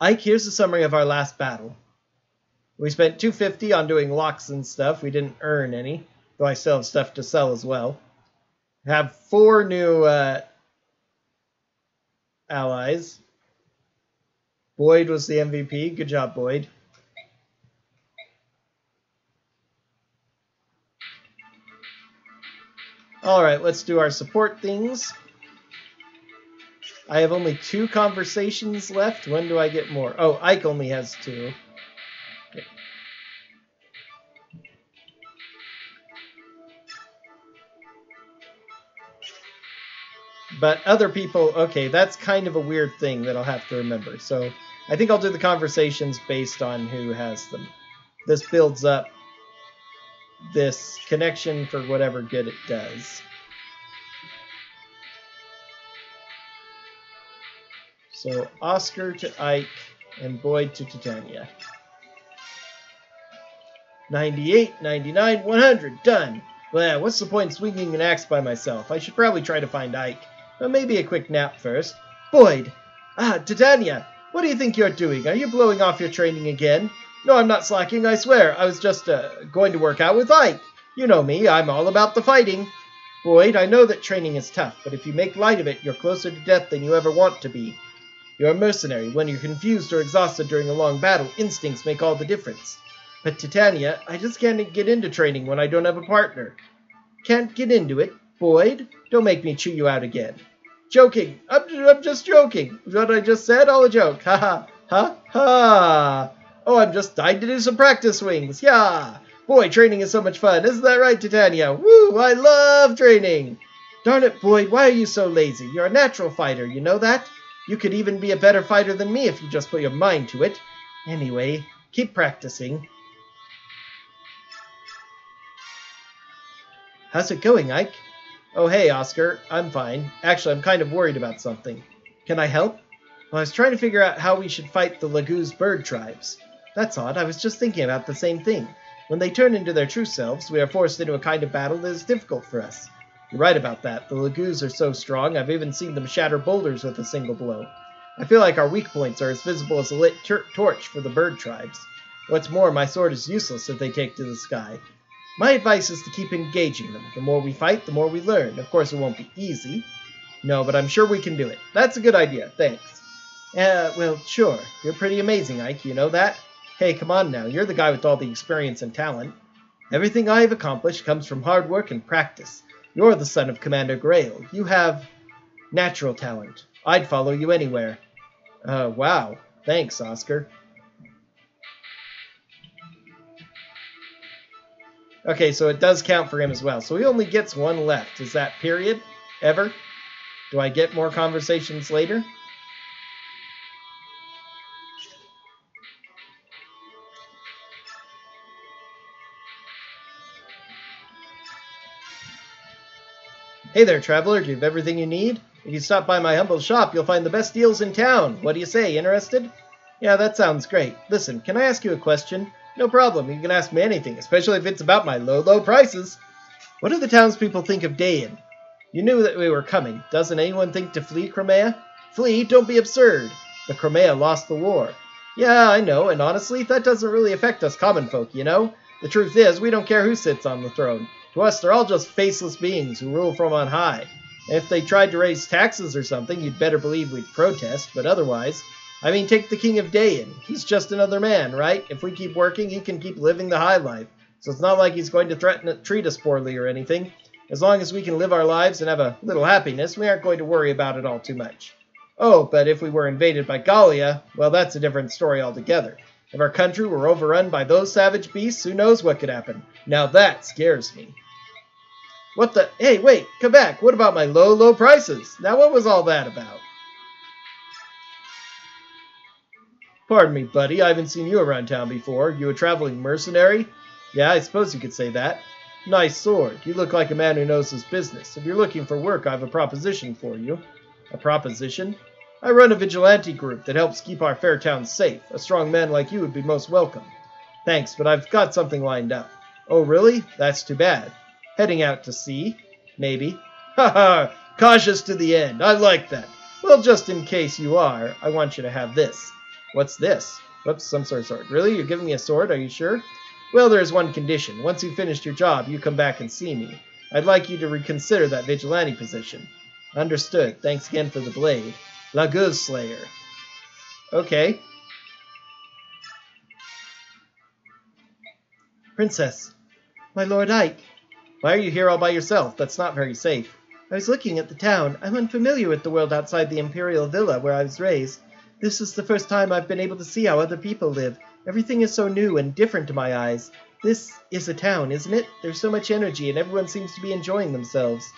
Ike, here's a summary of our last battle. We spent $250 on doing locks and stuff. We didn't earn any, though I still have stuff to sell as well. Have 4 new allies. Boyd was the MVP. Good job, Boyd. Alright, let's do our support things. I have only 2 conversations left. When do I get more? Oh, Ike only has 2. Okay. But other people, okay, that's kind of a weird thing that I'll have to remember. So I think I'll do the conversations based on who has them. This builds up this connection for whatever good it does. So Oscar to Ike and Boyd to Titania. 98, 99, 100, done. Well, what's the point in swinging an axe by myself? I should probably try to find Ike. But maybe a quick nap first. Boyd! Titania! What do you think you're doing? Are you blowing off your training again? No, I'm not slacking, I swear. I was just, going to work out with Ike. You know me, I'm all about the fighting. Boyd, I know that training is tough, but if you make light of it, you're closer to death than you ever want to be. You're a mercenary. When you're confused or exhausted during a long battle, instincts make all the difference. But Titania, I just can't get into training when I don't have a partner. Can't get into it? Boyd, don't make me chew you out again. Joking. I'm just joking. What I just said, all a joke. Ha ha. Ha ha. Oh, I'm just dying to do some practice swings. Yeah. Boy, training is so much fun. Isn't that right, Titania? Woo, I love training. Darn it, Boyd, why are you so lazy? You're a natural fighter, you know that? You could even be a better fighter than me if you just put your mind to it. Anyway, keep practicing. How's it going, Ike? Oh, hey, Oscar. I'm fine. Actually, I'm kind of worried about something. Can I help? Well, I was trying to figure out how we should fight the Laguz bird tribes. That's odd, I was just thinking about the same thing. When they turn into their true selves, we are forced into a kind of battle that is difficult for us. You're right about that. The Laguz are so strong, I've even seen them shatter boulders with a single blow. I feel like our weak points are as visible as a lit torch for the bird tribes. What's more, my sword is useless if they take to the sky. My advice is to keep engaging them. The more we fight, the more we learn. Of course, it won't be easy. No, but I'm sure we can do it. That's a good idea, thanks. Well, sure. You're pretty amazing, Ike, you know that? Hey, come on now, you're the guy with all the experience and talent. Everything I have accomplished comes from hard work and practice. You're the son of Commander Grail. You have natural talent. I'd follow you anywhere. Wow. Thanks, Oscar. Okay, so it does count for him as well. So he only gets one left. Is that period? Ever? Do I get more conversations later? Hey there, traveler. Do you have everything you need? If you stop by my humble shop, you'll find the best deals in town. What do you say? Interested? Yeah, that sounds great. Listen, can I ask you a question? No problem. You can ask me anything, especially if it's about my low prices. What do the townspeople think of Dayan? You knew that we were coming. Doesn't anyone think to flee Crimea? Flee? Don't be absurd. But Crimea lost the war. Yeah, I know, and honestly, that doesn't really affect us common folk, you know? The truth is, we don't care who sits on the throne. To us, they're all just faceless beings who rule from on high. And if they tried to raise taxes or something, you'd better believe we'd protest, but otherwise... I mean, take the King of Dayan. He's just another man, right? If we keep working, he can keep living the high life. So it's not like he's going to threaten to treat us poorly or anything. As long as we can live our lives and have a little happiness, we aren't going to worry about it all too much. Oh, but if we were invaded by Gallia, well, that's a different story altogether. If our country were overrun by those savage beasts, who knows what could happen? Now that scares me. What the? Hey, wait, come back. What about my low prices? Now what was all that about? Pardon me, buddy, I haven't seen you around town before. You a traveling mercenary? Yeah, I suppose you could say that. Nice sword. You look like a man who knows his business. If you're looking for work, I have a proposition for you. A proposition? I run a vigilante group that helps keep our fair town safe. A strong man like you would be most welcome. Thanks, but I've got something lined up. Oh, really? That's too bad. Heading out to sea? Maybe. Ha ha! Cautious to the end. I like that. Well, just in case you are, I want you to have this. What's this? Whoops, some sort of sword. Really? You're giving me a sword? Are you sure? Well, there's one condition. Once you've finished your job, you come back and see me. I'd like you to reconsider that vigilante position. Understood. Thanks again for the blade. Laguz Slayer. Okay. Princess. My Lord Ike. Why are you here all by yourself? That's not very safe. I was looking at the town. I'm unfamiliar with the world outside the Imperial Villa where I was raised. This is the first time I've been able to see how other people live. Everything is so new and different to my eyes. This is a town, isn't it? There's so much energy and everyone seems to be enjoying themselves.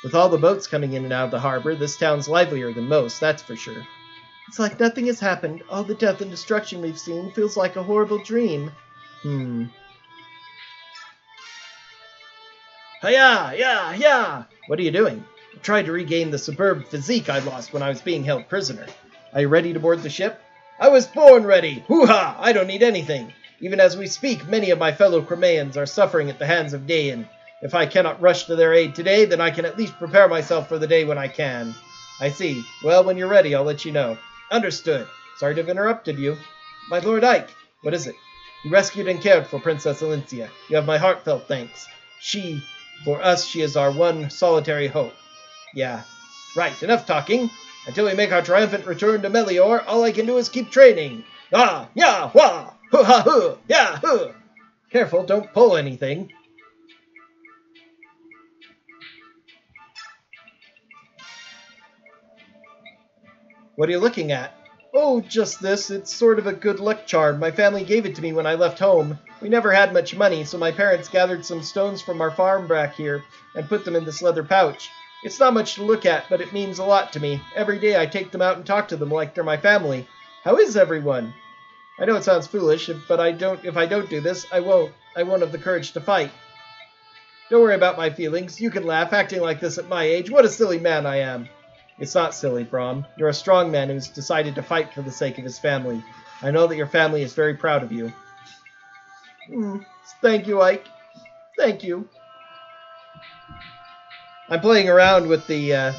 With all the boats coming in and out of the harbor, this town's livelier than most, that's for sure. It's like nothing has happened. All the death and destruction we've seen feels like a horrible dream. Hiya! Yeah! What are you doing? I tried to regain the superb physique I lost when I was being held prisoner. Are you ready to board the ship? I was born ready! Hoo-ha! I don't need anything. Even as we speak, many of my fellow Crimeans are suffering at the hands of Dayan. If I cannot rush to their aid today, then I can at least prepare myself for the day when I can. I see. Well, when you're ready, I'll let you know. Understood. Sorry to have interrupted you. My Lord Ike. What is it? You rescued and cared for Princess Alincia. You have my heartfelt thanks. For us, she is our one solitary hope. Yeah. Right, enough talking. Until we make our triumphant return to Melior, all I can do is keep training. Ah, ya, wah, hoo-ha-hoo, ya-hoo. Careful, don't pull anything. What are you looking at? Oh, just this. It's sort of a good luck charm. My family gave it to me when I left home. We never had much money, so my parents gathered some stones from our farm back here and put them in this leather pouch. It's not much to look at, but it means a lot to me. Every day I take them out and talk to them like they're my family. How is everyone? I know it sounds foolish, but if I don't do this, I won't have the courage to fight. Don't worry about my feelings. You can laugh, acting like this at my age. What a silly man I am. It's not silly, Braum. You're a strong man who's decided to fight for the sake of his family. I know that your family is very proud of you. Thank you, Ike. Thank you. I'm playing around with the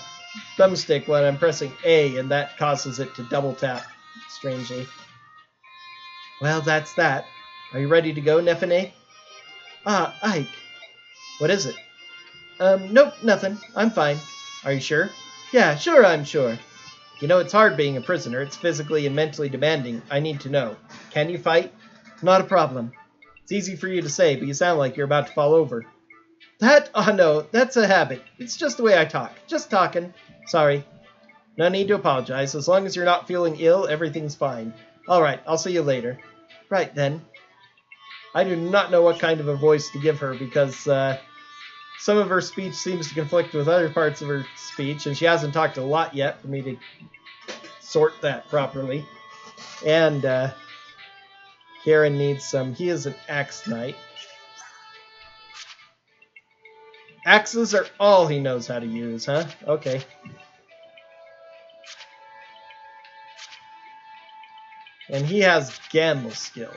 thumbstick when I'm pressing A, and that causes it to double tap, strangely. Well, that's that. Are you ready to go, Nefene? Ah, Ike. What is it? Nope, nothing. I'm fine. Are you sure? Yeah, sure, I'm sure. You know, it's hard being a prisoner. It's physically and mentally demanding. I need to know. Can you fight? Not a problem. It's easy for you to say, but you sound like you're about to fall over. That? Oh, no, that's a habit. It's just the way I talk. Just talking. Sorry. No need to apologize. As long as you're not feeling ill, everything's fine. All right, I'll see you later. Right, then. I do not know what kind of a voice to give her because some of her speech seems to conflict with other parts of her speech, and she hasn't talked a lot yet for me to sort that properly. And Karen needs some. He is an axe knight. Axes are all he knows how to use, huh? Okay. And he has gamble skill.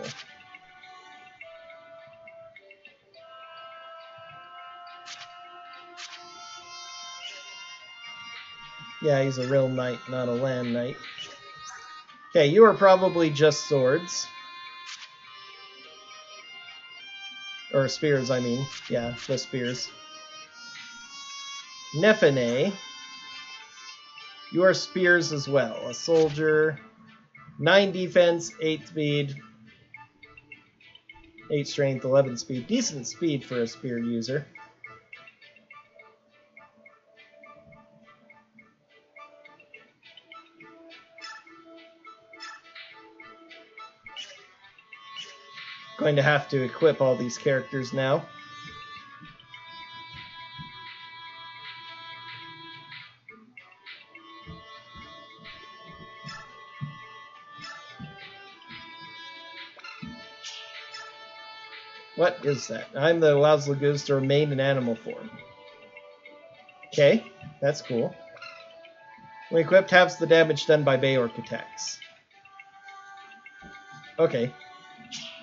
Yeah, he's a real knight, not a land knight. Okay, you are probably just swords. Or spears, I mean. Yeah, just spears. Nefene, you are spears as well. A soldier, 9 defense, 8 speed, 8 strength, 11 speed. Decent speed for a spear user. Going to have to equip all these characters now. What is that? I'm the allows Lagoons to remain in animal form. Okay, that's cool. When equipped, halves the damage done by Bayork attacks. Okay.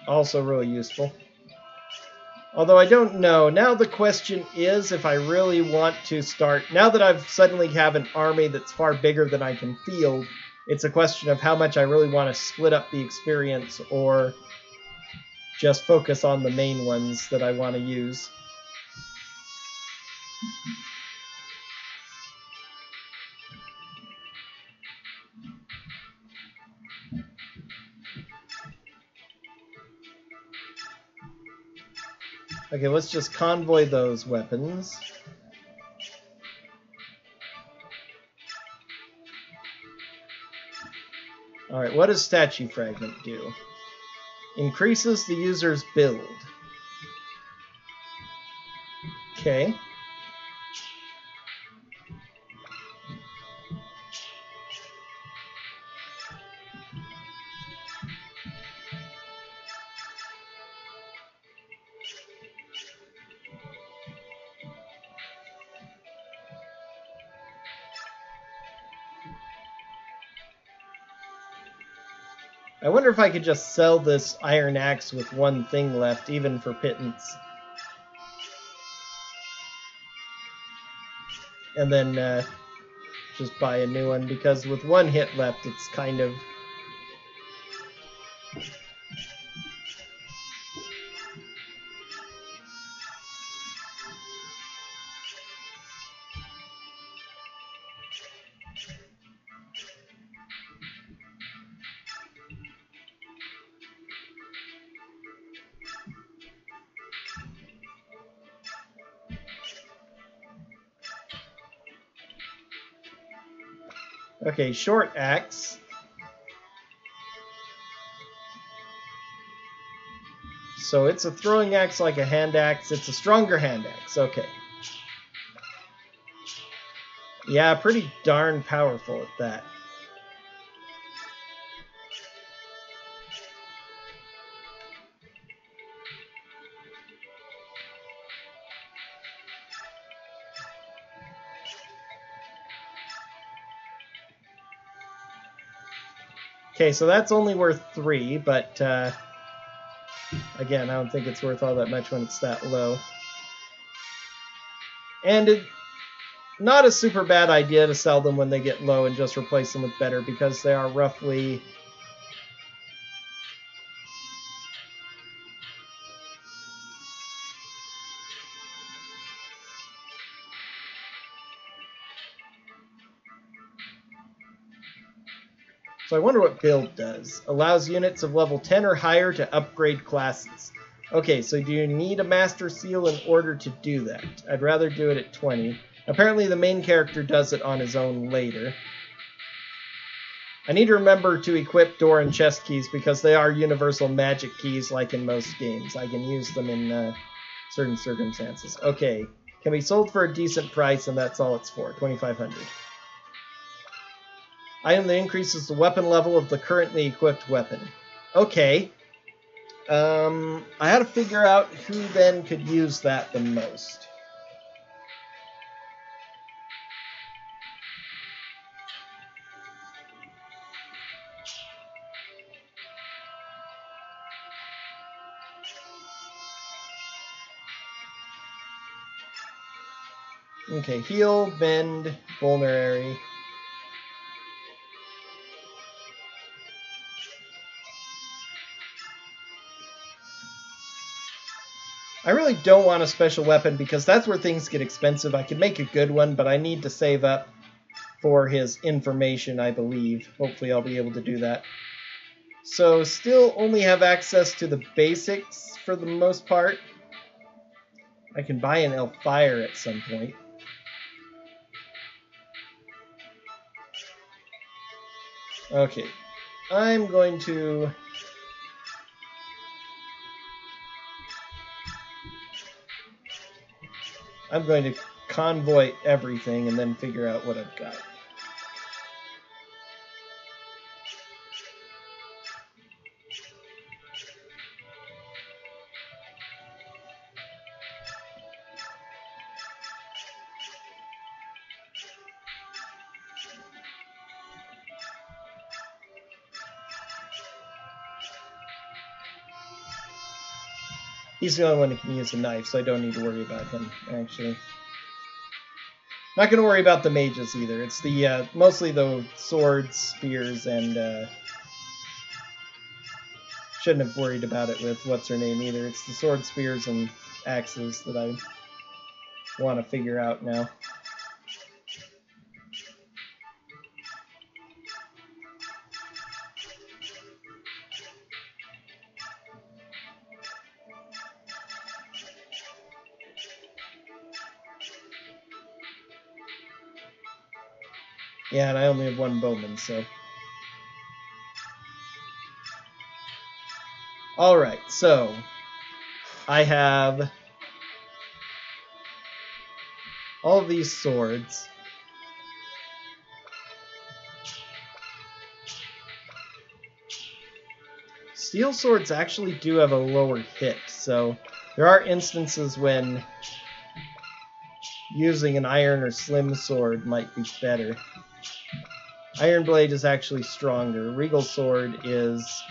Also really useful. Although I don't know. Now the question is if I really want to start... Now that I've suddenly have an army that's far bigger than I can field, it's a question of how much I really want to split up the experience or just focus on the main ones that I want to use. Okay, let's just convoy those weapons. Alright, what does Statue Fragment do? Increases the user's build. Okay. I wonder if I could just sell this iron axe with one thing left, even for pittance. And then just buy a new one, because with one hit left, it's kind of... Okay, short axe. So it's a throwing axe like a hand axe. It's a stronger hand axe. Okay. Yeah, pretty darn powerful at that. Okay, so that's only worth 3, but again, I don't think it's worth all that much when it's that low. And not a super bad idea to sell them when they get low and just replace them with better, because they are roughly... So I wonder what build does. Allows units of level 10 or higher to upgrade classes. Okay, so do you need a Master Seal in order to do that? I'd rather do it at 20. Apparently the main character does it on his own later. I need to remember to equip door and chest keys because they are universal magic keys like in most games. I can use them in certain circumstances. Okay, can be sold for a decent price, and that's all it's for, 2,500. Item that increases the weapon level of the currently equipped weapon. Okay. I had to figure out who then could use that the most. Okay, heal, bend, vulnerary. I really don't want a special weapon because that's where things get expensive. I could make a good one, but I need to save up for his information, I believe. Hopefully I'll be able to do that. So still only have access to the basics for the most part. I can buy an Elfire at some point. Okay, I'm going to... convoy everything and then figure out what I've got. He's the only one who can use a knife, so I don't need to worry about him, actually. Not going to worry about the mages either. It's the mostly the swords, spears, and shouldn't have worried about it with what's-her-name either. It's the swords, spears, and axes that I want to figure out now. Yeah, and I only have one bowman, so... Alright, so... I have... all of these swords. Steel swords actually do have a lower hit, so... there are instances when... using an iron or slim sword might be better. Iron Blade is actually stronger. Regal Sword is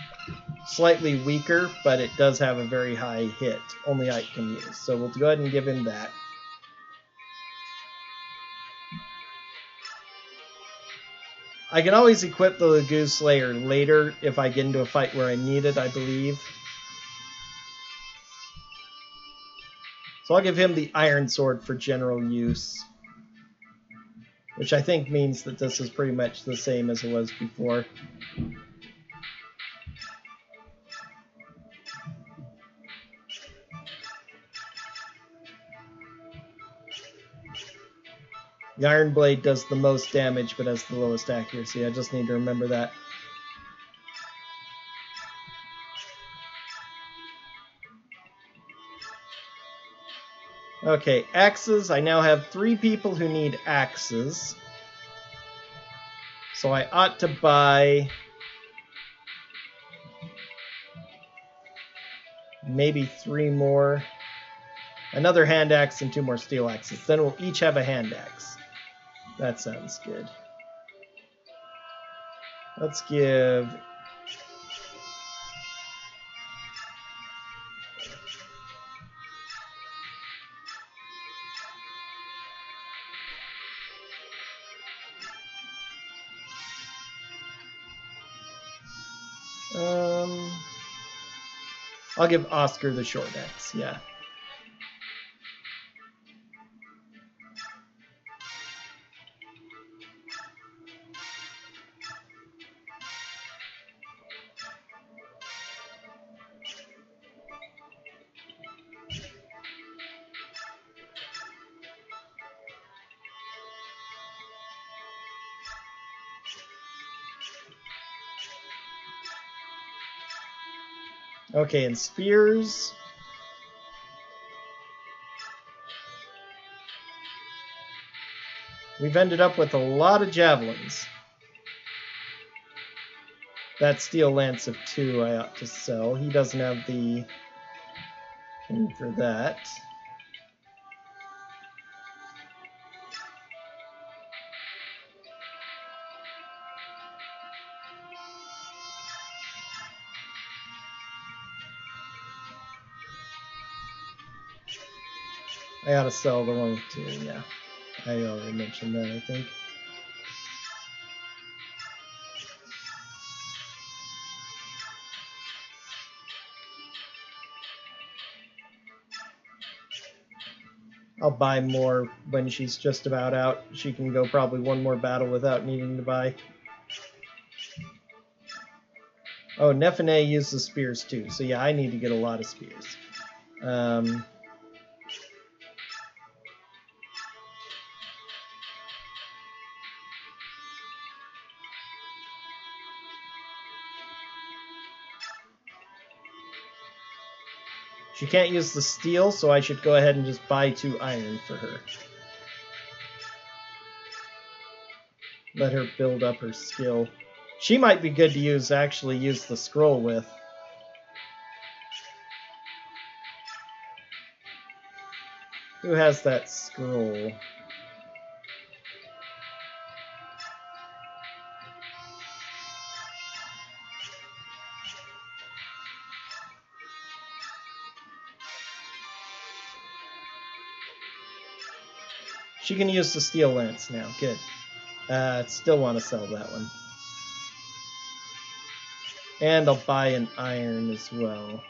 slightly weaker, but it does have a very high hit. Only Ike can use. So we'll go ahead and give him that. I can always equip the Lagoon Slayer later if I get into a fight where I need it, I believe. So I'll give him the Iron Sword for general use. Which I think means that this is pretty much the same as it was before. The Iron Blade does the most damage, but has the lowest accuracy. I just need to remember that. Okay, axes. I now have 3 people who need axes. So I ought to buy... maybe 3 more. Another hand axe and 2 more steel axes. Then we'll each have a hand axe. That sounds good. Let's give I'll give Oscar the short axe, yeah. Okay, and spears. We've ended up with a lot of javelins. That steel lance of 2 I ought to sell. He doesn't have the thing for that. I ought to sell the one with 2, yeah. I already mentioned that, I think. I'll buy more when she's just about out. She can go probably one more battle without needing to buy. Oh, Nefene uses spears too, so yeah, I need to get a lot of spears. She can't use the steel, so I should go ahead and just buy 2 iron for her. Let her build up her skill. She might be good to actually use the scroll with. Who has that scroll? She can use the steel lance now. Good. Still want to sell that one. And I'll buy an iron as well.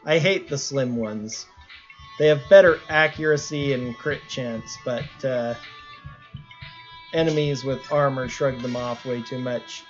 I hate the slim ones. They have better accuracy and crit chance, but enemies with armor shrug them off way too much.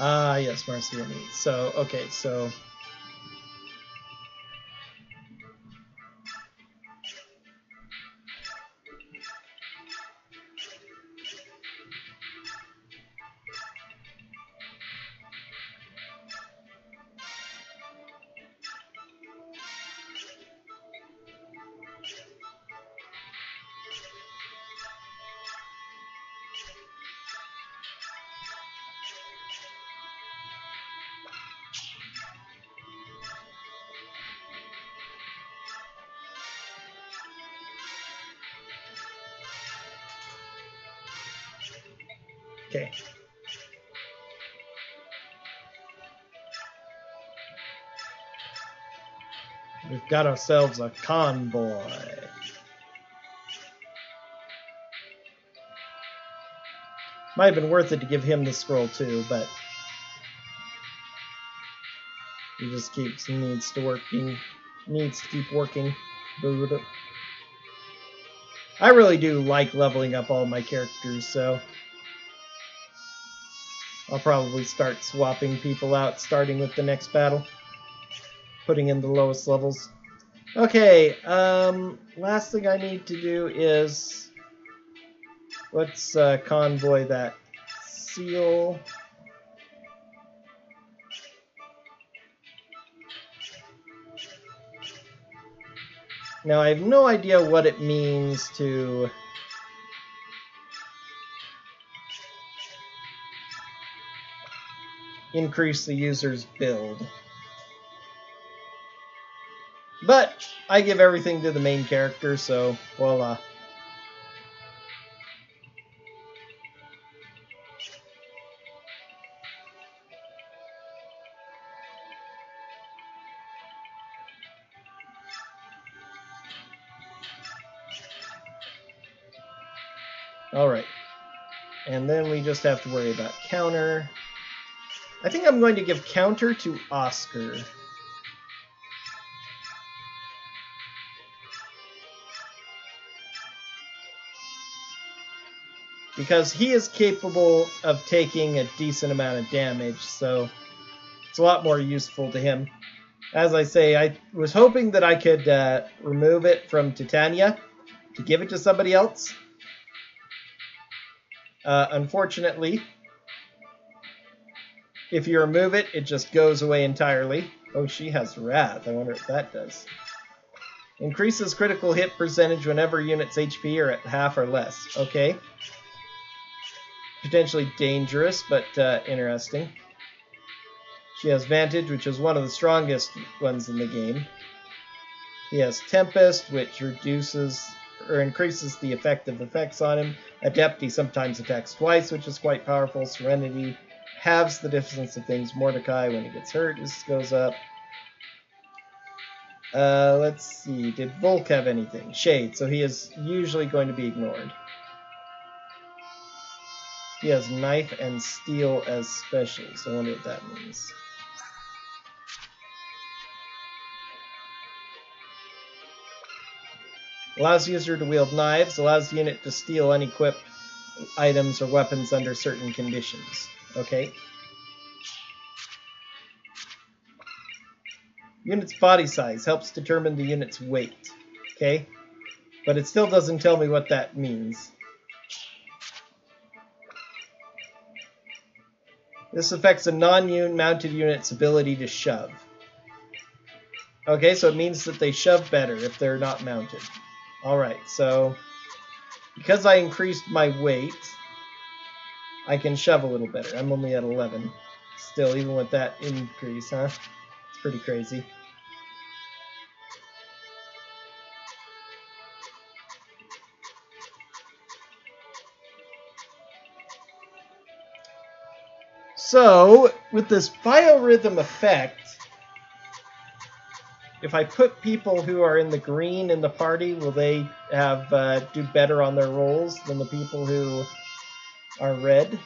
Ah, yes, Marcia needs. So, okay, so... Okay. We've got ourselves a convoy. Might have been worth it to give him the scroll too, but he just needs to keep working. I really do like leveling up all my characters, so I'll probably start swapping people out starting with the next battle. putting in the lowest levels. Okay, last thing I need to do is... let's convoy that seal. Now, I have no idea what it means to... increase the user's build. But I give everything to the main character, so voila. Alright. And then we just have to worry about counter. I think I'm going to give counter to Oscar. Because he is capable of taking a decent amount of damage, so it's a lot more useful to him. As I say, I was hoping that I could remove it from Titania to give it to somebody else. Unfortunately, if you remove it, it just goes away entirely. Oh, she has Wrath. I wonder what that does. Increases critical hit percentage whenever units' HP are at half or less. Okay. Potentially dangerous, but interesting. She has Vantage, which is one of the strongest ones in the game. He has Tempest, which reduces or increases the effective effects on him. Adept, he sometimes attacks twice, which is quite powerful. Serenity halves the distance of things. Mordecai, when he gets hurt, this goes up. Let's see. Did Volk have anything? Shade, so he is usually going to be ignored. He has Knife and Steel as specials. I wonder what that means. Allows the user to wield knives. Allows the unit to steal unequipped items or weapons under certain conditions. Okay. Unit's body size helps determine the unit's weight. Okay. But it still doesn't tell me what that means. This affects a non-mounted unit's ability to shove. Okay, so it means that they shove better if they're not mounted. Alright, so because I increased my weight, I can shove a little better. I'm only at 11. Still, even with that increase, huh? It's pretty crazy. So, with this biorhythm effect, if I put people who are in the green in the party, will they have do better on their rolls than the people who are red?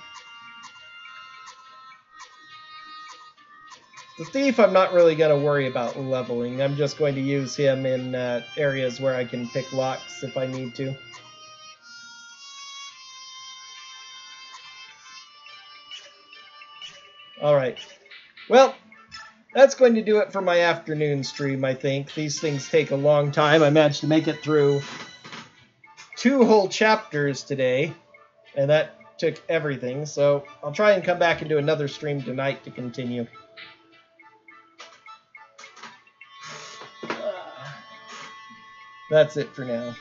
The thief, I'm not really going to worry about leveling. I'm just going to use him in areas where I can pick locks if I need to. Alright. Well, that's going to do it for my afternoon stream, I think. These things take a long time. I managed to make it through 2 whole chapters today, and that took everything. So I'll try and come back and do another stream tonight to continue. That's it for now.